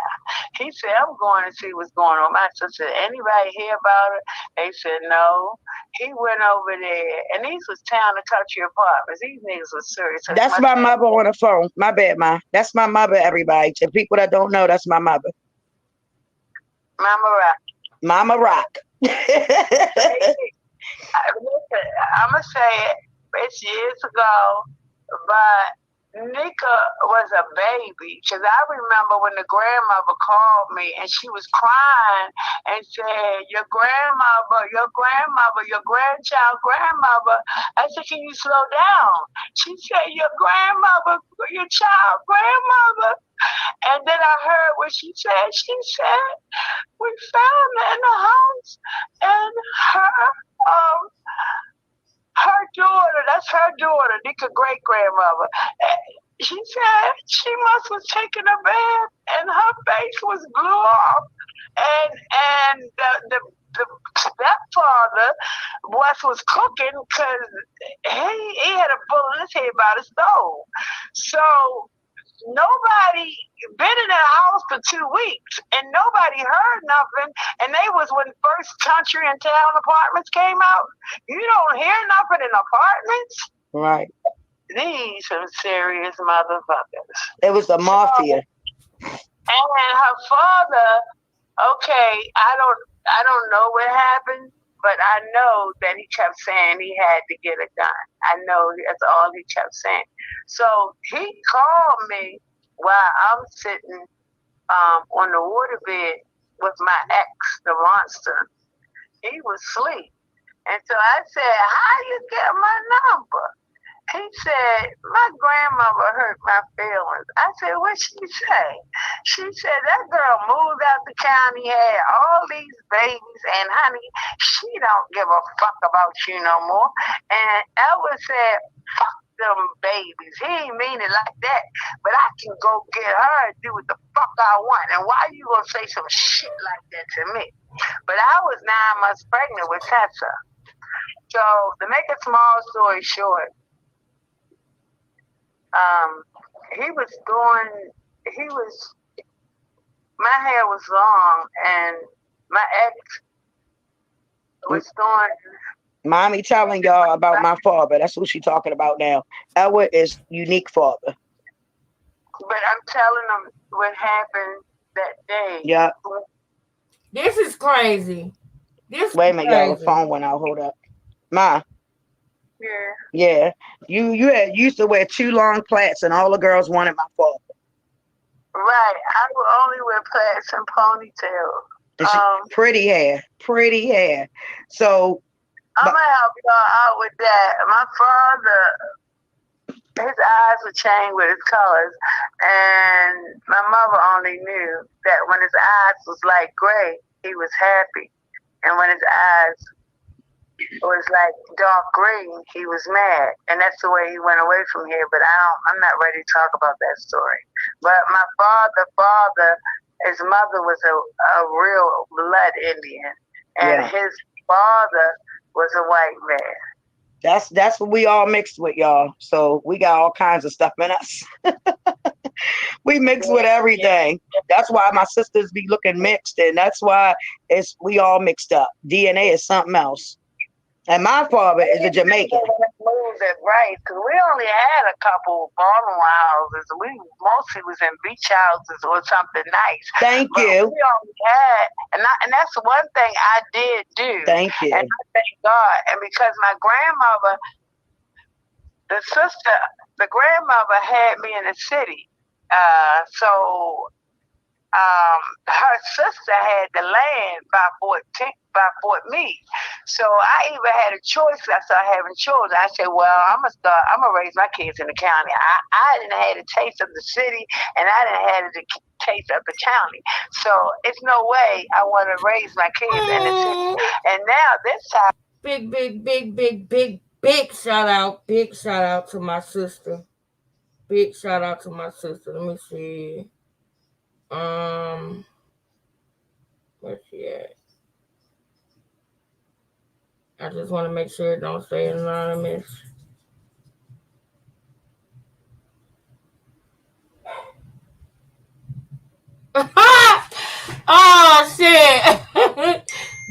[SPEAKER 6] He said, I'm going to see what's going on. My sister said, anybody hear about it? They said, no. He went over there, and these was town and country apartments. These niggas was serious. So
[SPEAKER 7] that's my mother on the phone. My bad, Ma. That's my mother, everybody. To people that don't know, that's my mother.
[SPEAKER 6] Mama Rock.
[SPEAKER 7] Mama Rock.
[SPEAKER 6] Listen, I'm going to say it. It's years ago, but Nika was a baby, because I remember when the grandmother called me and she was crying and said, your grandmother, your grandchild grandmother. I said, can you slow down? She said, your grandmother, your child grandmother. And then I heard what she said. She said, we found her in the house and her daughter, that's her daughter, Nika great grandmother. She said she must have taken a bath and her face was blew off. And the stepfather was cooking because he had a bullet in his head by the stove. So nobody been in that house for 2 weeks and nobody heard nothing. And they was when first country and town apartments came out. You don't hear nothing in apartments.
[SPEAKER 7] Right.
[SPEAKER 6] these some serious motherfuckers.
[SPEAKER 7] It was the mafia.
[SPEAKER 6] And her father, okay, I don't know what happened, but I know that he kept saying he had to get it done. I know that's all he kept saying. So he called me while I'm sitting on the waterbed with my ex, the monster. He was asleep. And so I said, how you get my number? He said, my grandmother hurt my feelings. I said, what'd she say? She said, that girl moved out the county, had all these babies, and honey, she don't give a fuck about you no more. And Elwood said, fuck them babies. He ain't mean it like that, but I can go get her and do what the fuck I want. And why you gonna say some shit like that to me? But I was 9 months pregnant with Tessa. So to make a small story short, my hair was long, and my ex was doing.
[SPEAKER 7] Mommy telling y'all about my father. That's what she's talking about now. Elwood is unique father.
[SPEAKER 6] But I'm telling them what happened that day.
[SPEAKER 7] Yeah.
[SPEAKER 1] This is crazy.
[SPEAKER 7] Wait a minute, y'all. The phone went out. Hold up. Ma.
[SPEAKER 6] Yeah.
[SPEAKER 7] Yeah. You used to wear 2 long plaits, and all the girls wanted my father.
[SPEAKER 6] Right. I would only wear plaits and ponytails.
[SPEAKER 7] Pretty hair. So
[SPEAKER 6] I'm gonna help y'all out with that. My father, his eyes were changed with his colors, and my mother only knew that when his eyes was like gray, he was happy, and when his eyes was like dark green, he was mad, and that's the way he went away from here. But I'm not ready to talk about that story. But my father, his mother was a real blood Indian, and his father was a white man.
[SPEAKER 7] That's what we all mixed with, y'all. So we got all kinds of stuff in us. We mix with everything. That's why my sisters be looking mixed, and that's why we all mixed up. DNA is something else. And my father is a Jamaican.
[SPEAKER 6] Right, because we only had a couple Baltimore houses. We mostly was in beach houses or something nice.
[SPEAKER 7] Thank you.
[SPEAKER 6] We only had, and that's one thing I did do.
[SPEAKER 7] Thank you.
[SPEAKER 6] And I thank God. And because my grandmother, the grandmother had me in the city. So her sister had the land by Fort Meade. So I even had a choice. I started having children. I said, well, I'm gonna raise my kids in the county. I didn't have a taste of the city, and I didn't have the taste of the county. So it's no way I want to raise my kids in the city. And now this time,
[SPEAKER 1] big shout out. Big shout out to my sister. Big shout out to my sister. Let me see. Where's she at? I just want to make sure it don't stay anonymous. Oh shit!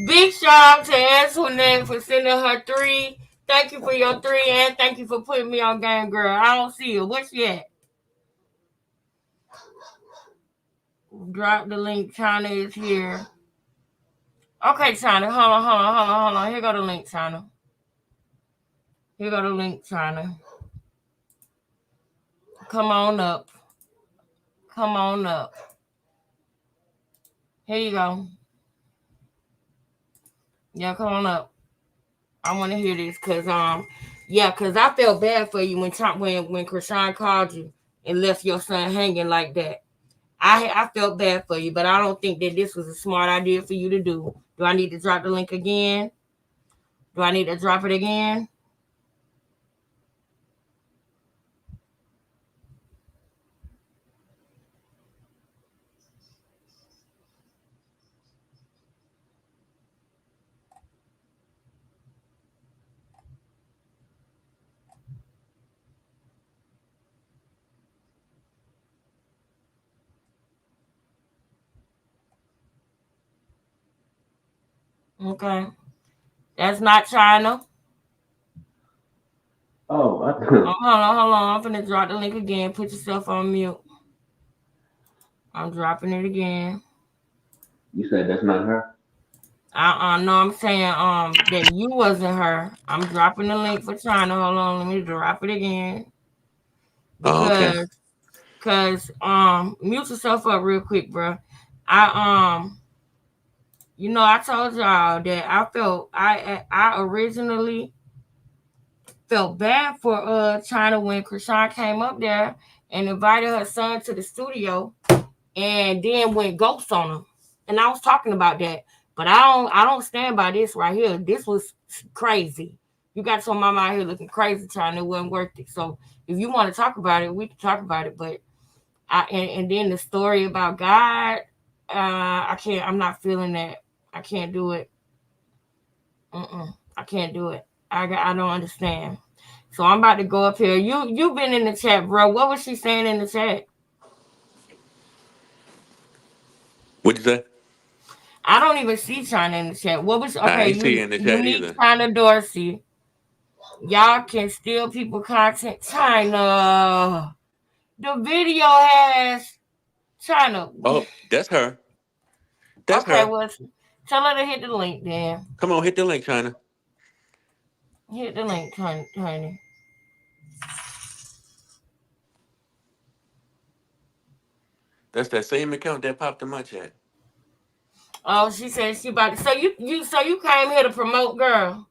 [SPEAKER 1] Big shout out to Antoinette for sending her 3. Thank you for your 3, and thank you for putting me on game, girl. I don't see her. Where's she at? Drop the link. China is here. Okay, China. Hold on. Here go the link, China. Come on up. Here you go. Yeah, come on up. I want to hear this because because I felt bad for you when Krishan called you and left your son hanging like that. I felt bad for you, but I don't think that this was a smart idea for you to do. Do I need to drop the link again? Do I need to drop it again? Okay. That's not China.
[SPEAKER 9] Oh,
[SPEAKER 1] Hold on. I'm finna drop the link again. Put yourself on mute. I'm dropping it again.
[SPEAKER 5] You said that's not her?
[SPEAKER 1] No, I'm saying that you wasn't her. I'm dropping the link for China. Hold on, let me drop it again.
[SPEAKER 5] Oh, okay.
[SPEAKER 1] Cause mute yourself up real quick, bro. I I told y'all that I originally felt bad for China when Krishan came up there and invited her son to the studio and then went ghost on him. And I was talking about that. But I don't stand by this right here. This was crazy. You got some mama out here looking crazy trying it wasn't worth it. So if you want to talk about it, we can talk about it. But and then the story about God, I can't. I'm not feeling that. I can't do it. I can't do it. I don't understand. So I'm about to go up here. You've been in the chat, bro. What was she saying in the chat?
[SPEAKER 5] What'd you say?
[SPEAKER 1] I don't even see China in the chat. What was
[SPEAKER 5] I
[SPEAKER 1] okay?
[SPEAKER 5] ain't see you in the chat
[SPEAKER 1] Unique
[SPEAKER 5] either.
[SPEAKER 1] China Dorsey. Y'all can steal people content. China. The video has China.
[SPEAKER 5] Oh, that's her. That's
[SPEAKER 1] Okay,
[SPEAKER 5] her.
[SPEAKER 1] well, tell her to hit the link then.
[SPEAKER 5] Come on, hit the link, China.
[SPEAKER 1] Hit the link, honey.
[SPEAKER 5] That's that same account that popped in my chat.
[SPEAKER 1] Oh, she said she about to. So you came here to promote, girl.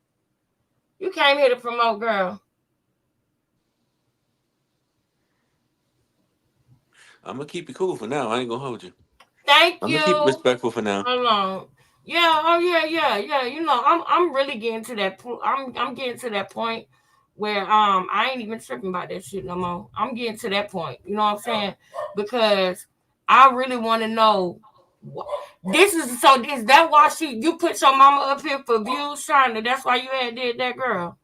[SPEAKER 1] You came here to promote, girl.
[SPEAKER 5] I'm gonna keep it cool for now. I ain't gonna hold you.
[SPEAKER 1] Thank
[SPEAKER 5] I'm gonna keep it
[SPEAKER 1] you.
[SPEAKER 5] respectful for now.
[SPEAKER 1] Hold on. Yeah. Oh yeah. You know, I'm really getting to that. I'm getting to that point where I ain't even tripping about that shit no more. I'm getting to that point. You know what I'm saying? Because I really want to know. This is so. Is that why you put your mama up here for views, China? That's why you had did that, girl.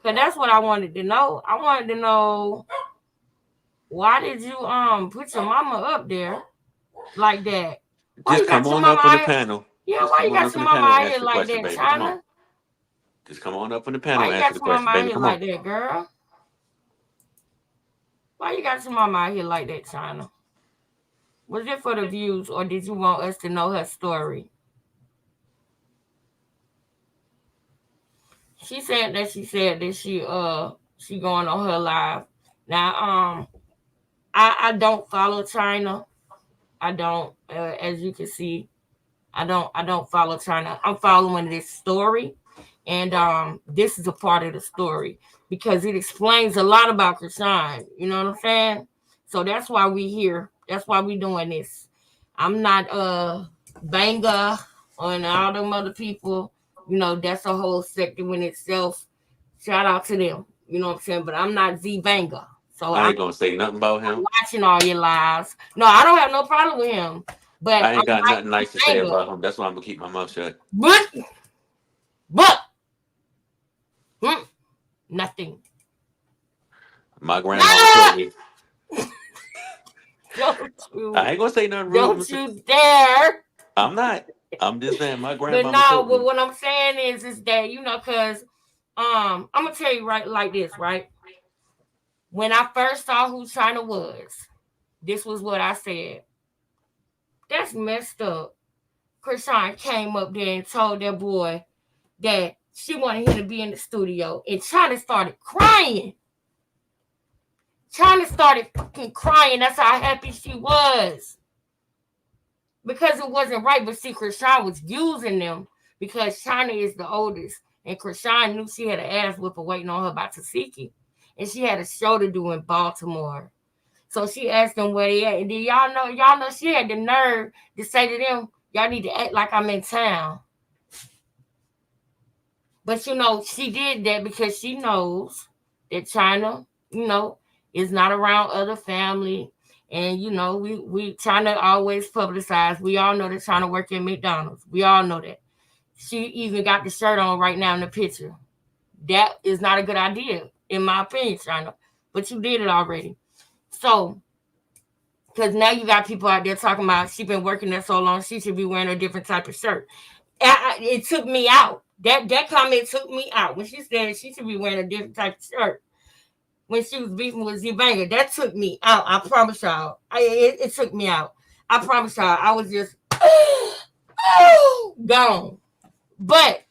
[SPEAKER 1] Cause that's what I wanted to know. I wanted to know why did you put your mama up there like that? Why
[SPEAKER 5] Just
[SPEAKER 1] you
[SPEAKER 5] come
[SPEAKER 1] got your
[SPEAKER 5] on
[SPEAKER 1] mama
[SPEAKER 5] up on the
[SPEAKER 1] out here?
[SPEAKER 5] panel.
[SPEAKER 1] Yeah,
[SPEAKER 5] Just
[SPEAKER 1] why
[SPEAKER 5] come
[SPEAKER 1] you
[SPEAKER 5] on
[SPEAKER 1] got
[SPEAKER 5] up on
[SPEAKER 1] your
[SPEAKER 5] the
[SPEAKER 1] mama
[SPEAKER 5] panel and
[SPEAKER 1] out
[SPEAKER 5] answer
[SPEAKER 1] here
[SPEAKER 5] the
[SPEAKER 1] like
[SPEAKER 5] question,
[SPEAKER 1] that,
[SPEAKER 5] baby. Come on.
[SPEAKER 1] China?
[SPEAKER 5] Just come on up on the
[SPEAKER 1] Why
[SPEAKER 5] panel and
[SPEAKER 1] you
[SPEAKER 5] answer
[SPEAKER 1] got
[SPEAKER 5] the
[SPEAKER 1] your mama
[SPEAKER 5] question,
[SPEAKER 1] out
[SPEAKER 5] baby.
[SPEAKER 1] here
[SPEAKER 5] Come
[SPEAKER 1] like
[SPEAKER 5] on.
[SPEAKER 1] that, girl? Why you got your mama out here like that, China? Was it for the views or did you want us to know her story? She going on her live. Now I don't follow China. I don't as you can see. I don't follow China. I'm following this story, and this is a part of the story because it explains a lot about Krishan. You know what I'm saying? So that's why we here. That's why we doing this. I'm not Banga and all them other people. You know that's a whole sector in itself. Shout out to them. You know what I'm saying? But I'm not Z Banga. So
[SPEAKER 5] I
[SPEAKER 1] I'm
[SPEAKER 5] ain't gonna say nothing about him.
[SPEAKER 1] watching all your lives. No, I don't have no problem with him. But
[SPEAKER 5] I ain't
[SPEAKER 1] I'm
[SPEAKER 5] got
[SPEAKER 1] not
[SPEAKER 5] nothing
[SPEAKER 1] Z
[SPEAKER 5] nice to say
[SPEAKER 1] Banga.
[SPEAKER 5] about him. That's why I'm gonna keep my mouth shut.
[SPEAKER 1] But nothing.
[SPEAKER 5] My grandmama told me.
[SPEAKER 1] Don't you
[SPEAKER 5] I ain't gonna say nothing rude.
[SPEAKER 1] don't you dare.
[SPEAKER 5] I'm not. I'm just saying my
[SPEAKER 1] But
[SPEAKER 5] grandmama
[SPEAKER 1] no,
[SPEAKER 5] told
[SPEAKER 1] but
[SPEAKER 5] me.
[SPEAKER 1] what I'm saying is that, cause I'm gonna tell you right like this, right? When I first saw who China was, this was what I said. That's messed up. Krishan came up there and told that boy that she wanted him to be in the studio, and China started crying. China started fucking crying. That's how happy she was. Because it wasn't right. But see, Krishan was using them because China is the oldest. And Krishan knew she had an ass whipper waiting on her by Tasiki. And she had a show to do in Baltimore. So she asked them where they at. And then y'all know she had the nerve to say to them, y'all need to act like I'm in town. But she did that because she knows that China, is not around other family. And we China always publicize. We all know that China work at McDonald's. We all know that. She even got the shirt on right now in the picture. That is not a good idea, in my opinion, China. But you did it already. So, because now you got people out there talking about she been working there so long, she should be wearing a different type of shirt. It took me out. That comment took me out when she said she should be wearing a different type of shirt. when she was beefing with Z-Banger. That took me out. I promise y'all. It took me out. I promise y'all. I was just gone. But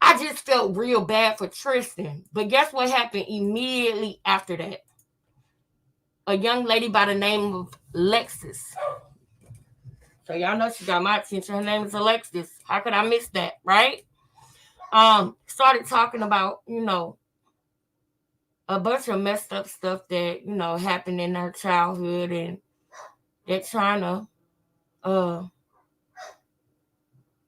[SPEAKER 1] I just felt real bad for Tristan. But guess what happened immediately after that? A young lady by the name of Lexus. So y'all know she got my attention. Her name is Alexis. How could I miss that, right? Started talking about, a bunch of messed up stuff that, happened in her childhood, and that China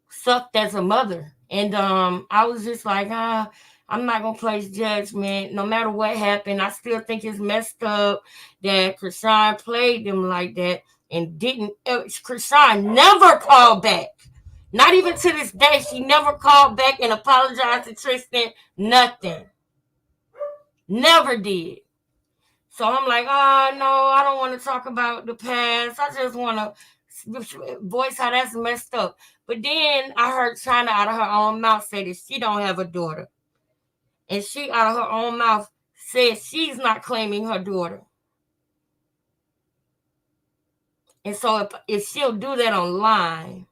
[SPEAKER 1] sucked as a mother. And I was just like, I'm not gonna place judgment. No matter what happened, I still think it's messed up that Krishan played them like that and didn't. Krishan never called back. Not even to this day, she never called back and apologized to Tristan. Nothing. Never did. So I'm like, oh no, I don't want to talk about the past. I just want to voice how that's messed up. But then I heard China out of her own mouth say that she don't have a daughter. And she out of her own mouth said she's not claiming her daughter. And so if she'll do that online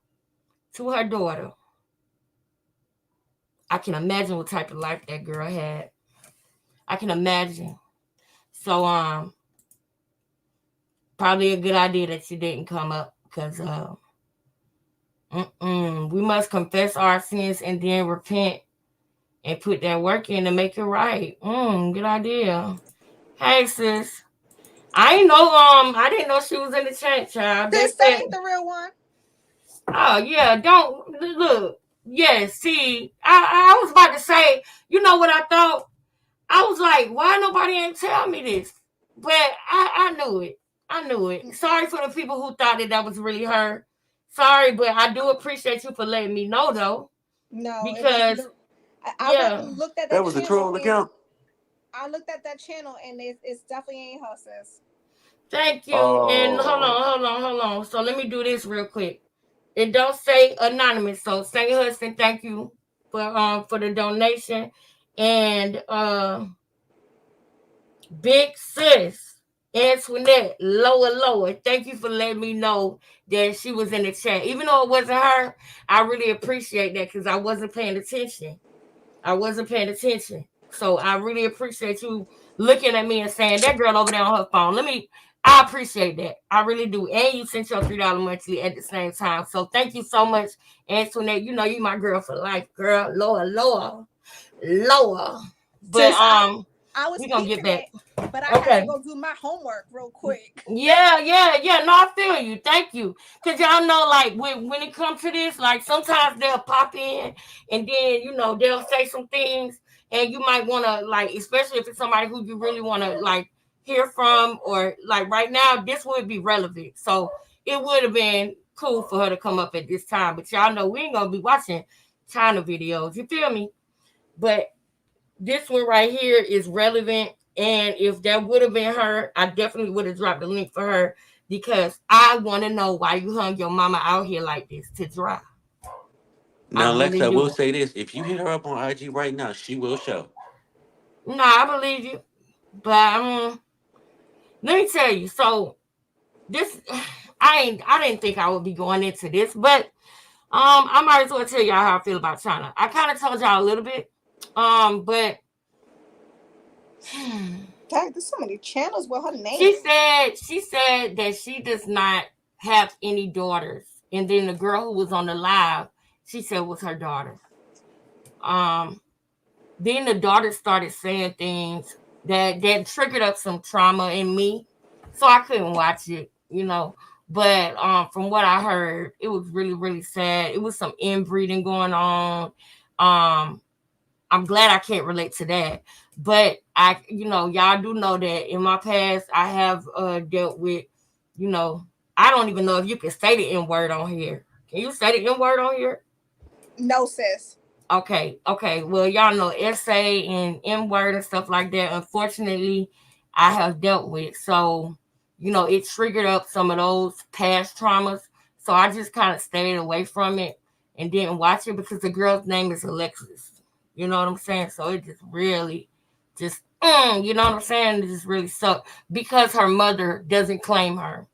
[SPEAKER 1] to her daughter, I can imagine what type of life that girl had. I can imagine. So probably a good idea that she didn't come up, because we must confess our sins and then repent and put that work in to make it right. Good idea. Hey sis. I didn't know she was in the chat, child.
[SPEAKER 4] This ain't the real one.
[SPEAKER 1] Oh yeah, don't look. Yeah, see, I was about to say, you know what I thought? I was like, why nobody ain't tell me this? But I knew it. I knew it. Sorry for the people who thought that was really her. Sorry, but I do appreciate you for letting me know, though.
[SPEAKER 4] No,
[SPEAKER 1] because
[SPEAKER 4] I looked at
[SPEAKER 9] that was a troll account.
[SPEAKER 4] I looked at that channel and it's definitely ain't her, sis.
[SPEAKER 1] Thank you. And hold on. So let me do this real quick. It don't say anonymous. So St. Hudson, thank you for the donation. And big sis Antoinette, lower. Thank you for letting me know that she was in the chat. Even though it wasn't her, I really appreciate that, because I wasn't paying attention. So I really appreciate you looking at me and saying, that girl over there on her phone. I appreciate that. I really do. And you sent your $3 monthly at the same time. So thank you so much, Antoinette. You know you my girl for life, girl. Lower. But
[SPEAKER 4] we're
[SPEAKER 1] gonna get back.
[SPEAKER 4] But I had to go do my homework real quick.
[SPEAKER 1] Yeah. No, I feel you. Thank you. Because y'all know, like, when it comes to this, like, sometimes they'll pop in and then, they'll say some things, and you might want to, like, especially if it's somebody who you really want to, like, hear from, or, like, right now, this would be relevant. So it would have been cool for her to come up at this time. But y'all know we ain't going to be watching China videos. You feel me? But this one right here is relevant. And if that would have been her, I definitely would have dropped the link for her, because I want to know why you hung your mama out here like this to dry.
[SPEAKER 9] Now, Alexa, I will say this. If you hit her up on IG right now, she will show.
[SPEAKER 1] No, I believe you. But let me tell you. So this, I didn't think I would be going into this, but I might as well tell y'all how I feel about China. I kind of told y'all a little bit, but
[SPEAKER 4] Dang, there's so many channels with her name.
[SPEAKER 1] She said that she does not have any daughters, and then the girl who was on the live, she said was her daughter. Then the daughter started saying things that triggered up some trauma in me, so I couldn't watch it, But from what I heard, it was really, really sad. It was some inbreeding going on. I'm glad I can't relate to that. But y'all do know that in my past, I have dealt with, I don't even know if you can say the N-word on here. Can you say the N-word on here?
[SPEAKER 4] No, sis.
[SPEAKER 1] Okay. Well, y'all know SA and N-word and stuff like that. Unfortunately, I have dealt with. So, it triggered up some of those past traumas. So I just kind of stayed away from it and didn't watch it, because the girl's name is Alexis. You know what I'm saying? So it just really You know what I'm saying? It just really sucks because her mother doesn't claim her.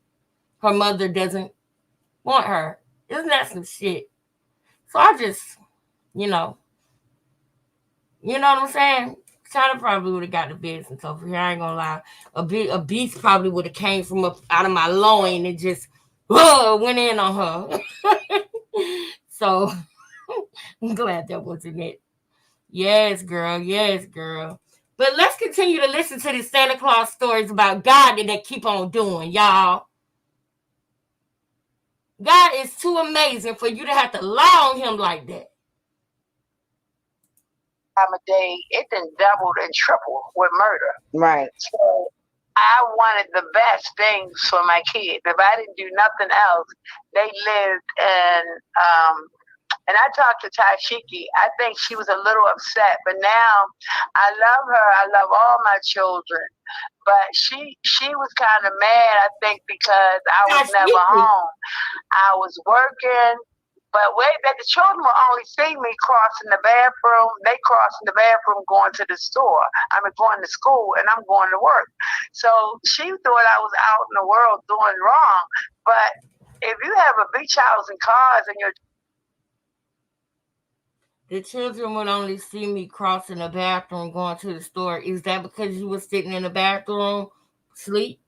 [SPEAKER 1] Her mother doesn't want her. Isn't that some shit? So I just, you know, you know what I'm saying? China probably would have got the business over here. I ain't gonna lie. A beast probably would have came from up out of my loin and just went in on her. So I'm glad that wasn't it. Yes, girl. Yes, girl. But let's continue to listen to these Santa Claus stories about God that they keep on doing, y'all. God is too amazing for you to have to lie on him like that.
[SPEAKER 6] Time of day, it then doubled and tripled with murder.
[SPEAKER 7] Right.
[SPEAKER 6] So I wanted the best things for my kids. If I didn't do nothing else, they lived in and I talked to Tashiki. I think she was a little upset, but now I love her. I love all my children. But she was kind of mad, I think, because I was never home. I was working. But wait, that the children will only see me crossing the bathroom. They crossing the bathroom, going to the store. I mean, going to school, and I'm going to work. So she thought I was out in the world doing wrong. But if you have a beach house and cars and you're
[SPEAKER 1] the children would only see me crossing the bathroom going to the store. Is that because you were sitting in the bathroom, sleep?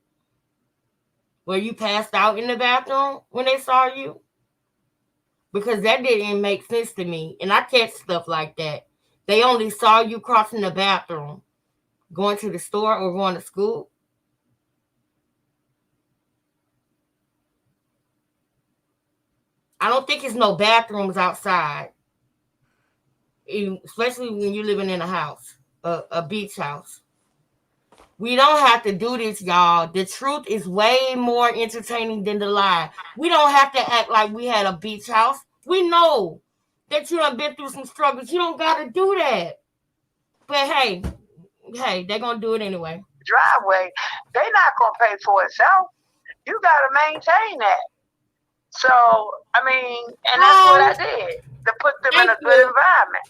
[SPEAKER 1] Were you passed out in the bathroom when they saw you? Because that didn't make sense to me. And I catch stuff like that. They only saw you crossing the bathroom, going to the store or going to school. I don't think it's no bathrooms outside, especially when you're living in a house, a beach house. We don't have to do this, y'all. The truth is way more entertaining than the lie. We don't have to act like we had a beach house. We know that you done been through some struggles. You don't got to do that. But hey, they're going to do it anyway.
[SPEAKER 6] Driveway, they're not going to pay for itself. You got to maintain that. So, I mean, and that's what I did to put them in a good environment.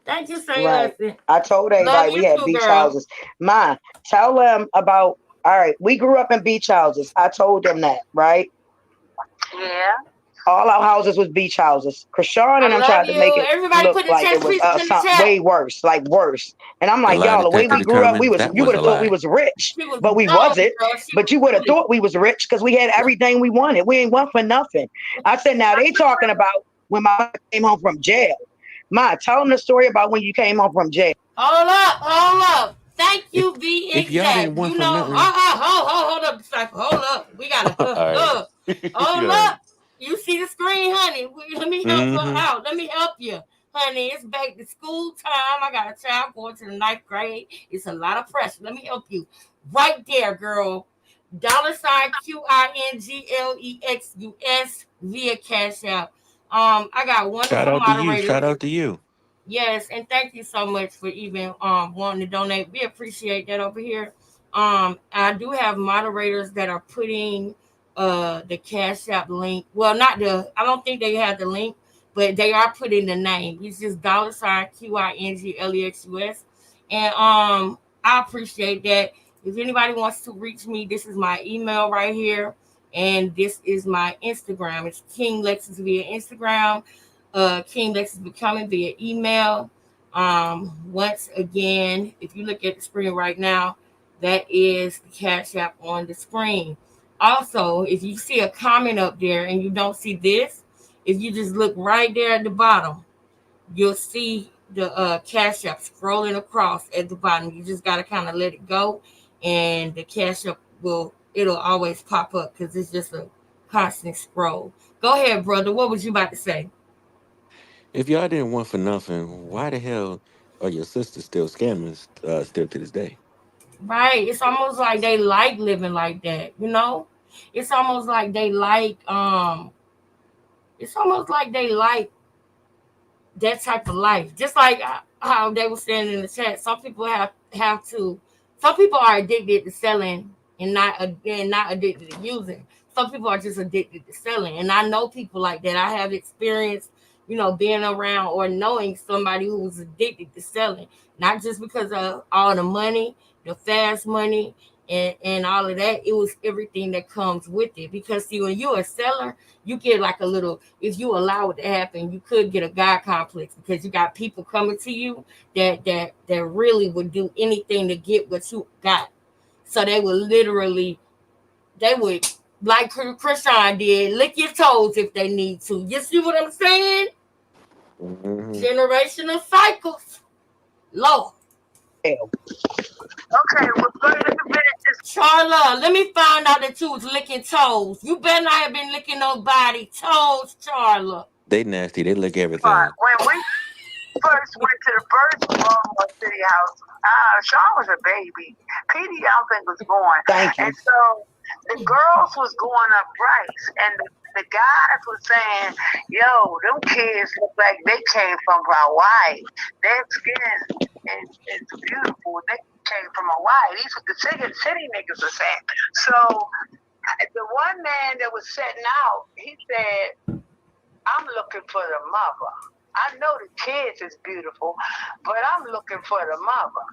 [SPEAKER 1] Thank you, Sarah.
[SPEAKER 7] Right. I told everybody we had beach houses. Ma, tell them about, all right, we grew up in beach houses. I told them that, right?
[SPEAKER 6] Yeah.
[SPEAKER 7] All our houses was beach houses. Krishan and I tried to make it look like it was something way worse, like worse. And I'm like, y'all, the way we grew up, you would have thought we was rich, but we wasn't. But you would have thought we was rich because we had everything we wanted. We ain't want for nothing. I said, now they talking about when my mother came home from jail. Ma, tell them the story about when you came home from jail.
[SPEAKER 1] Hold up. Thank you, be
[SPEAKER 9] exact. If y'all didn't want
[SPEAKER 1] you know, hold up, hold up. We gotta hold up. You see the screen, honey. Let me help her out. Let me help you, honey. It's back to school time. I got a child going to the 9th grade. It's a lot of pressure. Let me help you. Right there, girl. $QINGLEXUS via Cash App. I got wonderful moderators.
[SPEAKER 9] Shout out to you.
[SPEAKER 1] Yes, and thank you so much for even wanting to donate. We appreciate that over here. I do have moderators that are putting the Cash App link. Well, not the. I don't think they have the link, but they are putting the name. It's just $QINGLEXUS, and I appreciate that. If anybody wants to reach me, this is my email right here, and this is my Instagram. It's King Lexus via Instagram. King Lexus Becoming via email. Once again, if you look at the screen right now, that is the Cash App on the screen. Also, if you see a comment up there and you don't see this, if you just look right there at the bottom, you'll see the Cash App scrolling across at the bottom. You just got to kind of let it go, and the Cash App it'll always pop up because it's just a constant scroll. Go ahead, brother. What was you about to say?
[SPEAKER 9] If y'all didn't want for nothing, why the hell are your sisters still scamming still to this day?
[SPEAKER 1] Right. It's almost like they like living like that, you know? It's almost like they like that type of life. Just like how they were saying in the chat, some people some people are addicted to selling and not addicted to using. Some people are just addicted to selling. And I know people like that. I have experienced being around or knowing somebody who was addicted to selling, not just because of all the money, the fast money, and all of that. It was everything that comes with it. Because see, when you're a seller, you get like a little. If you allow it to happen, you could get a God complex because you got people coming to you that really would do anything to get what you got. So they would literally, they would, like Krishan did, lick your toes if they need to. You see what I'm saying?
[SPEAKER 9] Mm-hmm.
[SPEAKER 1] Generational cycles. Lord.
[SPEAKER 6] Okay, well, wait a minute.
[SPEAKER 1] Charla, let me find out that you was licking toes. You better not have been licking nobody toes, Charla.
[SPEAKER 9] They nasty. They lick
[SPEAKER 6] Part.
[SPEAKER 9] everything.
[SPEAKER 6] When we first went to the first Baltimore City House, Sean was a baby. Petey, I don't think, was born.
[SPEAKER 7] Thank you.
[SPEAKER 6] And so the girls was going up Bryce, and the guys was saying, yo, them kids look like they came from Hawaii. Their skin is beautiful. They came from Hawaii. These are the city niggas are saying. So the one man that was setting out, he said, I'm looking for the mother. I know the kids is beautiful, but I'm looking for the mother.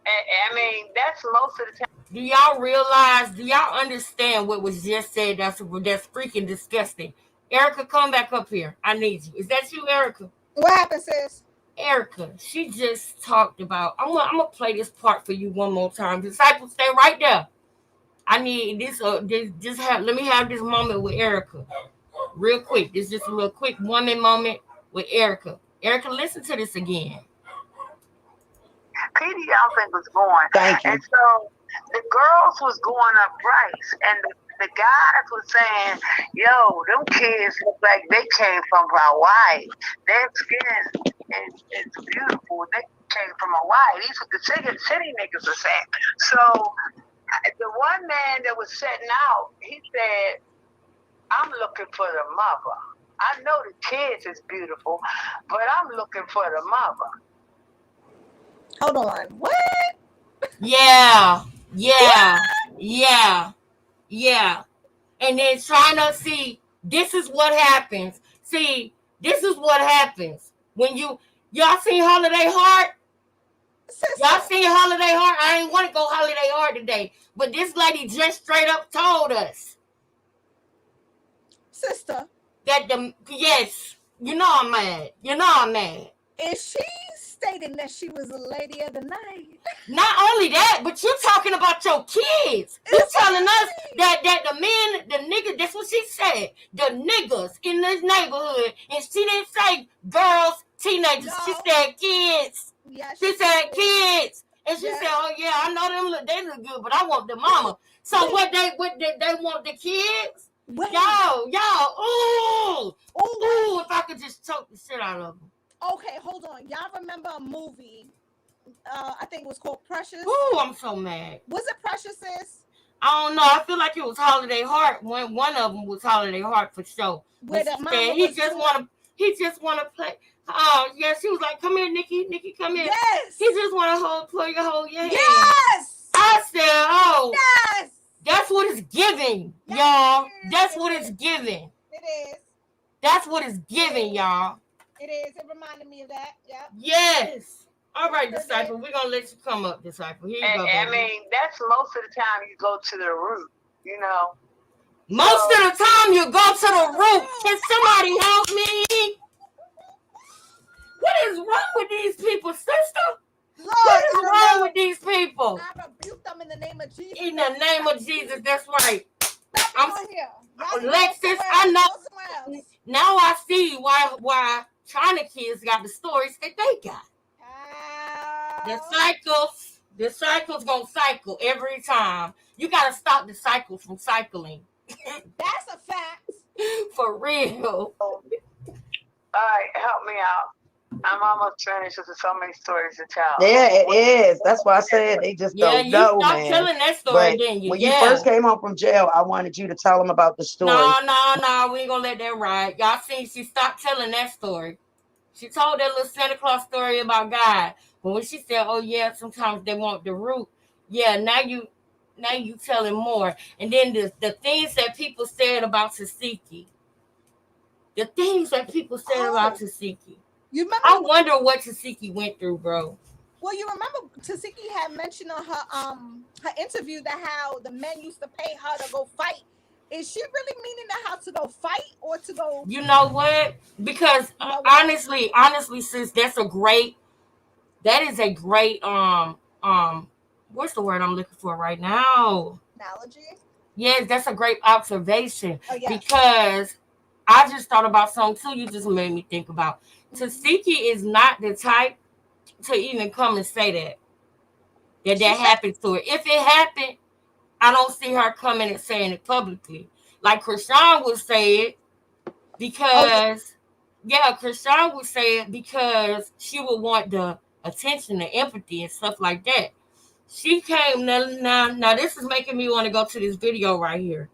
[SPEAKER 6] And I mean, that's most of the time.
[SPEAKER 1] Do y'all realize, do y'all understand what was just said? That's freaking disgusting. Erica, come back up here. I need you. Is that you, Erica?
[SPEAKER 4] What happened, sis?
[SPEAKER 1] Erica, she just talked about, I'm gonna play this part for you one more time. Disciples, stay right there. I need this, let me have this moment with Erica. Real quick. This is just a real quick woman moment with Erica. Erica, listen to this again.
[SPEAKER 6] Petey, I don't think, was born.
[SPEAKER 7] Thank you.
[SPEAKER 6] And so the girls was going up Bryce, and the guys was saying, yo, them kids look like they came from Hawaii. Their skin is beautiful. They came from Hawaii. These are the city niggas are saying. So the one man that was setting out, he said, I'm looking for the mother. I know the kids is beautiful, but I'm looking for the mother.
[SPEAKER 4] Hold on. What?
[SPEAKER 1] Yeah. And then trying to see, this is what happens. See, this is what happens when y'all seen Holiday Heart? Y'all seen Holiday Heart? I ain't want to go Holiday Heart today, but this lady just straight up told us,
[SPEAKER 4] sister,
[SPEAKER 1] that yes, I'm mad.
[SPEAKER 4] Is she stating that she was a lady of the night?
[SPEAKER 1] Not only that, but you talking about your kids. You telling us that the men, the niggas, that's what she said. The niggas in this neighborhood, and she didn't say girls, teenagers. No. She said kids. Yeah, she said kids. And she said, oh yeah, I know they look good, but I want the mama. So what they want the kids? Wait. Y'all, ooh, if I could just choke the shit out of them.
[SPEAKER 4] Okay, hold on. Y'all remember a movie? I think it was called Precious.
[SPEAKER 1] Ooh, I'm so mad.
[SPEAKER 4] Was it Precious, sis?
[SPEAKER 1] I don't know. I feel like it was Holiday Heart. One of them was Holiday Heart for sure. Where the mama he just want to play. Oh yeah, she was like, "Come here, Nikki. Nikki, come here."
[SPEAKER 4] Yes.
[SPEAKER 1] He just want to hold your hand.
[SPEAKER 4] Yes.
[SPEAKER 1] I said, "Oh,
[SPEAKER 4] yes.
[SPEAKER 1] That's what it's giving, y'all. That's what it's giving.
[SPEAKER 4] It is.
[SPEAKER 1] That's what it's giving, y'all.
[SPEAKER 4] It is. It reminded me of that. Yeah.
[SPEAKER 1] Yes. All right, Disciple. We're going to let you come up, Disciple. Here you go.
[SPEAKER 6] I mean, that's most of the time you go to the root,
[SPEAKER 1] Most of the time you go to the root. Can somebody help me? What is wrong with these people, sister? Lord, what is wrong with these people?
[SPEAKER 4] I rebuke them in the name of Jesus.
[SPEAKER 1] In the name of Jesus, that's right.
[SPEAKER 4] I'm here.
[SPEAKER 1] Alexis, I know. Now I see why China kids got the stories that they got. The cycle's gonna cycle every time. You gotta stop the cycle from cycling.
[SPEAKER 4] That's a fact.
[SPEAKER 1] For real.
[SPEAKER 6] All right, help me out. I'm almost finished with so many stories to tell.
[SPEAKER 7] Yeah, it is. That's why I said they just don't know, man.
[SPEAKER 1] Yeah, you stopped telling that story, didn't you?
[SPEAKER 7] When you first came home from jail, I wanted you to tell them about the story.
[SPEAKER 1] No, we ain't gonna let that ride. Y'all see, she stopped telling that story. She told that little Santa Claus story about God. But when she said, oh yeah, sometimes they want the root. Yeah, now you telling more. And then the things that people said about Tasiki. the things that people said about Tasiki.
[SPEAKER 4] You remember?
[SPEAKER 1] I wonder what Tasiki went through, bro.
[SPEAKER 4] Well, you remember Tasiki had mentioned on her interview that how the men used to pay her to go fight. Is she really meaning that how to go fight or to go?
[SPEAKER 1] You know what? Because
[SPEAKER 4] You know what?
[SPEAKER 1] honestly, sis, that is a great what's the word I'm looking for right now?
[SPEAKER 4] Analogy.
[SPEAKER 1] Yes, that's a great observation.
[SPEAKER 4] Oh yes.
[SPEAKER 1] Because I just thought about something too. You just made me think about. Tasiki is not the type to even come and say that happened to her. If it happened, I don't see her coming and saying it publicly. Like Krishan would say it because, Krishan would say it because she would want the attention, the empathy, and stuff like that. She came now. This is making me want to go to this video right here.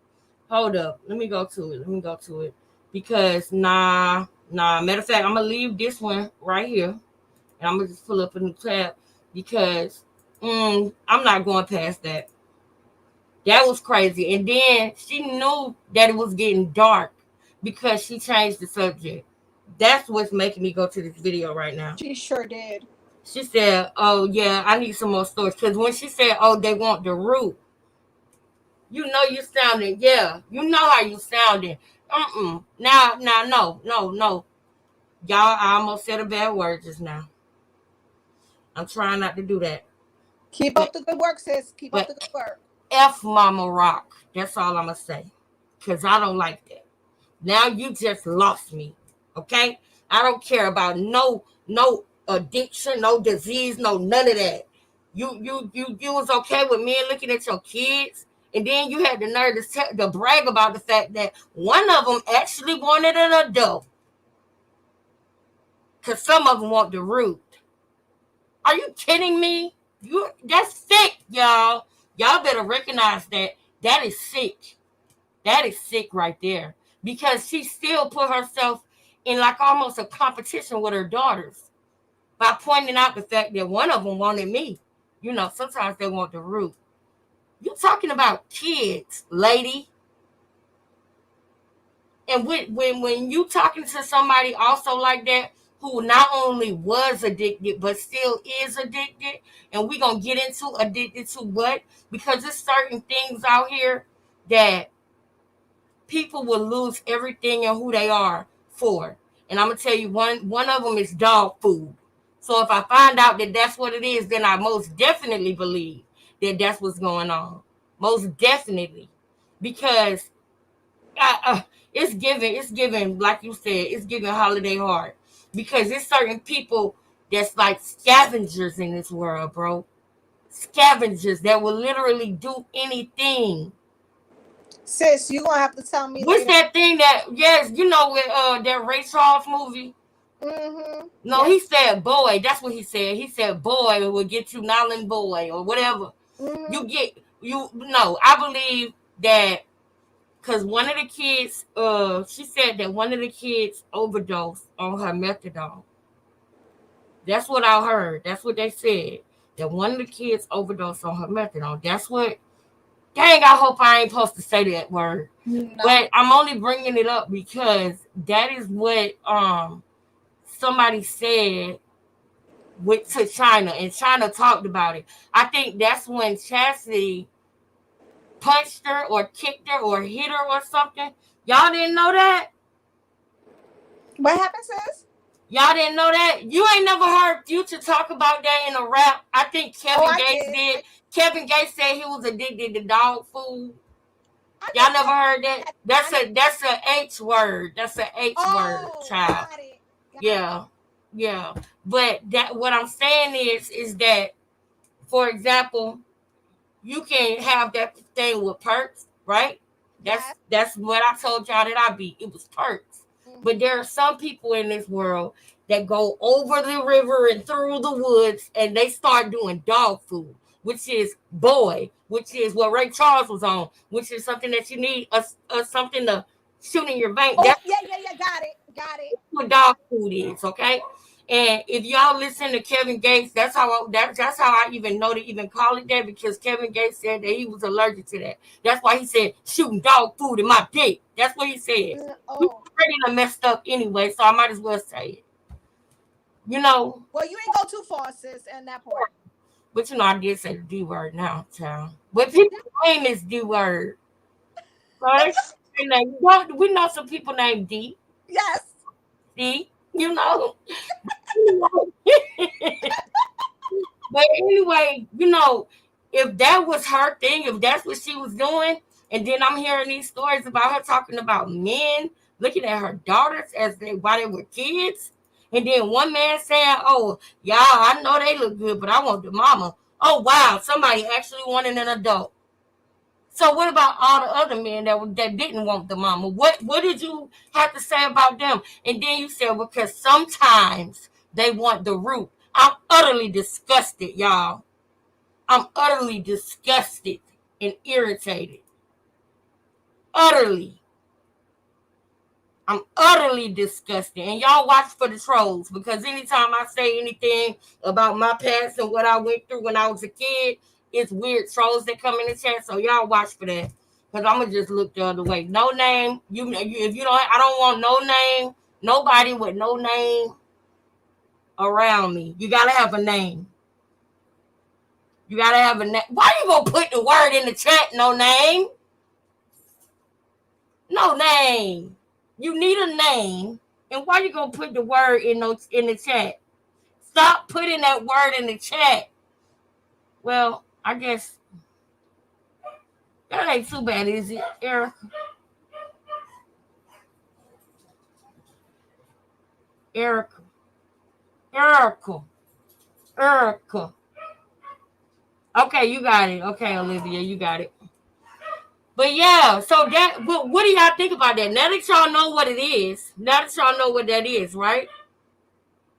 [SPEAKER 1] Hold up, let me go to it because Matter of fact, I'm gonna leave this one right here, and I'm gonna just pull up a new tab because I'm not going past that. That was crazy. And then she knew that it was getting dark because she changed the subject. That's what's making me go to this video right now.
[SPEAKER 4] She sure did.
[SPEAKER 1] She said, "Oh yeah, I need some more stories." Because when she said, "Oh, they want the root," you know you sounding, you know how you sounding. Now, no. Y'all, I almost said a bad word just now. I'm trying not to do that.
[SPEAKER 4] Keep up the good work, sis. Keep up the good work.
[SPEAKER 1] F Mama Rock. That's all I'm going to say. Because I don't like that. Now you just lost me. Okay? I don't care about no addiction, no disease, no none of that. You was okay with men looking at your kids, and then you had the nerve to brag about the fact that one of them actually wanted an adult. Because some of them want the root. Are you kidding me? That's sick, y'all. Y'all better recognize that. That is sick. That is sick right there. Because she still put herself in like almost a competition with her daughters by pointing out the fact that one of them wanted me. You know, sometimes they want the root. You're talking about kids, lady. And when you talking to somebody also like that, who not only was addicted, but still is addicted, and we're going to get into addicted to what? Because there's certain things out here that people will lose everything and who they are for. And I'm going to tell you, one of them is dog food. So if I find out that that's what it is, then I most definitely believe that that's what's going on. Most definitely. Because it's given, like you said, it's given holiday heart. Because there's certain people that's like scavengers in this world, bro. Scavengers that will literally do anything.
[SPEAKER 4] Sis, you gonna have to tell me.
[SPEAKER 1] What's that thing that, yes, you know, with that Ray Charles movie?
[SPEAKER 4] Mm-hmm.
[SPEAKER 1] No, he said boy. That's what he said. He said boy will get you Nolin boy or whatever. Mm-hmm. I believe that because one of the kids, she said that one of the kids overdosed on her methadone. That's what I heard. That's what they said. That one of the kids overdosed on her methadone. That's what. Dang, I hope I ain't supposed to say that word. No. But I'm only bringing it up because that is what somebody said to China, and China talked about it. I think that's when Chastity punched her or kicked her or hit her or something. Y'all didn't know that?
[SPEAKER 4] What happened, sis?
[SPEAKER 1] Y'all didn't know that? You ain't never heard Future talk about that in a rap. I think Kevin Gates did. Kevin Gates said he was addicted to dog food. Y'all never heard that? That's a H word. That's a H word, child. Got it. Yeah. But that what I'm saying is that, for example, you can have that thing with perks, right? That's what I told y'all that I beat. It was perks. Mm-hmm. But there are some people in this world that go over the river and through the woods and they start doing dog food, which is boy, which is what Ray Charles was on, which is something that you need something to shoot in your vein.
[SPEAKER 4] Oh, yeah. Got it.
[SPEAKER 1] What dog food is, okay? And if y'all listen to Kevin Gates, that's how I even know to even call it that, because Kevin Gates said that he was allergic to that. That's why he said shooting dog food in my dick. That's what he said. We
[SPEAKER 4] Oh,
[SPEAKER 1] already done messed up anyway, so I might as well say it. You know.
[SPEAKER 4] well, you ain't go too far, sis, in that part.
[SPEAKER 1] But you know, I did say the D word now, child. But people's name is D word. So we know some people named D.
[SPEAKER 4] Yes.
[SPEAKER 1] D. You know. But anyway, you know, if that was her thing, if that's what she was doing, and then I'm hearing these stories about her talking about men looking at her daughters as while they were kids, and then one man saying, "Oh, y'all, I know they look good, but I want the mama." Oh wow, somebody actually wanted an adult. So what about all the other men that didn't want the mama? What did you have to say about them? And then you said because sometimes they want the root. I'm utterly disgusted, y'all. I'm utterly disgusted and irritated. Utterly. I'm utterly disgusted. And y'all watch for the trolls, because anytime I say anything about my past and what I went through when I was a kid, it's weird trolls that come in the chat. So y'all watch for that. Because I'm going to just look the other way. No name. If you don't, I don't want no name. Nobody with no name around me. You got to have a name. You got to have a name. Why you going to put the word in the chat, no name? No name. You need a name. And why you gonna put the word in the chat? Stop putting that word in the chat. Well, I guess that ain't too bad, is it, Erica? Erica. Erica. Erica. Okay, you got it. Okay, Olivia, you got it. But yeah, so what do y'all think about that? Now that y'all know what it is, now that y'all know what that is, right?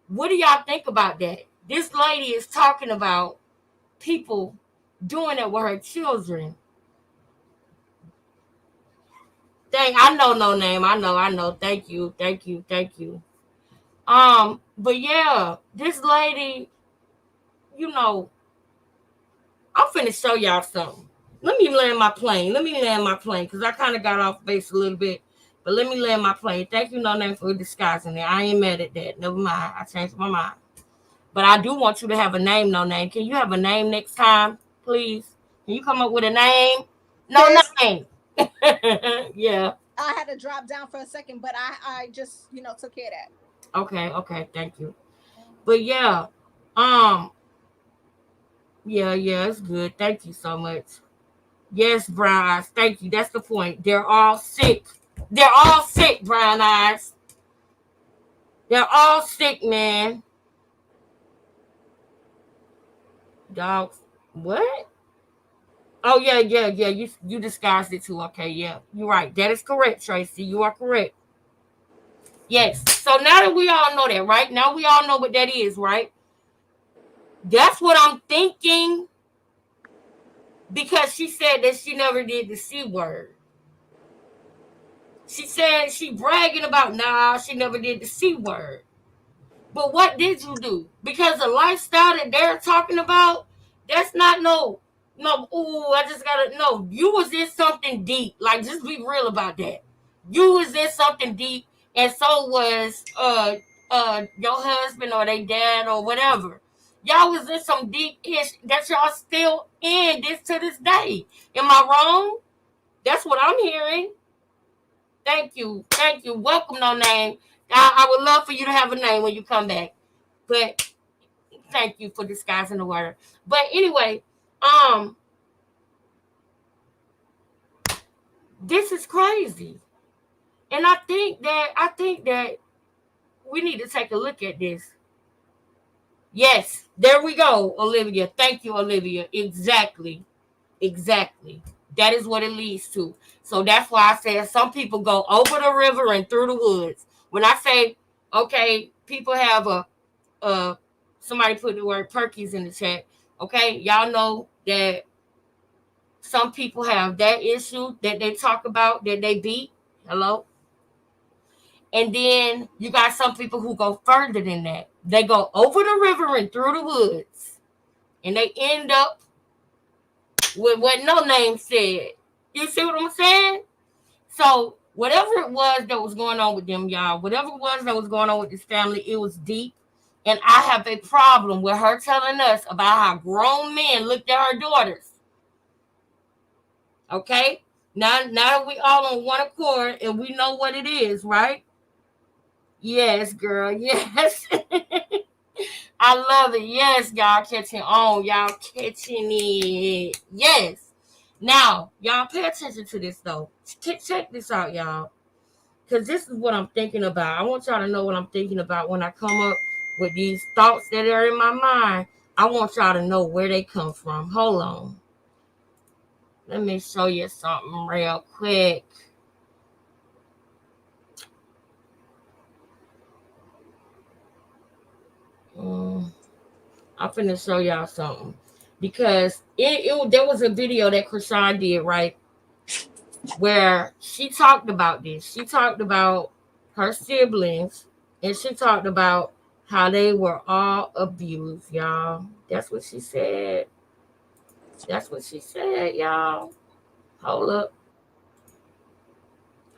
[SPEAKER 1] What do y'all think about that? This lady is talking about people doing it with her children. Dang, I know no name. I know. Thank you. But yeah, this lady, you know, I'm finna show y'all something. Let me land my plane. Because I kind of got off base a little bit. But let me land my plane. Thank you, no name, for disguising it. I ain't mad at that. Never mind. I changed my mind. But I do want you to have a name, no name. Can you have a name next time, please? Can you come up with a name? No
[SPEAKER 4] Sis,
[SPEAKER 1] name. Yeah.
[SPEAKER 4] I had to drop down for a second, but I just, took care of that.
[SPEAKER 1] Okay, thank you. But yeah, yeah, it's good. Thank you so much. Yes, brown eyes. Thank you. That's the point. They're all sick. Brown eyes. They're all sick, man. Dogs. What? Oh yeah. You disguised it too. Okay, yeah. You're right. That is correct, Tracy. You are correct. Yes. So now that we all know that, right? Now we all know what that is, right? That's what I'm thinking. Because she said that she never did the C word. She said she bragging about, nah, she never did the C word. But what did you do? Because the lifestyle that they're talking about, that's not no, I just gotta, no, you was in something deep. Like, just be real about that. You was in something deep, and so was your husband or their dad or whatever. Y'all was in some deep ish that y'all still in this to this day. Am I wrong? That's what I'm hearing. Thank you. Welcome, no name. I would love for you to have a name when you come back. But thank you for disguising the word. But anyway, this is crazy. And I think that we need to take a look at this. Yes, there we go, Olivia. Thank you, Olivia. Exactly. That is what it leads to. So that's why I said some people go over the river and through the woods. When I say, okay, people have somebody put the word perkies in the chat. Okay, y'all know that some people have that issue that they talk about that they beat. Hello. And then you got some people who go further than that. They go over the river and through the woods. And they end up with what no name said. You see what I'm saying? So whatever it was that was going on with them, y'all, whatever it was that was going on with this family, it was deep. And I have a problem with her telling us about how grown men looked at her daughters. Okay? Now we all on one accord and we know what it is, right? Yes, girl. Yes. I love it. Yes, y'all catching on. Y'all catching it. Yes. Now, y'all pay attention to this, though. Check this out, y'all. Because this is what I'm thinking about. I want y'all to know what I'm thinking about when I come up with these thoughts that are in my mind. I want y'all to know where they come from. Hold on. Let me show you something real quick. I'm finna show y'all something. Because there was a video that Krishan did, right? Where she talked about this. She talked about her siblings. And she talked about how they were all abused, y'all. That's what she said. That's what she said, y'all. Hold up.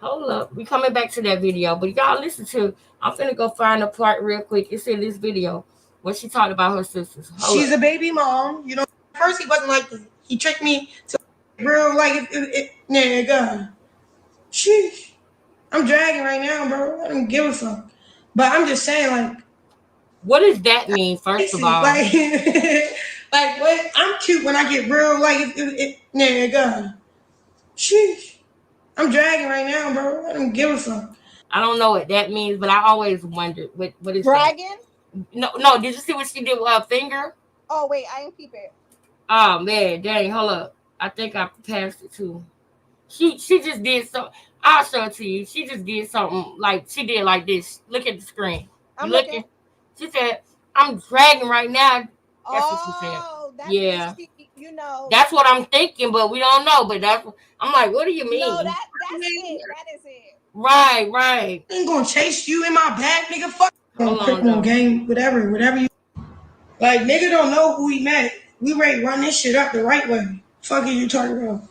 [SPEAKER 1] Hold up. We coming back to that video. But y'all listen to, I'm finna go find a part real quick. It's in this video where she talked about her sisters.
[SPEAKER 10] She's a baby mom. You know, at first he wasn't like this. He tricked me to real like nigga. Sheesh. I'm dragging right now, bro. I don't give a fuck. But I'm just saying, like,
[SPEAKER 1] what does that mean, first of all?
[SPEAKER 10] Like, like what? I'm cute when I get real, like, nigga. Sheesh. I'm dragging right now, bro. I don't give a fuck.
[SPEAKER 1] I don't know what that means, but I always wondered what is
[SPEAKER 4] dragging?
[SPEAKER 1] That? No. Did you see what she did with her finger?
[SPEAKER 4] Oh wait, I didn't peep it.
[SPEAKER 1] Oh man, dang, hold up. I think I passed it too. She just did so. I'll show it to you. She just did something like she did like this. Look at the screen.
[SPEAKER 4] I'm looking.
[SPEAKER 1] She said, "I'm dragging right now." That's
[SPEAKER 4] what
[SPEAKER 1] she said.
[SPEAKER 4] That
[SPEAKER 1] yeah.
[SPEAKER 4] Means she,
[SPEAKER 1] that's what I'm thinking, but we don't know. But I'm like, what do you mean?
[SPEAKER 4] No, that's it. That is it.
[SPEAKER 1] Right.
[SPEAKER 10] I ain't gonna chase you in my bag, nigga. Fuck. Quick on game, whatever you. Like, nigga don't know who he met. We ready to run this shit up the right way. Fuck are you talking about?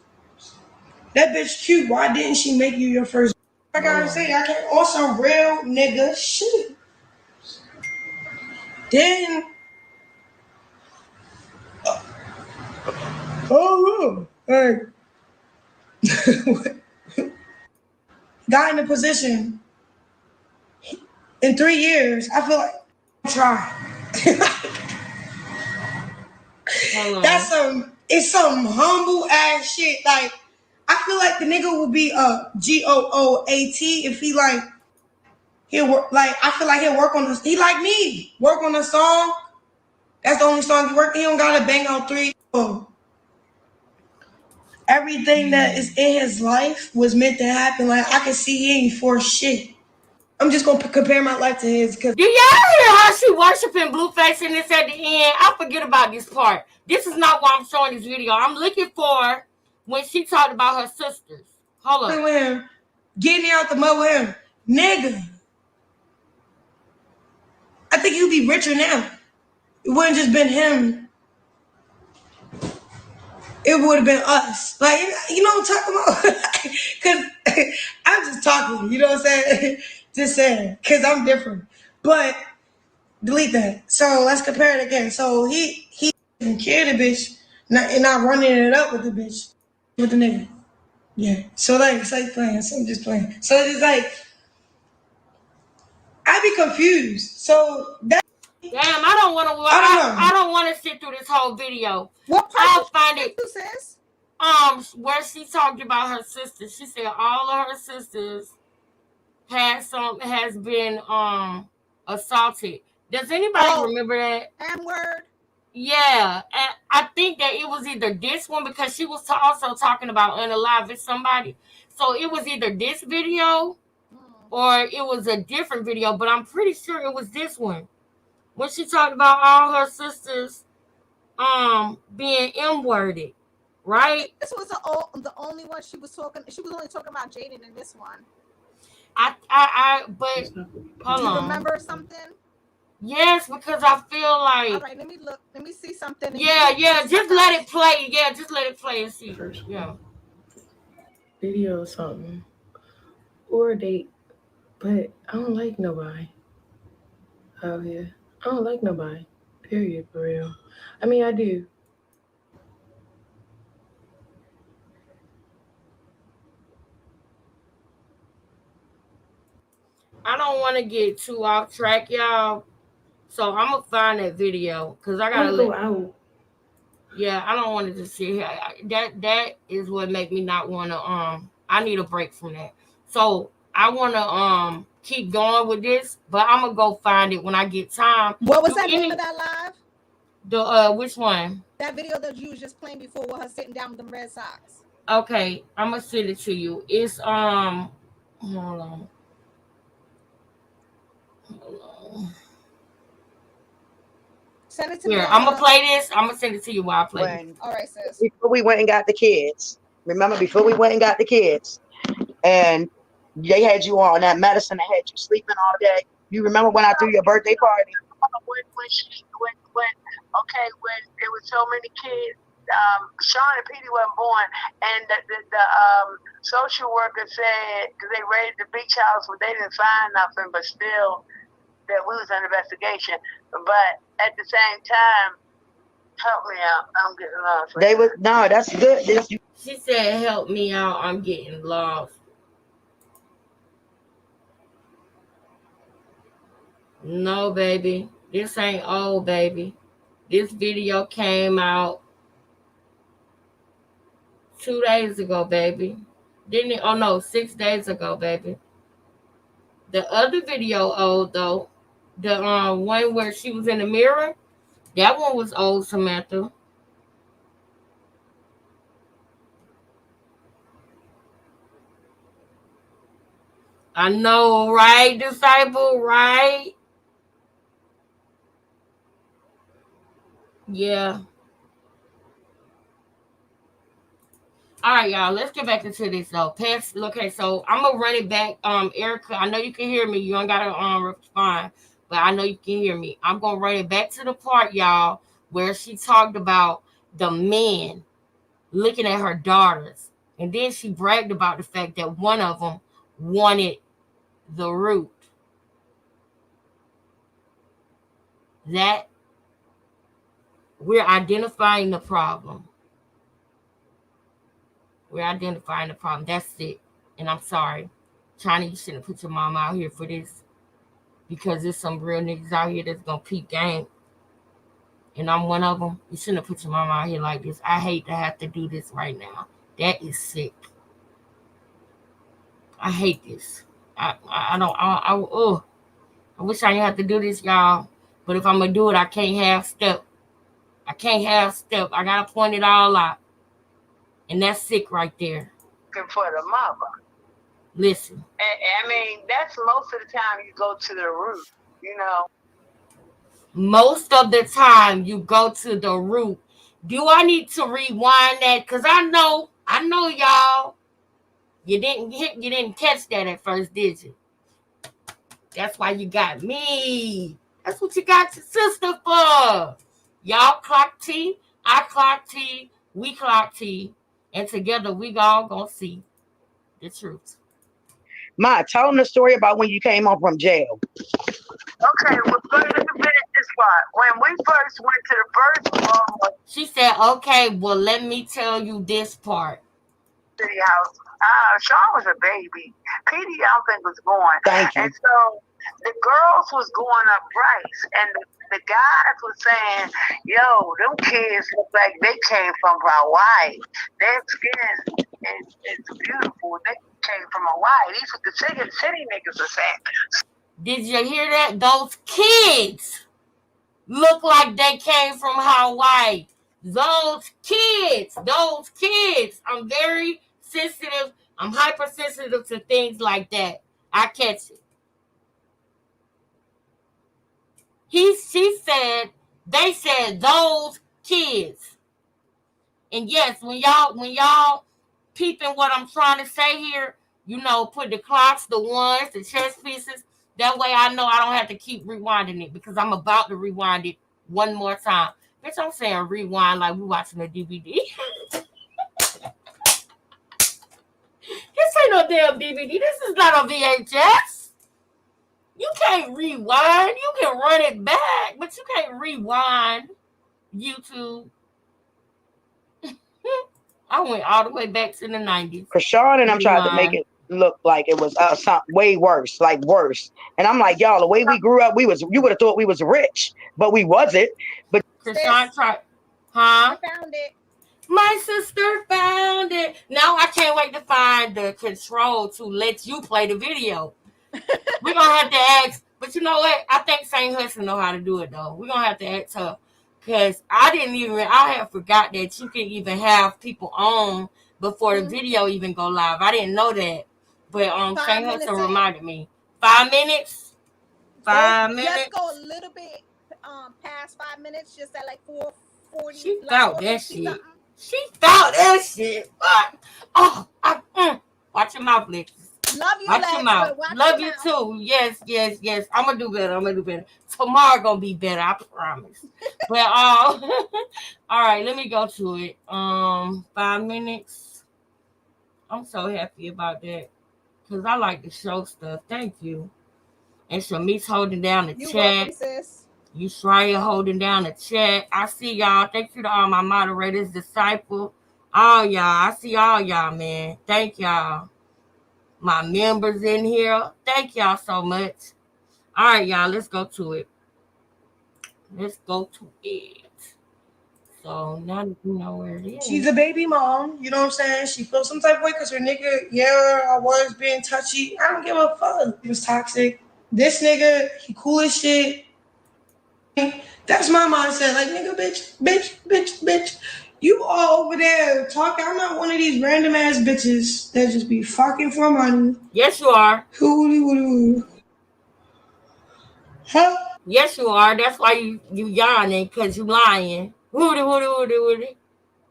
[SPEAKER 10] That bitch cute. Why didn't she make you your first? I gotta say, I can't. Also, real nigga shit. Then. Hey. Got in a position. In 3 years, I feel like try. That's it's some humble ass shit. Like, I feel like the nigga will be a GOOAT if he like he'll work. Like, I feel like he'll work on this. He like me, work on a song. That's the only song he work. He don't gotta bang out 3. Everything that is in his life was meant to happen. Like, I can see he ain't for shit. I'm just gonna compare my life to his. Cause
[SPEAKER 1] do y'all hear how she worshiping Blueface in this at the end? I forget about this part. This is not why I'm showing this video. I'm looking for when she talked about her sisters. Hold up.
[SPEAKER 10] Get me out the mud with him. Nigga. I think you'd be richer now. It wouldn't just been him. It would have been us. Like, you know what I'm talking about? Because I'm just talking. You know what I'm saying? Just saying. Because I'm different. But delete that. So let's compare it again. So he didn't care the bitch and not running it up with the bitch. With the nigga. Yeah. So like, it's like playing. So I'm just playing. So it's like, I be confused. So that.
[SPEAKER 1] Damn, I don't want to. I don't want to sit through this whole video.
[SPEAKER 4] What part
[SPEAKER 1] I'll find it.
[SPEAKER 4] Sis?
[SPEAKER 1] Where she talked about her sisters. She said all of her sisters has been assaulted. Does anybody remember that?
[SPEAKER 4] N-word.
[SPEAKER 1] Yeah, and I think that it was either this one because she was also talking about unalive somebody. So it was either this video or it was a different video, but I'm pretty sure it was this one. When she talked about all her sisters being M-worded, right?
[SPEAKER 4] This was the only one she was talking. She was only talking about Jaden in this one.
[SPEAKER 1] but
[SPEAKER 4] Do you remember something?
[SPEAKER 1] Yes, because I feel like.
[SPEAKER 4] All right, let me look. Let me see something.
[SPEAKER 1] Yeah. Just let it play. Yeah, just let it play and see.
[SPEAKER 2] First one.
[SPEAKER 1] Yeah.
[SPEAKER 2] Video or something. Or a date. But I don't like nobody out here. I don't like nobody. Period, for real. I mean, I do.
[SPEAKER 1] I don't want to get too off track, y'all. So I'm gonna find that video because I gotta
[SPEAKER 2] go out.
[SPEAKER 1] Yeah, I don't want to just sit here. That is what make me not want to. I need a break from that. So I want to keep going with this, but I'm gonna go find it when I get time.
[SPEAKER 4] What was that name of that live?
[SPEAKER 1] The which one?
[SPEAKER 4] That video that you was just playing before with her sitting down with them red socks.
[SPEAKER 1] Okay, I'm gonna send it to you. It's hold on.
[SPEAKER 4] Send it to
[SPEAKER 1] Here,
[SPEAKER 4] me.
[SPEAKER 1] I'm gonna play this. I'm gonna send it to you while I play it.
[SPEAKER 4] All right, sis.
[SPEAKER 7] Before we went and got the kids, remember before we went and got the kids, and they had you on that medicine that had you sleeping all day. You remember when I threw your birthday party?
[SPEAKER 6] When there was so many kids, Sean and Petey wasn't born, and the social worker said because they raided the beach house, but they didn't find nothing, but still that we was under investigation. But at the same time, help me out. I'm getting lost.
[SPEAKER 7] That's good.
[SPEAKER 1] She said, "Help me out. I'm getting lost." No, baby. This ain't old, baby. This video came out 2 days ago, baby. Didn't it? Oh, no, 6 days ago, baby. The other video old, though. The one where she was in the mirror. That one was old, Samantha. I know, right, Disciple? Right? Yeah. All right, y'all. Let's get back into this though. Okay, so I'm gonna run it back. Erica, I know you can hear me. You don't gotta respond, but I know you can hear me. I'm gonna run it back to the part, y'all, where she talked about the men looking at her daughters, and then she bragged about the fact that one of them wanted the root. That we're identifying the problem. We're identifying the problem. That's it. And I'm sorry. China, you shouldn't put your mom out here for this. Because there's some real niggas out here that's going to peep game. And I'm one of them. You shouldn't have put your mom out here like this. I hate to have to do this right now. That is sick. I hate this. I wish I didn't have to do this, y'all. But if I'm going to do it, I can't half step. I got to point it all out. And that's sick right there.
[SPEAKER 6] For the mother.
[SPEAKER 1] Listen.
[SPEAKER 6] I mean, that's most of the time you go to the root, you know.
[SPEAKER 1] Most of the time you go to the root. Do I need to rewind that? Because I know y'all. You didn't catch that at first, did you? That's why you got me. That's what you got your sister for. Y'all clock T, I clock T, we clock T, and together we all gonna see the truth.
[SPEAKER 7] Ma, tell them the story about when you came home from jail.
[SPEAKER 6] Okay, well, let's finish this part. When we first went to the first one,
[SPEAKER 1] she said, okay, well, let me tell you this part.
[SPEAKER 6] City house. Sean was a baby. Petey, I don't think, was born.
[SPEAKER 7] Thank you.
[SPEAKER 6] And so the girls was going up rice, and the guys was saying, yo, them kids look like they came from Hawaii. Their skin is beautiful. They came from Hawaii. These are the city niggas are saying.
[SPEAKER 1] Did you hear that? Those kids look like they came from Hawaii. Those kids. I'm very sensitive. I'm hypersensitive to things like that. I catch it. They said those kids. And yes, when y'all peeping what I'm trying to say here, put the clocks, the ones, the chess pieces. That way I know I don't have to keep rewinding it because I'm about to rewind it one more time. Bitch, I'm saying rewind like we watching a DVD. This ain't no damn DVD. This is not a VHS. You can't rewind. You can run it back, but you can't rewind YouTube. I went all the way back to the 90s.
[SPEAKER 7] Krishan and I'm tried to make it look like it was something way worse, like worse. And I'm like, y'all, the way we grew up, you would have thought we was rich, but we wasn't. But
[SPEAKER 1] Krishan tried,
[SPEAKER 4] I found it.
[SPEAKER 1] My sister found it. Now I can't wait to find the control to let you play the video. We're gonna have to ask, but you know what? I think St. Hudson know how to do it though. We're gonna have to ask her. Cause I had forgot that you can even have people on before the video even go live. I didn't know that. But St. Hudson reminded me. 5 minutes? 5 minutes?
[SPEAKER 4] Just go a little bit past 5 minutes, just at like 4:40.
[SPEAKER 1] She found that shit. She found that shit. Oh, watch your mouth, Lex.
[SPEAKER 4] Love you,
[SPEAKER 1] watch
[SPEAKER 4] Lex,
[SPEAKER 1] your mouth. Love you too. Yes. I'm gonna do better. Tomorrow gonna be better, I promise. But all right, let me go to it. 5 minutes. I'm so happy about that because I like to show stuff. Thank you. And Shamice holding down the chat.
[SPEAKER 4] Welcome, sis.
[SPEAKER 1] You Shreya holding down the chat. I see y'all. Thank you to all my moderators, Disciple. All y'all. I see all y'all, man. Thank y'all. My members in here. Thank y'all so much. All right, y'all. Let's go to it. So now that you know where it is.
[SPEAKER 10] She's a baby mom. You know what I'm saying? She feels some type of way because her nigga, I was being touchy. I don't give a fuck. He was toxic. This nigga, he cool as shit. That's my mindset. Like, nigga, bitch. You all over there talking. I'm not one of these random ass bitches that just be fucking for money.
[SPEAKER 1] Yes, you are.
[SPEAKER 10] Huh?
[SPEAKER 1] Yes, you are. That's why you yawning, because you lying. Woody.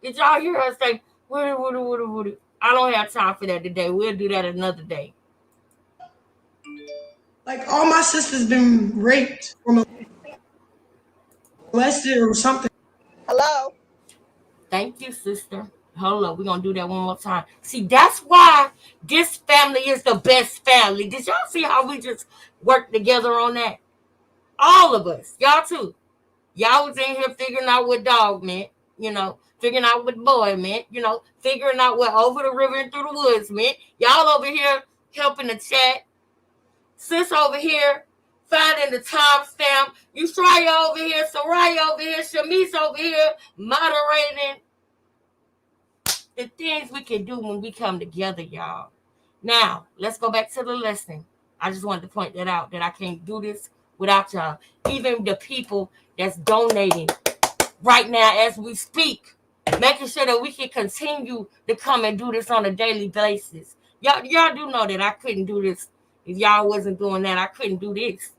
[SPEAKER 1] Did y'all hear her say, woody? I don't have time for that today. We'll do that another day.
[SPEAKER 10] Like, all my sisters been raped or molested or something.
[SPEAKER 4] Hello?
[SPEAKER 1] Thank you, sister. Hold up. We're going to do that one more time. See, that's why this family is the best family. Did y'all see how we just worked together on that? All of us. Y'all too. Y'all was in here figuring out what dog meant, figuring out what boy meant, figuring out what over the river and through the woods meant. Y'all over here helping the chat. Sis over here finding the timestamp. You Shreya over here, Soraya over here, Shamice over here, moderating the things we can do when we come together, y'all. Now, let's go back to the lesson. I just wanted to point that out, that I can't do this without y'all. Even the people that's donating right now as we speak, making sure that we can continue to come and do this on a daily basis. Y'all do know that I couldn't do this if y'all wasn't doing that. I couldn't do this.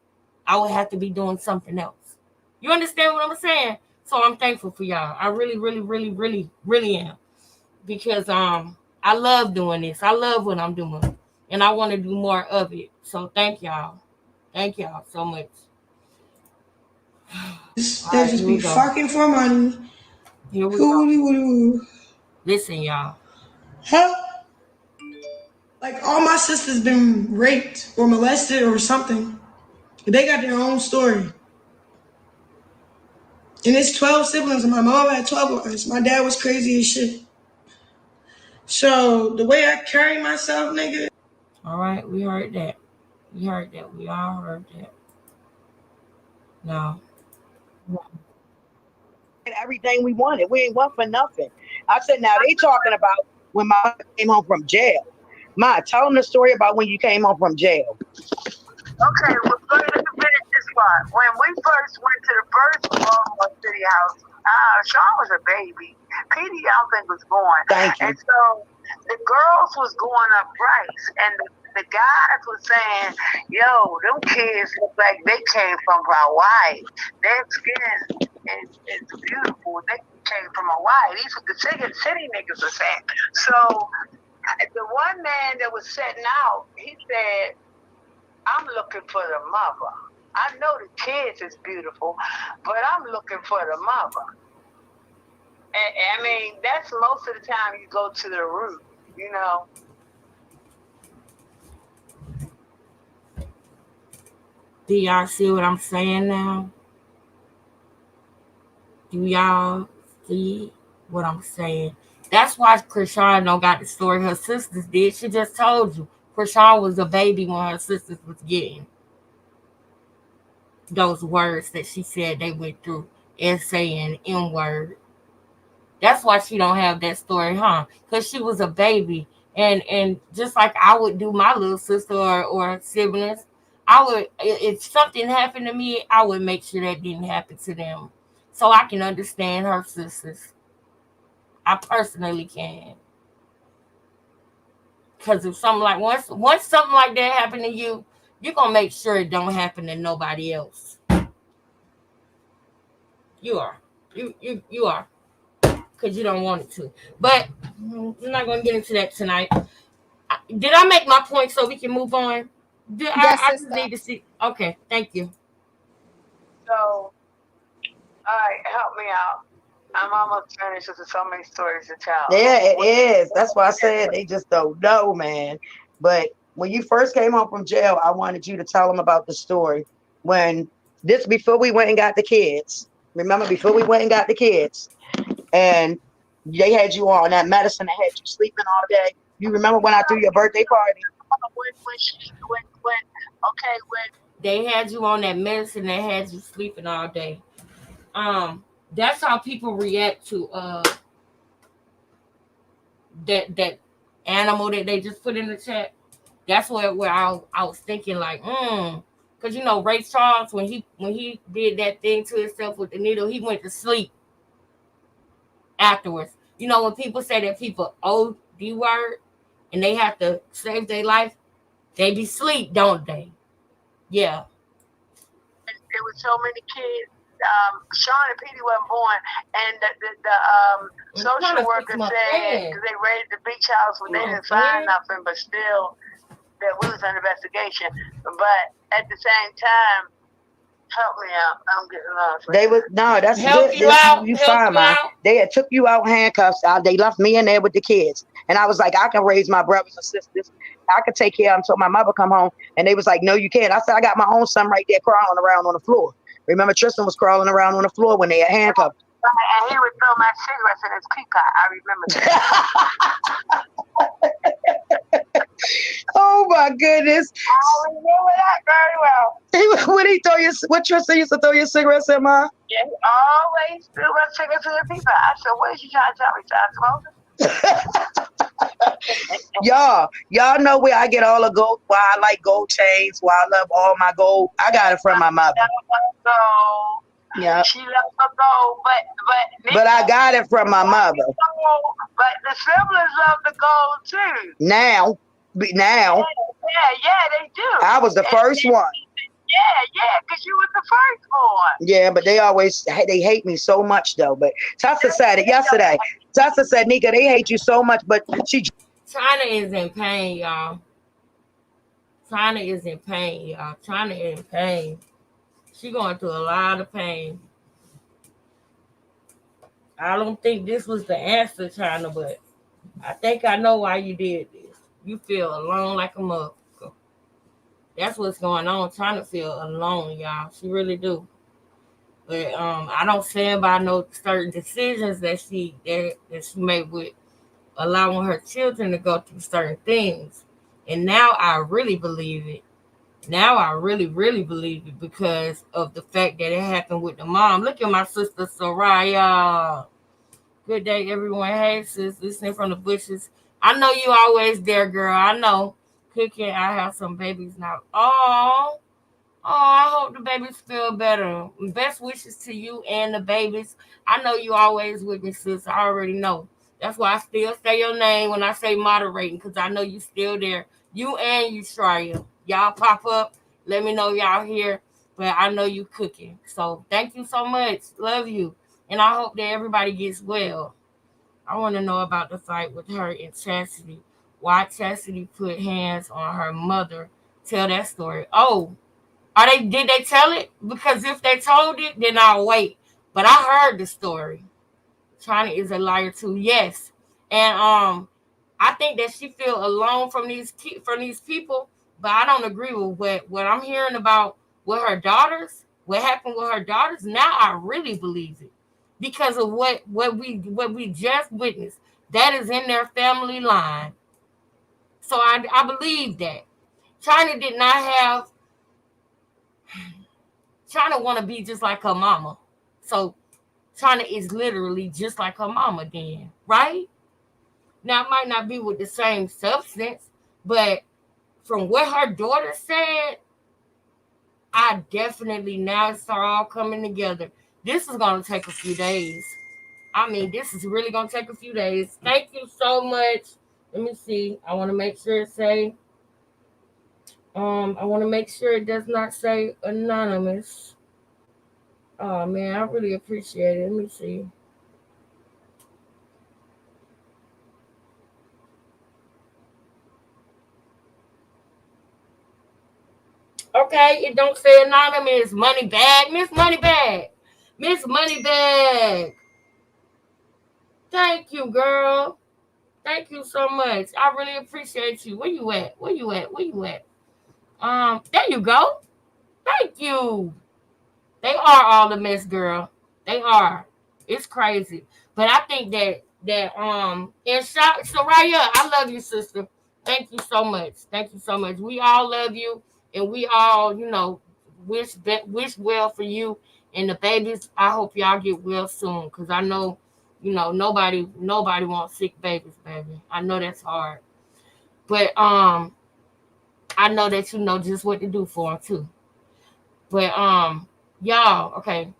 [SPEAKER 1] I would have to be doing something else. You understand what I'm saying? So I'm thankful for y'all. I really, really, really, really, really am. Because I love doing this. I love what I'm doing. And I want to do more of it. So thank y'all. Thank y'all so much.
[SPEAKER 10] They just be fucking for money.
[SPEAKER 1] Here we go. Listen, y'all.
[SPEAKER 10] Huh? Like, all my sisters been raped or molested or something. They got their own story. And it's 12 siblings, and my mom had 12 of us. My dad was crazy as shit. So the way I carry myself, nigga.
[SPEAKER 1] All right, we heard that. We all heard that. No.
[SPEAKER 7] Everything we wanted. We ain't want for nothing. I said, now they talking about when my came home from jail. Ma, tell them the story about when you came home from jail.
[SPEAKER 6] Okay, well, let's finish this part. When we first went to the first Baltimore City House, Sean was a baby. Petey, I don't think, was born.
[SPEAKER 7] Thank you.
[SPEAKER 6] And so the girls was going up rice, and the guys was saying, yo, them kids look like they came from Hawaii. Their skin is beautiful. They came from Hawaii. These are the city niggas are saying. So The one man that was setting out, he said, I'm looking for the mother. I know the kids is beautiful, but I'm looking for the mother. And I mean, that's most of the time you go to the root, you know.
[SPEAKER 1] Do y'all see what I'm saying now? Do y'all see what I'm saying? That's why Krishan don't got the story her sisters did. She just told you. Krishan was a baby when her sisters was getting those words that she said they went through and saying N word. That's why she don't have that story, huh? Because she was a baby. And just like I would do my little sister or siblings, I would if something happened to me, I would make sure that didn't happen to them. So I can understand her sisters. I personally can. Because if something like once something like that happened to you, you're gonna make sure it don't happen to nobody else. You are. You are. Because you don't want it to. But we're not gonna get into that tonight. Did I make my point so we can move on?
[SPEAKER 4] Yes,
[SPEAKER 1] I just
[SPEAKER 4] sister.
[SPEAKER 1] need to see. Okay, thank you.
[SPEAKER 6] So, all right, help me out. I'm almost finished with so many stories to tell.
[SPEAKER 7] Yeah, it is. That's why I said they just don't know, man. But when you first came home from jail, I wanted you to tell them about the story. When this before we went and got the kids. Remember before we went and got the kids, and they had you on that medicine that had you sleeping all day. You remember when I threw your birthday party?
[SPEAKER 6] When okay, when
[SPEAKER 1] They had you on that medicine that had you sleeping all day. That's how people react to that animal that they just put in the chat. That's where I was thinking like, because Ray Charles when he did that thing to himself with the needle, he went to sleep afterwards. When people say that people OD word and they have to save their life, they be sleep, don't they? Yeah.
[SPEAKER 6] there was so many kids. Sean and Petey wasn't born, and the social worker said because they raided the beach house, but they didn't find nothing, but still that we was under investigation. But at the same time, help me out. I'm getting lost.
[SPEAKER 7] They was no, that's
[SPEAKER 1] help
[SPEAKER 7] good.
[SPEAKER 1] you out.
[SPEAKER 7] You
[SPEAKER 1] Help
[SPEAKER 7] fine,
[SPEAKER 1] you
[SPEAKER 7] man.
[SPEAKER 1] out.
[SPEAKER 7] They had took you out handcuffs. They left me in there with the kids, and I was like, I can raise my brothers and sisters. I could take care of them until my mother come home. And they was like, no, you can't. I said, I got my own son right there crawling around on the floor. Remember, Tristan was crawling around on the floor when they had handcuffed.
[SPEAKER 6] And he would throw my cigarettes in his peacock. I remember that.
[SPEAKER 7] Oh my goodness!
[SPEAKER 6] I remember that very well.
[SPEAKER 7] What Tristan used to throw your cigarettes in, Ma?
[SPEAKER 6] Yeah, he always threw my cigarettes in his peacock. I said, what is you trying to tell me?
[SPEAKER 7] Y'all know where I get all the gold, why I like gold chains, why I love all my gold. I got it from my mother.
[SPEAKER 6] Yeah. She loves her gold,
[SPEAKER 7] but I got it from my mother.
[SPEAKER 6] But the siblings love the gold too.
[SPEAKER 7] Now.
[SPEAKER 6] Yeah, they do.
[SPEAKER 7] I was the first one.
[SPEAKER 6] Yeah, because you was the first one.
[SPEAKER 7] Yeah, but they hate me so much though. But Tessa said it yesterday. Tessa said, Nika, they hate you so much, but
[SPEAKER 1] China is in pain, y'all. China is in pain, y'all. China is in pain. She going through a lot of pain. I don't think this was the answer, China, but I think I know why you did this. You feel alone like a motherfucker. That's what's going on. China feel alone, y'all. She really do. But I don't stand by no certain decisions that she made with allowing her children to go through certain things. And now I really believe it. Now I really, really believe it because of the fact that it happened with the mom. Look at my sister Soraya. Good day, everyone. Hey, sis, listening from the bushes. I know you always there, girl. I know. Cooking, I have some babies now. Oh, I hope the babies feel better. Best wishes to you and the babies. I know you always with me, sis. I already know. That's why I still say your name when I say moderating, because I know you still there. You and you, Shreya. Y'all pop up. Let me know y'all here. But I know you cooking. So thank you so much. Love you. And I hope that everybody gets well. I want to know about the fight with her and Chastity. why Chastity put hands on her mother. Tell that story. Oh, are they? Did they tell it? Because if they told it, then I'll wait. But I heard the story. China is a liar too. Yes, and I think that she feel alone from these people. But I don't agree with what I'm hearing about with her daughters. What happened with her daughters? Now I really believe it because of what we just witnessed. That is in their family line. So I believe that China did not have. China want to be just like her mama. So China is literally just like her mama. Then right? Now, it might not be with the same substance, but from what her daughter said, I definitely now it's all coming together. This is going to take a few days. I mean, this is really going to take a few days. Thank you so much. Let me see. I want to make sure it say, I want to make sure it does not say anonymous. Oh, man, I really appreciate it. Let me see. Okay, it don't say anonymous. Money bag, Miss Money Bag. Miss Money Bag. Thank you, girl. Thank you so much. I really appreciate you. Where you at? Where you at? Where you at? There you go. Thank you. They are all the mess, girl. They are. It's crazy. But I think that and Soraya, I love you, sister. Thank you so much. Thank you so much. We all love you, and we all, wish well for you and the babies. I hope y'all get well soon, cause I know, nobody wants sick babies, baby. I know that's hard, but I know that you know just what to do for them too. But y'all, okay,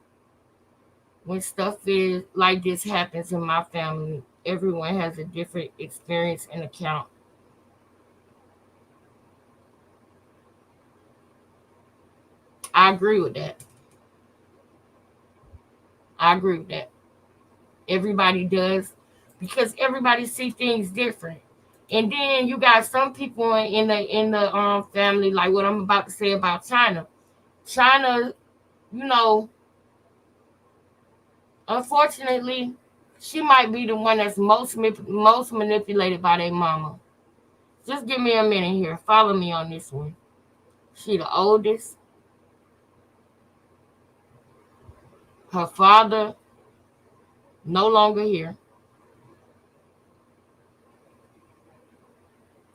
[SPEAKER 1] when stuff is like this happens in my family, everyone has a different experience and account. I agree with that. I agree with that. Everybody does because everybody see things different. And then you got some people in the family, like what I'm about to say about China. China, you know, unfortunately, she might be the one that's most manipulated by their mama. Just give me a minute here. Follow me on this one. She the oldest. Her father no longer here.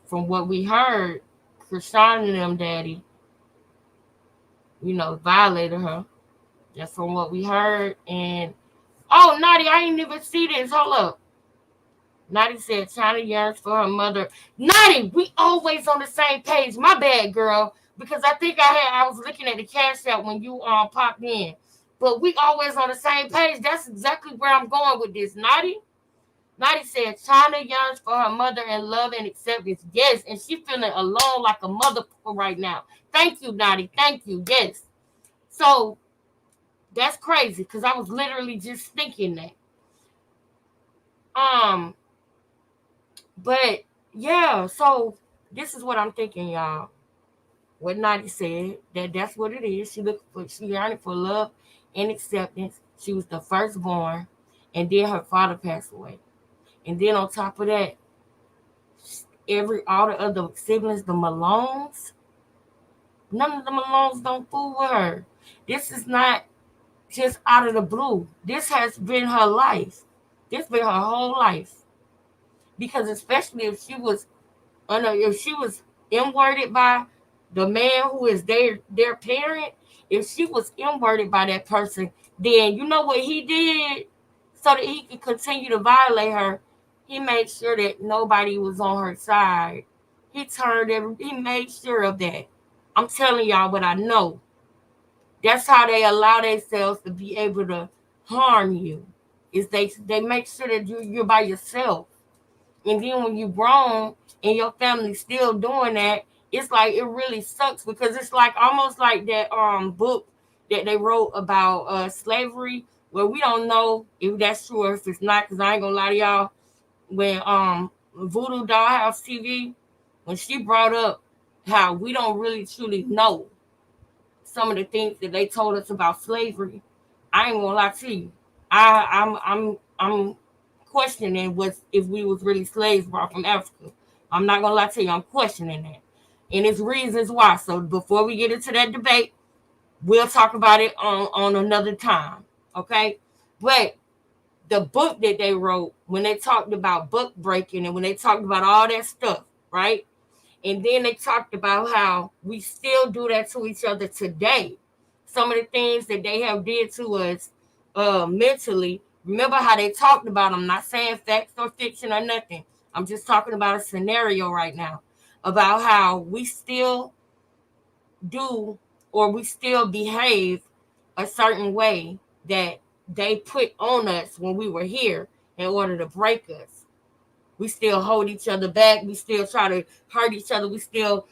[SPEAKER 1] From what we heard, Krishan and them daddy, violated her. That's from what we heard. And oh, Naughty, I ain't even see this. Hold up. Naughty said China yearns for her mother. Naughty, we always on the same page. My bad, girl. Because I think I was looking at the cash app when you popped in. But we always on the same page. That's exactly where I'm going with this. Naughty. Naughty said China yearns for her mother and love and acceptance. Yes, and she feeling alone like a mother right now. Thank you, Naughty. Thank you. Yes. So that's crazy because I was literally just thinking that. Um, but yeah, so this is what I'm thinking, y'all. What Naughty said, that's what it is. She yearning for love and acceptance. She was the firstborn, and then her father passed away. And then on top of that, all the other siblings, the Malones, none of the Malones don't fool with her. This is not just out of the blue. This has been her life. This been her whole life. Because especially if she was inwarded by the man who is their parent, if she was inwarded by that person, then you know what he did so that he could continue to violate her. He made sure that nobody was on her side. He made sure of that. I'm telling y'all what I know. That's how they allow themselves to be able to harm you. Is they make sure that you're by yourself. And then when you grown and your family's still doing that, it's like it really sucks because it's like almost like that book that they wrote about slavery, where we don't know if that's true or if it's not, because I ain't gonna lie to y'all. When Voodoo Dollhouse TV, when she brought up how we don't really truly know some of the things that they told us about slavery, I ain't gonna lie to you. I'm questioning was if we was really slaves brought from Africa. I'm not gonna lie to you. I'm questioning that, and it's reasons why. So before we get into that debate, we'll talk about it on another time. Okay, but the book that they wrote when they talked about book breaking and when they talked about all that stuff, right? And then they talked about how we still do that to each other today. Some of the things that they have did to us mentally. Remember how they talked about, I'm not saying facts or fiction or nothing. I'm just talking about a scenario right now about how we still do or we still behave a certain way that they put on us when we were here in order to break us. We still hold each other back. We still try to hurt each other. We still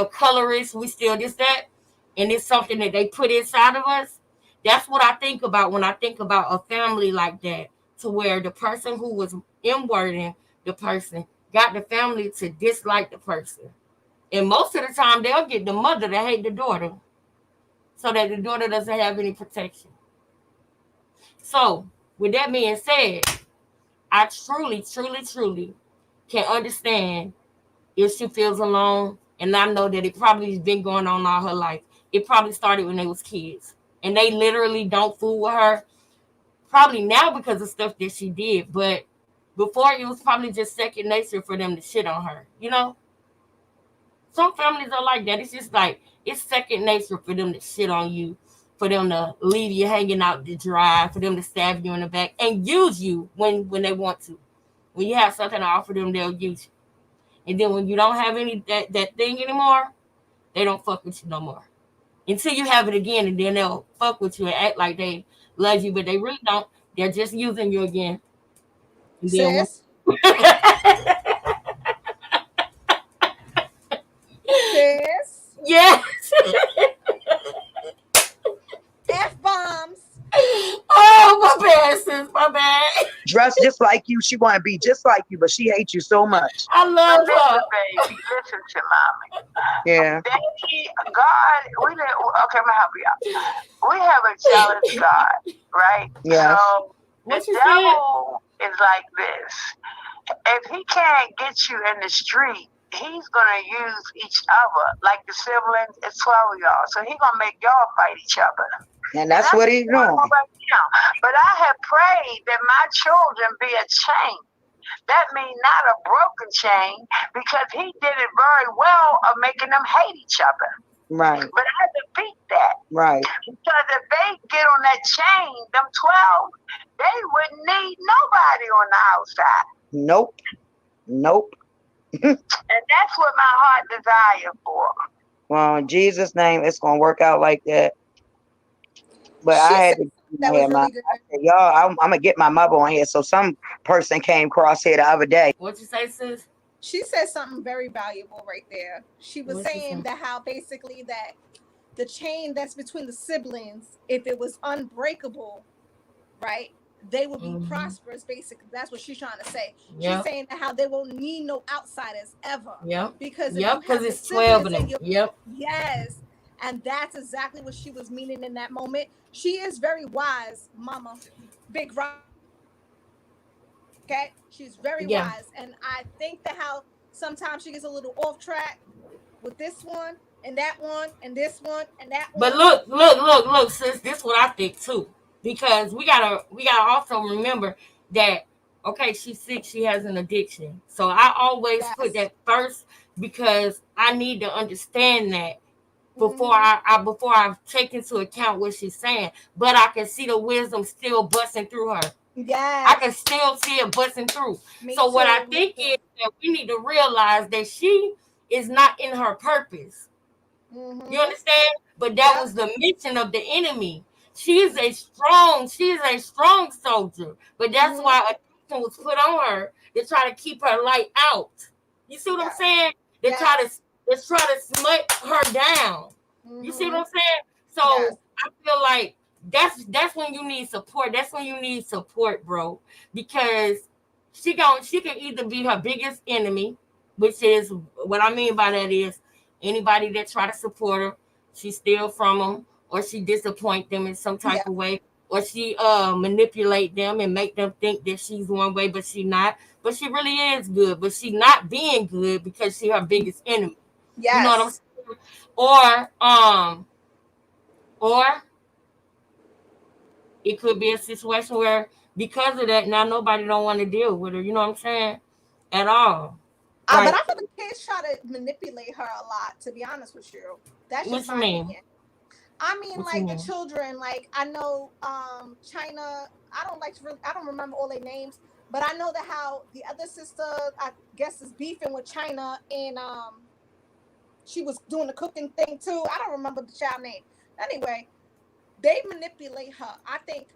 [SPEAKER 1] colorist. We still this that, and it's something that they put inside of us. That's what I think about when I think about a family like that, to where the person who was inwarding the person got the family to dislike the person, and most of the time they'll get the mother to hate the daughter, so that the daughter doesn't have any protection. So, with that being said, I truly, truly, truly can understand if she feels alone. And I know that it probably has been going on all her life. It probably started when they was kids. And they literally don't fool with her. Probably now because of stuff that she did. But before, it was probably just second nature for them to shit on her. You know? Some families are like that. It's just like, it's second nature for them to shit on you. For them to leave you hanging out to dry. For them to stab you in the back. And use you when they want to. When you have something to offer them, they'll use you. And then when you don't have any that thing anymore, they don't fuck with you no more. Until you have it again, and then they'll fuck with you and act like they love you, but they really don't. They're just using you again. And then when
[SPEAKER 4] Sis, sis,
[SPEAKER 1] yes.
[SPEAKER 4] F bombs.
[SPEAKER 1] Oh, my bad, sis, my bad.
[SPEAKER 7] Dressed just like you. She want to be just like you, but she hates you so much.
[SPEAKER 1] I
[SPEAKER 6] But
[SPEAKER 1] love her.
[SPEAKER 6] listen, baby, listen to mommy.
[SPEAKER 7] Yeah.
[SPEAKER 6] God, okay, I'm gonna help you out. We have a jealous God, right?
[SPEAKER 7] Yes.
[SPEAKER 6] So the
[SPEAKER 1] What you said?
[SPEAKER 6] devil is like this. If he can't get you in the street, he's gonna use each other. Like the siblings, it's 12 of y'all. So he's gonna make y'all fight each other.
[SPEAKER 7] And that's what he's doing.
[SPEAKER 6] Right now. But I have prayed that my children be a chain. That means not a broken chain, because he did it very well of making them hate each other.
[SPEAKER 7] Right.
[SPEAKER 6] But I defeat that.
[SPEAKER 7] Right.
[SPEAKER 6] Because if they get on that chain, them 12, they wouldn't need nobody on the outside.
[SPEAKER 7] Nope. Nope.
[SPEAKER 6] And that's what my heart desire for.
[SPEAKER 7] Well, in Jesus' name, it's gonna work out like that. But
[SPEAKER 4] She
[SPEAKER 7] I had
[SPEAKER 4] said
[SPEAKER 7] to
[SPEAKER 4] that was really good.
[SPEAKER 7] I said, y'all, I'm gonna get my mother on here. So some person came across here the other day.
[SPEAKER 1] What you say, sis?
[SPEAKER 4] She said something very valuable right there. She was
[SPEAKER 1] What she
[SPEAKER 4] saying
[SPEAKER 1] say?
[SPEAKER 4] that how basically that the chain that's between the siblings, if it was unbreakable, right, they would be prosperous. Basically, that's what she's trying to say.
[SPEAKER 1] Yep.
[SPEAKER 4] She's saying that how they won't need no outsiders ever.
[SPEAKER 1] Yep.
[SPEAKER 4] Because if
[SPEAKER 1] Yep.
[SPEAKER 4] you
[SPEAKER 1] Because
[SPEAKER 4] have the
[SPEAKER 1] it's 12 of
[SPEAKER 4] siblings in
[SPEAKER 1] them.
[SPEAKER 4] your
[SPEAKER 1] Yep.
[SPEAKER 4] yes, and that's exactly what she was meaning in that moment. She is very wise, Mama, Big Rock. Okay, she's very
[SPEAKER 1] Yeah.
[SPEAKER 4] wise, and I think that how sometimes she gets a little off track with this one and that one and this one and that
[SPEAKER 1] But
[SPEAKER 4] one.
[SPEAKER 1] look, sis. This is what I think too, because we gotta also remember that okay, she's sick. She has an addiction. So I always put
[SPEAKER 4] Yes.
[SPEAKER 1] that first because I need to understand that
[SPEAKER 4] Mm-hmm.
[SPEAKER 1] before I take into account what she's saying. But I can see the wisdom still busting through her. I can
[SPEAKER 4] Yes.
[SPEAKER 1] still see it busting through.
[SPEAKER 4] Me
[SPEAKER 1] So what I
[SPEAKER 4] too. Me
[SPEAKER 1] think is
[SPEAKER 4] too.
[SPEAKER 1] that we need to realize that she is not in her purpose. You
[SPEAKER 4] Mm-hmm.
[SPEAKER 1] understand? But that
[SPEAKER 4] Yep.
[SPEAKER 1] was the mission of the enemy. She is
[SPEAKER 4] Mm-hmm.
[SPEAKER 1] a strong soldier. But that's
[SPEAKER 4] Mm-hmm.
[SPEAKER 1] why a was put on her to try to keep her light out. You see what I'm
[SPEAKER 4] Yes.
[SPEAKER 1] saying?
[SPEAKER 4] Yes.
[SPEAKER 1] They try to smut her down. You see what
[SPEAKER 4] Mm-hmm.
[SPEAKER 1] I'm saying?
[SPEAKER 4] Yes.
[SPEAKER 1] So I feel like that's when you need support. That's when you need support, bro. Because she can either be her biggest enemy, which is what I mean by that is anybody that try to support her, she steal from them, or she disappoint them in some
[SPEAKER 4] Yeah.
[SPEAKER 1] type of way, or she manipulate them and make them think that she's one way, but she not. But she really is good, but she not being good because she her biggest enemy. You know what I'm
[SPEAKER 4] Yes.
[SPEAKER 1] saying? Or it could be a situation where because of that now nobody don't want to deal with her. You know what I'm saying? At all.
[SPEAKER 4] But
[SPEAKER 1] Like,
[SPEAKER 4] I feel the kids try to manipulate her a lot. To be honest with you, that's just
[SPEAKER 1] what you
[SPEAKER 4] my
[SPEAKER 1] mean?
[SPEAKER 4] opinion. I mean,
[SPEAKER 1] What you
[SPEAKER 4] like the
[SPEAKER 1] mean?
[SPEAKER 4] children. Like I know, China. I don't like to. I don't remember all their names, but I know that how the other sister, I guess, is beefing with China, and she was doing the cooking thing too. I don't remember the child name. Anyway, they manipulate her. I think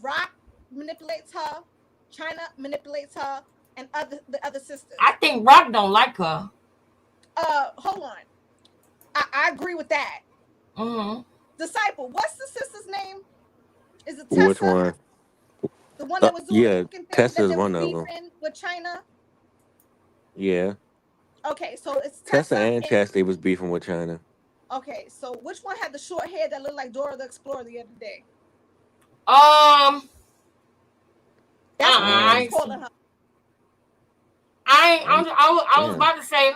[SPEAKER 4] Rock manipulates her, China manipulates her, and the other
[SPEAKER 1] I
[SPEAKER 4] sisters.
[SPEAKER 1] think Rock don't like her.
[SPEAKER 4] Hold on. I agree with that.
[SPEAKER 1] Mm-hmm.
[SPEAKER 4] Disciple, what's the sister's name? Is it
[SPEAKER 9] Which
[SPEAKER 4] Tessa?
[SPEAKER 9] one?
[SPEAKER 4] The one that was doing the
[SPEAKER 9] Yeah,
[SPEAKER 4] cooking thing
[SPEAKER 9] Tessa
[SPEAKER 4] that
[SPEAKER 9] is
[SPEAKER 4] they was
[SPEAKER 9] one of them.
[SPEAKER 4] beefing with China?
[SPEAKER 9] Yeah,
[SPEAKER 4] Okay, so it's
[SPEAKER 9] Tessa
[SPEAKER 4] Tessa
[SPEAKER 9] and
[SPEAKER 4] and
[SPEAKER 9] Chastity was beefing with China.
[SPEAKER 4] okay, so which one had the short hair that looked like Dora the Explorer the other day?
[SPEAKER 1] Um,
[SPEAKER 4] That's what I was
[SPEAKER 9] Um,
[SPEAKER 4] calling her.
[SPEAKER 9] I'm
[SPEAKER 1] I was
[SPEAKER 9] damn.
[SPEAKER 1] about to say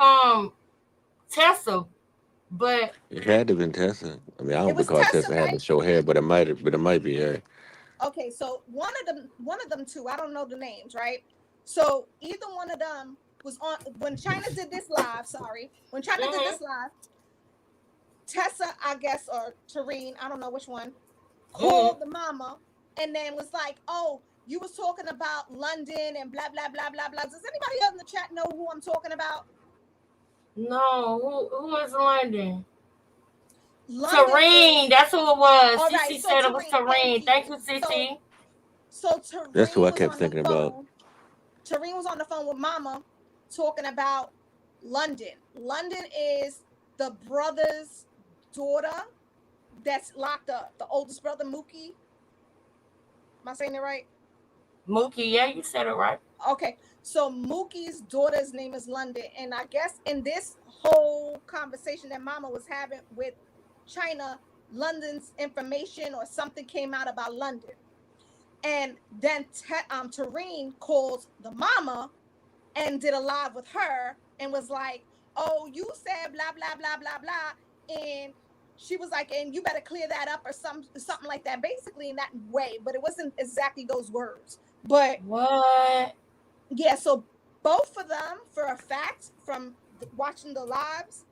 [SPEAKER 1] Tessa, but
[SPEAKER 9] It had to have been Tessa. I mean, I
[SPEAKER 4] It
[SPEAKER 9] don't
[SPEAKER 4] was
[SPEAKER 9] recall
[SPEAKER 4] Tessa,
[SPEAKER 9] Tessa having
[SPEAKER 4] right?
[SPEAKER 9] short hair, but it might be her.
[SPEAKER 4] Okay, so one of them two, I don't know the names, right? So either one of them was on when China did this live. Sorry, when China did
[SPEAKER 1] mm-hmm,
[SPEAKER 4] this live, Tessa, I guess, or Tareen, I don't know which one,
[SPEAKER 1] mm-hmm.
[SPEAKER 4] called the mama and then was like, "Oh, you was talking about London and blah blah blah blah blah." Does anybody else in the chat know who I'm talking about?
[SPEAKER 1] No, who is London?
[SPEAKER 4] London
[SPEAKER 1] Tareen,
[SPEAKER 4] is
[SPEAKER 1] that's who it was.
[SPEAKER 4] all right.
[SPEAKER 1] Cece
[SPEAKER 4] So
[SPEAKER 1] said it was
[SPEAKER 4] Tareen, thank
[SPEAKER 1] Tareen. Thank
[SPEAKER 4] you.
[SPEAKER 1] you,
[SPEAKER 4] So
[SPEAKER 1] Cece.
[SPEAKER 4] so
[SPEAKER 9] That's who
[SPEAKER 4] Tareen
[SPEAKER 9] I
[SPEAKER 4] was
[SPEAKER 9] kept
[SPEAKER 4] on the
[SPEAKER 9] thinking about.
[SPEAKER 4] phone. Tareen was on the phone with Mama talking about London. London is the brother's daughter that's locked up. The oldest brother, Mookie. Am I saying it right?
[SPEAKER 1] Mookie, yeah, you said it right.
[SPEAKER 4] Okay. So Mookie's daughter's name is London. And I guess in this whole conversation that Mama was having with China, London's information or something came out about London. And then Tareen called the mama and did a live with her and was like, "Oh, you said blah blah blah blah blah," and she was like, "And you better clear that up," or something like that, basically in that way. But it wasn't exactly those words. But
[SPEAKER 1] What?
[SPEAKER 4] yeah, so both of them, for a fact, from watching the lives,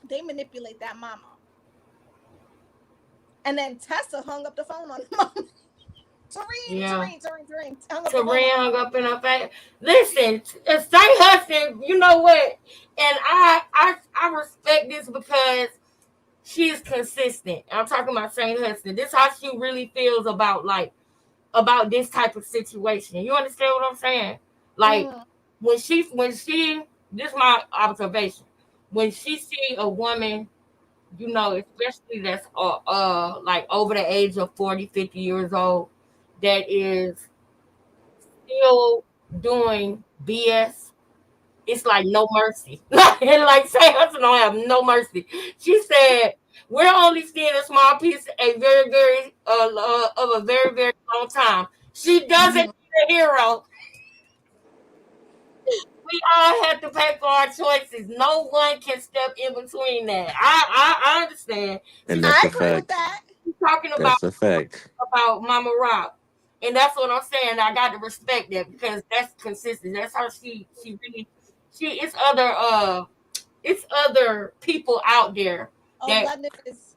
[SPEAKER 4] they manipulate that mama. And then Tessa hung up the phone on the mama.
[SPEAKER 1] Yeah.
[SPEAKER 4] Tareen, hung up the phone on
[SPEAKER 1] Tareen
[SPEAKER 4] the
[SPEAKER 1] hung
[SPEAKER 4] mama.
[SPEAKER 1] up in her face. Listen, Saint Hudson, you know what? And I respect this because she is consistent. I'm talking about Saint Hudson. This is how she really feels about about this type of situation. You understand what I'm saying? Like
[SPEAKER 4] Mm-hmm.
[SPEAKER 1] when she this is my observation. When she see a woman, you know, especially that's like over the age of 40, 50 years old, that is still doing BS, it's like no mercy. Like Saint Hudson don't have no mercy. She said, "We're only seeing a small piece, a very, very of a very, very long time." She doesn't
[SPEAKER 4] Mm-hmm.
[SPEAKER 1] need a hero. We all have to pay for our choices. No one can step in between that. I understand.
[SPEAKER 9] And
[SPEAKER 1] She's
[SPEAKER 9] that's
[SPEAKER 4] I
[SPEAKER 9] a
[SPEAKER 4] agree with
[SPEAKER 9] fact.
[SPEAKER 4] that.
[SPEAKER 1] talking
[SPEAKER 9] That's a fact.
[SPEAKER 1] about Mama Rock. And that's what I'm saying. I got to respect that because that's consistent. That's how she really it's other people out there
[SPEAKER 4] Oh,
[SPEAKER 1] that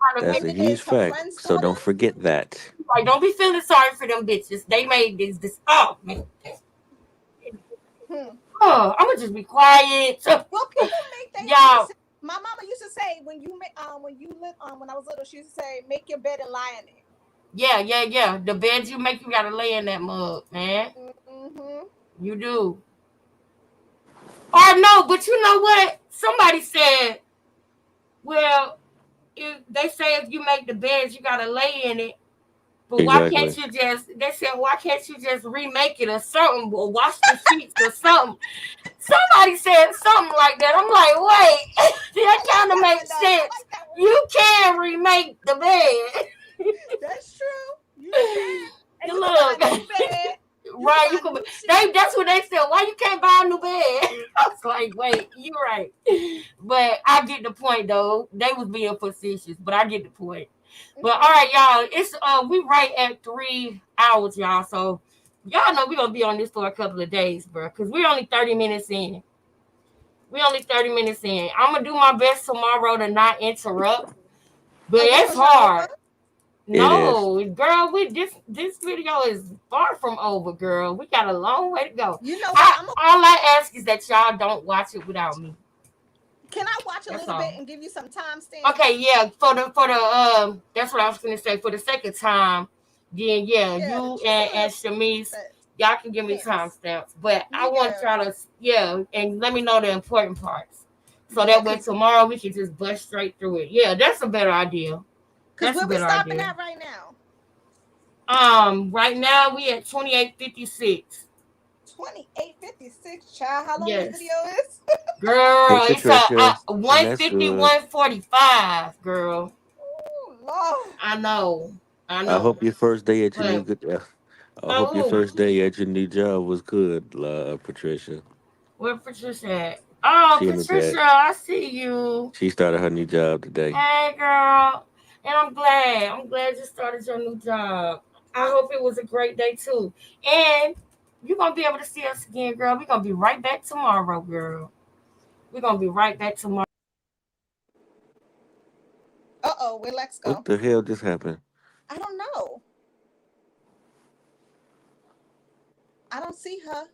[SPEAKER 1] kind of
[SPEAKER 9] That's
[SPEAKER 1] make
[SPEAKER 9] a
[SPEAKER 4] London
[SPEAKER 9] huge
[SPEAKER 4] is her
[SPEAKER 9] fact.
[SPEAKER 4] friend's
[SPEAKER 9] So
[SPEAKER 4] daughter.
[SPEAKER 9] don't forget that.
[SPEAKER 1] like don't be feeling sorry for them bitches. They made this oh man.
[SPEAKER 4] Hmm.
[SPEAKER 1] Oh, I'm gonna just be quiet.
[SPEAKER 4] Well, people make their own
[SPEAKER 1] Y'all,
[SPEAKER 4] decisions. My mama used to say when you live when I was little, she used to say, "Make your bed and lie in it."
[SPEAKER 1] yeah. The bed you make, you gotta lay in that mug, man.
[SPEAKER 4] Mm-hmm.
[SPEAKER 1] You do. Or no, but you know what? Somebody said, well, if they say if you make the beds, you gotta lay in it. But why can't
[SPEAKER 9] Exactly.
[SPEAKER 1] you just? They said, why can't you just remake it or something, or wash the sheets or something? Somebody said something like that. I'm like, wait,
[SPEAKER 4] I
[SPEAKER 1] that
[SPEAKER 4] like
[SPEAKER 1] kind of
[SPEAKER 4] that one
[SPEAKER 1] makes
[SPEAKER 4] though. I
[SPEAKER 1] sense.
[SPEAKER 4] like that one.
[SPEAKER 1] You can remake the bed.
[SPEAKER 4] That's true. You can. And
[SPEAKER 1] You
[SPEAKER 4] you can buy
[SPEAKER 1] look,
[SPEAKER 4] a new bed. You can
[SPEAKER 1] right? You
[SPEAKER 4] buy
[SPEAKER 1] can.
[SPEAKER 4] new
[SPEAKER 1] They.
[SPEAKER 4] sheets.
[SPEAKER 1] That's what they said. Why you can't buy a new bed? I was like, wait, you right. But I get the point though. They was being facetious, but I get the point. But all right, y'all. It's we right at 3 hours, y'all. So y'all know we're gonna be on this for a couple of days, bro. Cause we're only 30 minutes in. We only 30 minutes in. I'm gonna do my best tomorrow to not interrupt, but
[SPEAKER 4] Oh, your
[SPEAKER 1] it's
[SPEAKER 4] push over?
[SPEAKER 1] hard.
[SPEAKER 9] It is.
[SPEAKER 1] No, girl, we this video is far from over, girl. We got a long way to go.
[SPEAKER 4] You know what? I'm a,
[SPEAKER 1] All I ask is that y'all don't watch it without me.
[SPEAKER 4] can I watch a
[SPEAKER 1] That's
[SPEAKER 4] little bit
[SPEAKER 1] all.
[SPEAKER 4] and give you some
[SPEAKER 1] Okay,
[SPEAKER 4] timestamps?
[SPEAKER 1] yeah. For the that's what I was gonna say. For the second time, then yeah,
[SPEAKER 4] Yeah,
[SPEAKER 1] you
[SPEAKER 4] just a
[SPEAKER 1] and
[SPEAKER 4] little
[SPEAKER 1] Shamice,
[SPEAKER 4] bit.
[SPEAKER 1] y'all can give me
[SPEAKER 4] Hints.
[SPEAKER 1] timestamps. But I want
[SPEAKER 4] Yeah.
[SPEAKER 1] y'all to and let me know the important parts. So
[SPEAKER 4] Yeah,
[SPEAKER 1] that way
[SPEAKER 4] cause
[SPEAKER 1] tomorrow we can just bust straight through it. Yeah, that's a better idea. That's a
[SPEAKER 4] where we
[SPEAKER 1] better
[SPEAKER 4] stopping
[SPEAKER 1] idea.
[SPEAKER 4] at right now?
[SPEAKER 1] Right now we at 28:56.
[SPEAKER 4] 28:56, child. How long this video
[SPEAKER 1] Yes.
[SPEAKER 4] is?
[SPEAKER 9] Hey,
[SPEAKER 1] Girl, it's
[SPEAKER 9] Patricia, and
[SPEAKER 1] one
[SPEAKER 9] that's
[SPEAKER 1] fifty
[SPEAKER 9] good.
[SPEAKER 1] 145. Girl.
[SPEAKER 4] Oh Lord.
[SPEAKER 1] I know. I
[SPEAKER 9] I
[SPEAKER 1] know.
[SPEAKER 9] hope your first day at your new
[SPEAKER 1] But
[SPEAKER 9] good. I hope your
[SPEAKER 1] who?
[SPEAKER 9] first day at your new job was good, Patricia.
[SPEAKER 1] Where Patricia at? Oh,
[SPEAKER 9] She in the
[SPEAKER 1] Patricia,
[SPEAKER 9] chat.
[SPEAKER 1] I see you.
[SPEAKER 9] She started her new job today.
[SPEAKER 1] Hey, girl. And I'm glad. I'm glad you started your new job. I hope it was a great day, too. And you're going to be able to see us again, girl. We're going to be right back tomorrow, girl. We're going to be right back tomorrow.
[SPEAKER 4] Uh-oh, where Lex
[SPEAKER 9] What
[SPEAKER 4] go?
[SPEAKER 9] the hell just happened?
[SPEAKER 4] I don't know. I don't see her.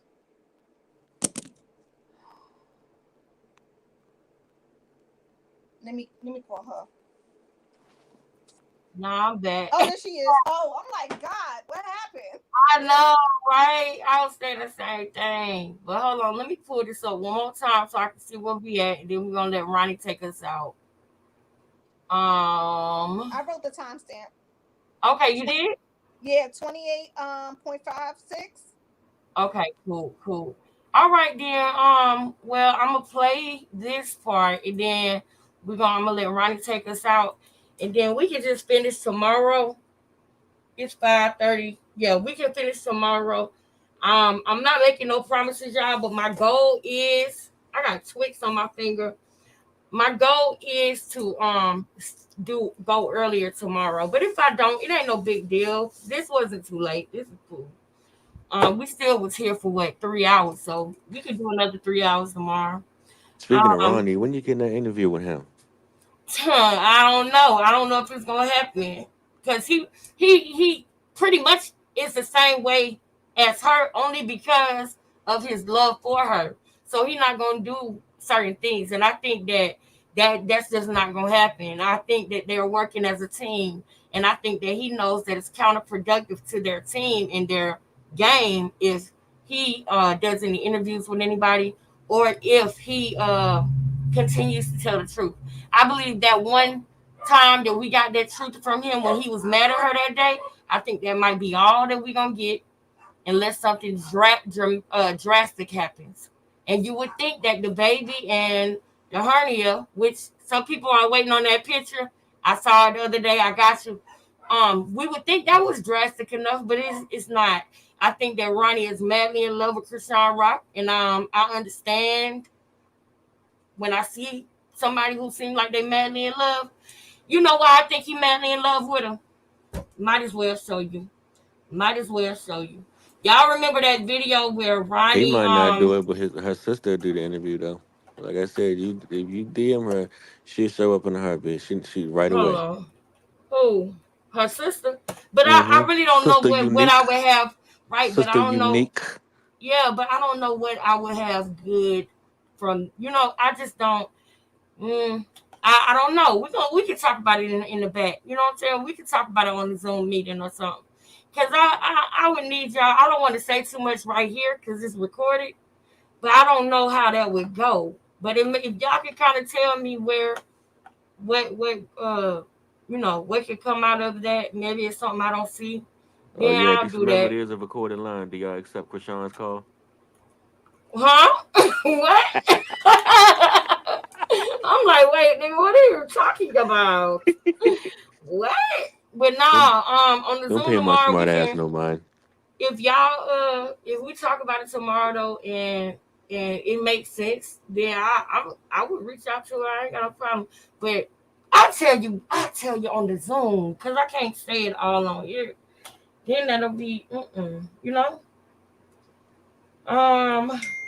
[SPEAKER 4] Let me call her.
[SPEAKER 1] Nah, I'm back.
[SPEAKER 4] Oh, there she is. Oh, I'm like, God, what happened?
[SPEAKER 1] I know, right? I was saying the same thing. But hold on, let me pull this up one more time so I can see where we at, and then we're gonna let Ronnie take us out.
[SPEAKER 4] I wrote the timestamp.
[SPEAKER 1] Okay, you did?
[SPEAKER 4] Yeah, 28.56.
[SPEAKER 1] Okay, cool. All right then. Well, I'm gonna play this part, and then I'm gonna let Ronnie take us out, and then we can just finish tomorrow. It's 5:30. Yeah, we can finish tomorrow. I'm not making no promises, y'all, but my goal is I got twicks on my finger. My goal is to do go earlier tomorrow. But if I don't, it ain't no big deal. This wasn't too late. This is cool. We still was here for what 3 hours, so we could do another 3 hours tomorrow.
[SPEAKER 9] Speaking of
[SPEAKER 1] Um,
[SPEAKER 9] Ronnie, when you getting that interview with him?
[SPEAKER 1] I don't know. I don't know if it's gonna happen because he pretty much is the same way as her, only because of his love for her. So he's not gonna do certain things, and I think that's just not gonna happen. I think that they're working as a team, and I think that he knows that it's counterproductive to their team and their game if he does any interviews with anybody or if he continues to tell the truth. I believe that one time that we got that truth from him when he was mad at her that day, I think that might be all that we're gonna get unless something drastic happens. And you would think that the baby and the hernia, which some people are waiting on that picture, I saw it the other day. I got you. We would think that was drastic enough, but it's not. I think that Ronnie is madly in love with Krishan Rock, and I understand when I see somebody who seems like they madly in love. You know why I think he madly in love with him? Might as well show you. Might as well show you. Y'all remember that video where
[SPEAKER 9] He
[SPEAKER 1] Ronnie
[SPEAKER 9] might not do it, but her sister do the interview though. Like I said, you if you DM her, she'll show up in a heartbeat. She right
[SPEAKER 1] hold
[SPEAKER 9] away.
[SPEAKER 1] on. Who? Her sister. But I
[SPEAKER 9] Mm-hmm.
[SPEAKER 1] really don't know
[SPEAKER 9] Sister
[SPEAKER 1] what
[SPEAKER 9] unique.
[SPEAKER 1] I would have right, but I
[SPEAKER 9] Sister
[SPEAKER 1] don't know.
[SPEAKER 9] unique.
[SPEAKER 1] Yeah, but I don't know what I would have good from I just don't Mm, I don't know. We can talk about it in the back. You know what I'm saying? We can talk about it on the Zoom meeting or something. Cause I would need y'all. I don't want to say too much right here because it's recorded, but I don't know how that would go. But if y'all can kind of tell me what what can come out of that. Maybe it's something I don't see.
[SPEAKER 9] Oh
[SPEAKER 1] Then
[SPEAKER 9] yeah,
[SPEAKER 1] I'll
[SPEAKER 9] just
[SPEAKER 1] do
[SPEAKER 9] remember
[SPEAKER 1] that.
[SPEAKER 9] there's a recorded line. Do y'all accept Krishan's call?
[SPEAKER 1] Huh? What? I'm like, wait, nigga, what are you talking about? What? But
[SPEAKER 9] Don't
[SPEAKER 1] nah, on the
[SPEAKER 9] don't
[SPEAKER 1] Zoom
[SPEAKER 9] pay my
[SPEAKER 1] tomorrow
[SPEAKER 9] smart
[SPEAKER 1] we
[SPEAKER 9] ass
[SPEAKER 1] can,
[SPEAKER 9] no mind.
[SPEAKER 1] if y'all if we talk about it tomorrow though, and it makes sense, then I would reach out to her. I ain't got no problem. But I tell you on the Zoom, because I can't say it all on here. Then that'll be you know.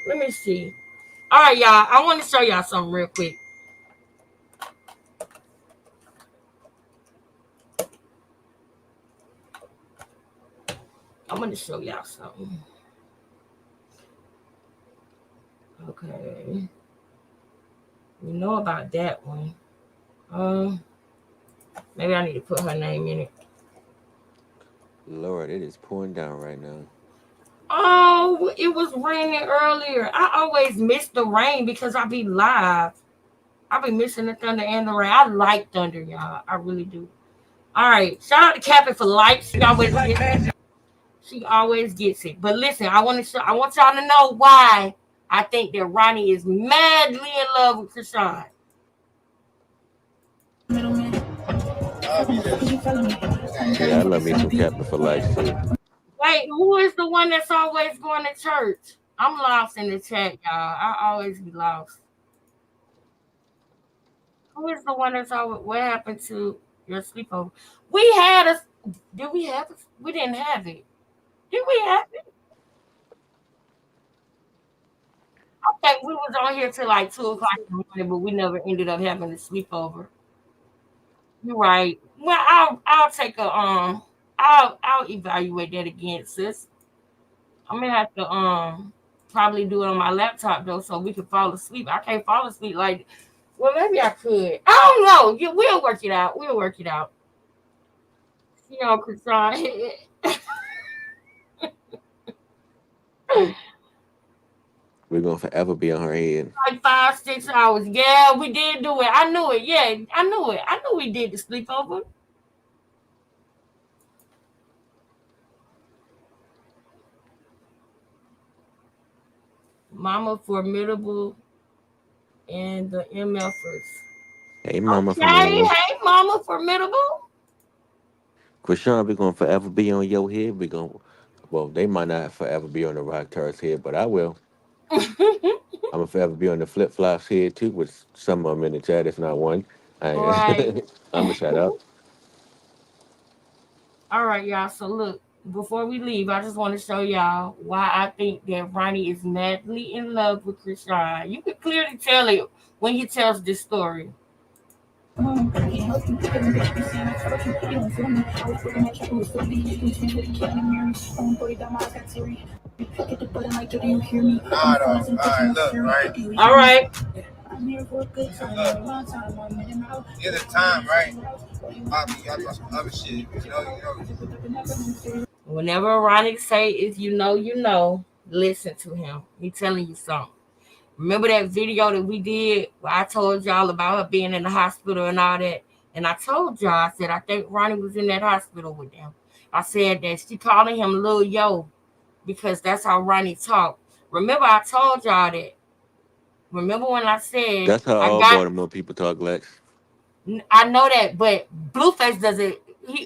[SPEAKER 1] Let me see. All right, y'all. I want to show y'all something real quick. I'm gonna show y'all something. Okay. We know about that one. Um, Maybe I need to put her name in it.
[SPEAKER 9] Lord, it is pouring down right now.
[SPEAKER 1] Oh, it was raining earlier. I always miss the rain because I be live. I be missing the thunder and the rain. I like thunder, y'all. I really do. All right. Shout out to Cappy for likes. She always gets it. But listen, I want y'all to know why I think that Ronnie is madly in love with Krishan.
[SPEAKER 9] Yeah, I love me some Captain for Life too.
[SPEAKER 1] Wait, who is the one that's always going to church? I'm lost in the chat, y'all. I always be lost. Who is the one that's always? What happened to your sleepover? We had a. Did we have it? We didn't have it. Did we have it? I think we was on here till like 2 o'clock in the morning, but we never ended up having a sleepover. You're right. Well, I'll take a I'll evaluate that again, sis. I'm gonna have to probably do it on my laptop though, so we can fall asleep. I can't fall asleep like. Well, maybe I could. I don't know. We'll work it out. We'll work it out. Krishan.
[SPEAKER 9] We're gonna forever be on her head.
[SPEAKER 1] Like 5, 6 hours. Yeah, we did do it. I knew it. Yeah, I knew it. I knew we did the sleepover. Mama Formidable and the MFers.
[SPEAKER 9] Hey, Mama
[SPEAKER 1] Okay,
[SPEAKER 9] Formidable.
[SPEAKER 1] hey, Mama Formidable.
[SPEAKER 9] Krishan, we're gonna forever be on your head. We're gonna, well, they might not forever be on the Rock Tar's head, but I will. I'm gonna forever be on the flip flops head too, with some of them in the chat, if not one. I,
[SPEAKER 1] Right.
[SPEAKER 9] I'm gonna shout out.
[SPEAKER 1] All right, y'all. So look, before we leave, I just want to show y'all why I think that Ronnie is madly in love with Krishan. You can clearly tell it when he tells this story.
[SPEAKER 5] Nah, though. All right, look, right?
[SPEAKER 1] All right.
[SPEAKER 5] Look, here's the time, right? I'll be on some other shit.
[SPEAKER 1] Whenever Ronnie say, "If you know, you know," listen to him. He telling you something. Remember that video that we did where I told y'all about her being in the hospital and all that? And I told y'all, I said, I think Ronnie was in that hospital with them. I said that she calling him Lil Yo because that's how Ronnie talked. Remember, I told y'all that. Remember when I said
[SPEAKER 9] That's how
[SPEAKER 1] I
[SPEAKER 9] all
[SPEAKER 1] got,
[SPEAKER 9] Baltimore people talk, Lex.
[SPEAKER 1] I know that, but Blueface doesn't,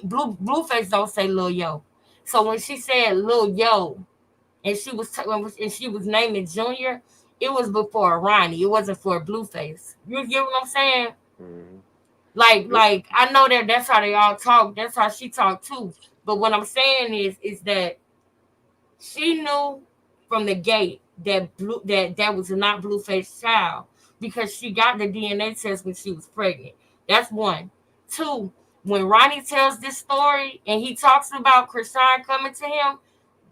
[SPEAKER 1] Blueface don't say Lil Yo. So when she said Lil Yo, and she was naming Junior, it was before Ronnie. It wasn't for Blueface. You get what I'm saying?
[SPEAKER 9] Mm-hmm.
[SPEAKER 1] Like,
[SPEAKER 9] Yep.
[SPEAKER 1] like I know that that's how they all talk. That's how she talked too. But what I'm saying is that she knew from the gate that was not Blueface's child because she got the DNA test when she was pregnant. That's one. Two, when Ronnie tells this story and he talks about Krishan coming to him,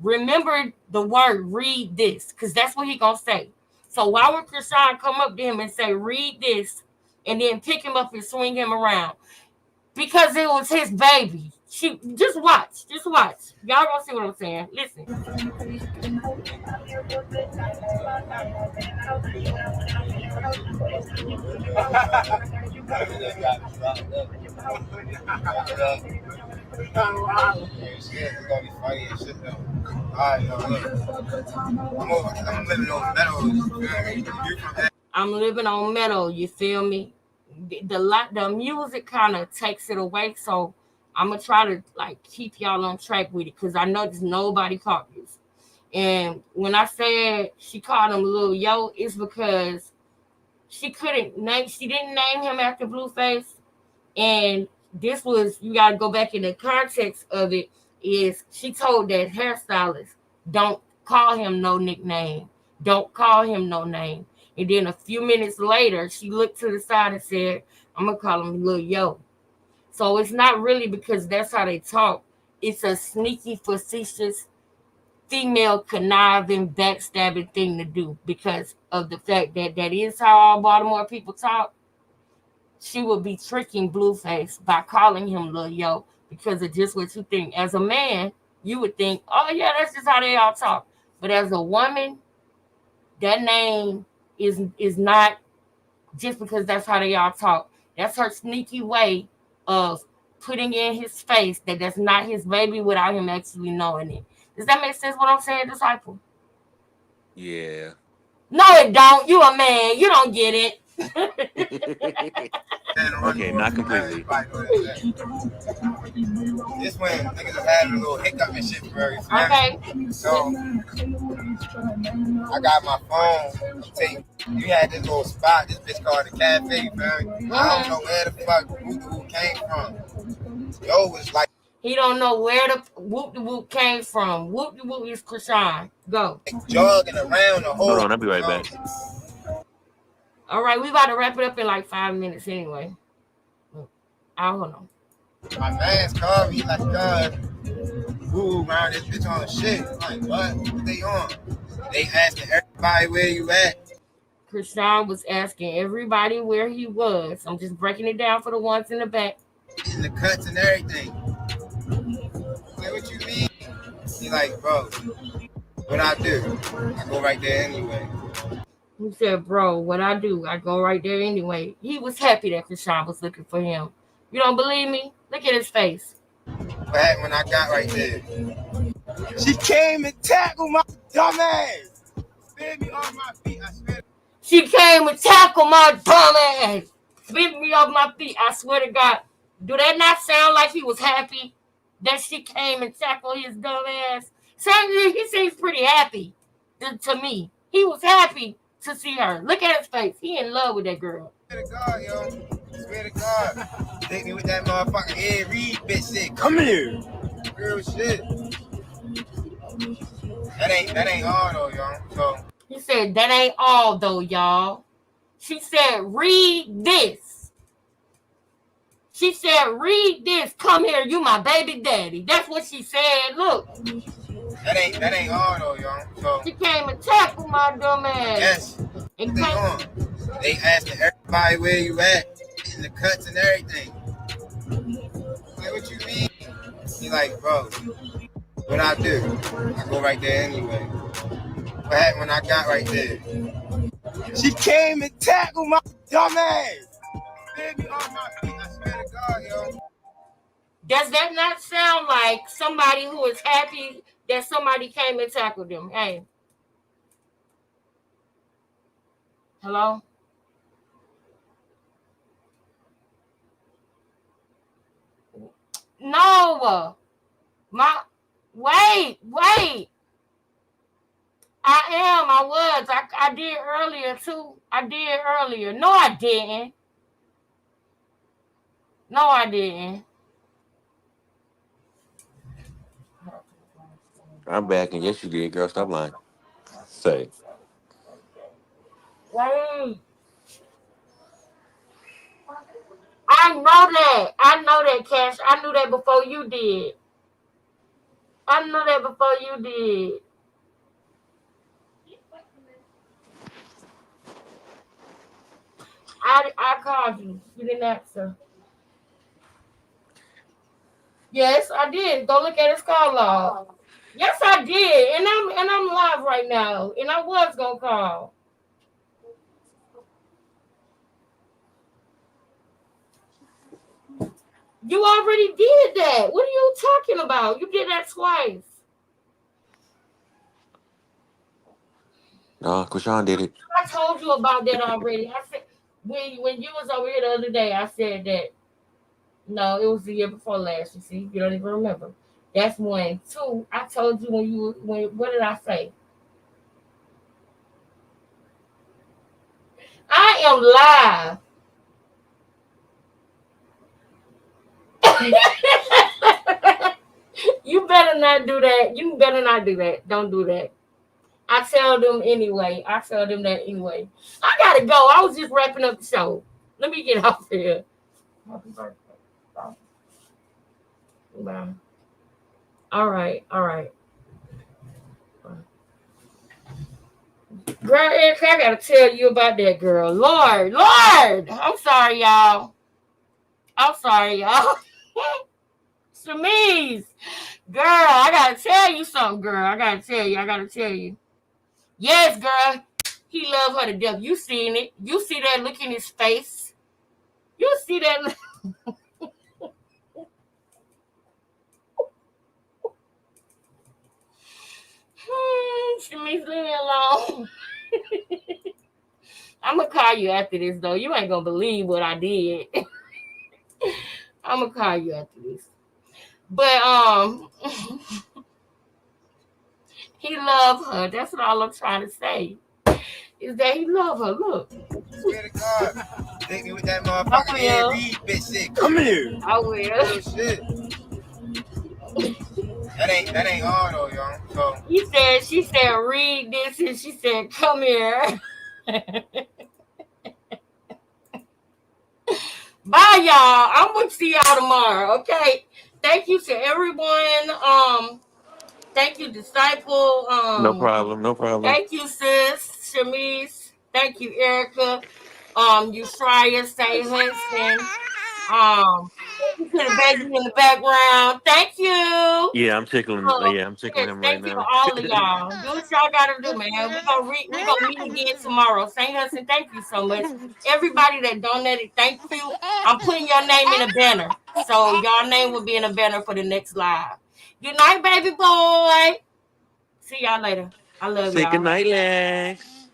[SPEAKER 1] remember the word read this, because that's what he gonna say. So why would Krishan come up to him and say, read this, and then pick him up and swing him around? Because it was his baby. She just watch. Just watch. Y'all gonna see what I'm saying. Listen.
[SPEAKER 5] Shit, it's gonna be funny and shit though. Alright, yo, look. I'm living on Meadows. You feel me? You from
[SPEAKER 1] I'm living on metal. You feel me? The music kind of takes it away, so I'm gonna try to like keep y'all on track with it because I know there's nobody caught this. And when I said she called him Lil Yo, it's because she didn't name him after Blueface. And this was, you gotta go back in the context of it, is she told that hairstylist, don't call him no nickname. Don't call him no name. And then a few minutes later, she looked to the side and said, I'm gonna call him Lil Yo. So it's not really because that's how they talk. It's a sneaky, facetious, female conniving, backstabbing thing to do because of the fact that that is how all Baltimore people talk. She would be tricking Blueface by calling him Lil Yo because of just what you think. As a man, you would think, oh yeah, that's just how they all talk. But as a woman, that name is not just because that's how they all talk. That's her sneaky way of putting in his face that that's not his baby without him actually knowing it. Does that make sense what I'm saying, disciple?
[SPEAKER 9] Yeah.
[SPEAKER 1] No, it don't. You a man. You don't get it.
[SPEAKER 9] Okay, not completely.
[SPEAKER 5] This when niggas was having a little hiccup and shit for every
[SPEAKER 1] Okay.
[SPEAKER 5] So I got my phone tape. You had this little spot, this bitch called the cafe, man. I don't know where the fuck who came from. Yo was like
[SPEAKER 1] He don't know where the whoop the whoop came from. Whoop the whoop is Krishan. Go.
[SPEAKER 5] jogging around the
[SPEAKER 9] Hold
[SPEAKER 5] whole.
[SPEAKER 9] on, I'll be right back.
[SPEAKER 1] All right, we about to wrap it up in like 5 minutes anyway. Hold on.
[SPEAKER 5] My man's called me like, God, who around this bitch on shit? I'm like, what they on? They asking everybody where you at.
[SPEAKER 1] Krishan was asking everybody where he was. I'm just breaking it down for the ones in the back.
[SPEAKER 5] In the cuts and everything. Like, what you mean? He like, bro, what I do? I go right there anyway.
[SPEAKER 1] He said, bro, what I do, I go right there anyway. He was happy that Krishan was looking for him. You don't believe me? Look at his face.
[SPEAKER 5] What happened when I got right there? She came and tackled my dumb ass. Spin me off my feet, I swear.
[SPEAKER 1] She came and tackled my dumb ass. Spit me off my feet, I swear to God. Do that not sound like he was happy that she came and tackled his dumb ass? He seems pretty happy to me. He was happy to see her. Look at his face. He in love with that girl.
[SPEAKER 5] Swear to God, yo. Swear to God. Hit me with that motherfucking Ed Reed bitch shit. Come here. Real shit. That ain't all though, yo. So
[SPEAKER 1] he said, that ain't all though, y'all. She said, read this. She said, read this. Come here, you my baby daddy. That's what she said. Look.
[SPEAKER 5] That ain't all though, yo. So
[SPEAKER 1] she came and tackled my dumb ass.
[SPEAKER 5] Yes.
[SPEAKER 1] And
[SPEAKER 5] they on. They asking everybody where you at. In the cuts and everything. Like, what you mean? He like, bro, what I do? I go right there anyway. What happened when I got right there? She came and tackled my dumb ass. Baby on my feet, I swear to God, yo.
[SPEAKER 1] Does that not sound like somebody who is happy that somebody came and tackled them? Hey. Hello? No. Wait. I did earlier too. I did earlier. No, I didn't. No, I didn't.
[SPEAKER 9] I'm back, and yes, you did, girl. Stop lying. Say.
[SPEAKER 1] Wait. I know that. I know that, Cash. I knew that before you did. I knew that before you did. I called you. You didn't answer. Yes, I did. Go look at his call log. Yes, I did. And I'm live right now. And I was gonna call. You already did that. What are you talking about? You did that twice.
[SPEAKER 9] No, Krishan did it.
[SPEAKER 1] I told you about that already. I said when you was over here the other day, I said that no, it was the year before last. You see, you don't even remember. That's one. Two, I told you when what did I say? I am live. You better not do that. You better not do that. Don't do that. I tell them anyway. I tell them that anyway. I gotta go. I was just wrapping up the show. Let me get off here. Happy birthday. Bye. All right. All right. Girl, Eric, I gotta tell you about that girl. Lord. I'm sorry, y'all. I'm sorry, y'all. Shamise. Girl, I gotta tell you something, girl. I gotta tell you. Yes, girl. He loved her to death. You seen it. You see that look in his face. You see that look. Shamise, leave me alone. I'm gonna call you after this, though. You ain't gonna believe what I did. I'm gonna call you after this. But he loved her. That's what all I'm trying to say. Is that he loved her. Look.
[SPEAKER 5] Swear to God. Hit me with that
[SPEAKER 1] I
[SPEAKER 5] motherfucking Ed
[SPEAKER 1] will.
[SPEAKER 5] Reed bitch shit. Come here.
[SPEAKER 1] I will.
[SPEAKER 5] Real shit. That ain't all though, y'all. So
[SPEAKER 1] She said, read this, and she said, come here. Bye, y'all. I'm gonna see y'all tomorrow. Okay. Thank you to everyone. Thank you, Disciple.
[SPEAKER 9] No problem. No problem.
[SPEAKER 1] Thank you, sis Shamise. Thank you, Erica. Euphria, say Hudson. Thank you to the baby in the background. Thank you.
[SPEAKER 9] Yeah, I'm tickling. Yeah, I'm tickling
[SPEAKER 1] Yes,
[SPEAKER 9] him right
[SPEAKER 1] thank you to
[SPEAKER 9] now.
[SPEAKER 1] all of y'all. Do what y'all gotta do, man. We gonna meet again tomorrow. Saint Hudson, thank you so much. Everybody that donated, thank you. I'm putting your name in a banner. So your name will be in a banner for the next live. Good night, baby boy. See y'all later. I love
[SPEAKER 9] Say
[SPEAKER 1] y'all.
[SPEAKER 9] goodnight, Lex.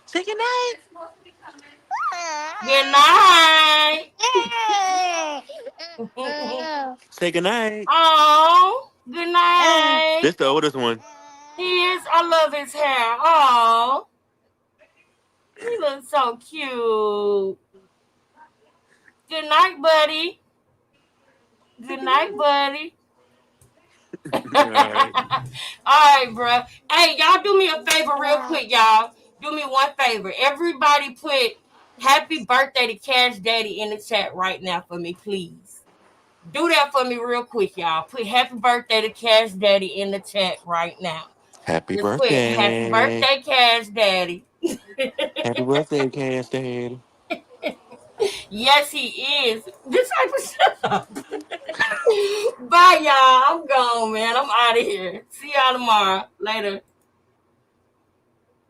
[SPEAKER 9] Say goodnight.
[SPEAKER 1] Good night.
[SPEAKER 9] Say goodnight.
[SPEAKER 1] Oh, good night.
[SPEAKER 9] This the oldest one.
[SPEAKER 1] He is. I love his hair. Oh, he looks so cute. Good night, buddy. Good night, buddy.
[SPEAKER 9] All right.
[SPEAKER 1] All right, bro. Hey, y'all do me a favor real quick, y'all. Do me one favor. Everybody put happy birthday to Cash Daddy in the chat right now for me, please. Do that for me real quick, y'all. Put happy birthday to Cash Daddy in the chat right now.
[SPEAKER 9] Happy
[SPEAKER 1] Just put happy
[SPEAKER 9] birthday.
[SPEAKER 1] birthday, Cash Daddy.
[SPEAKER 9] Happy birthday, Cash Dad.
[SPEAKER 1] Yes, he is. This type of stuff. Bye, y'all. I'm gone, man. I'm out of here. See y'all tomorrow. Later.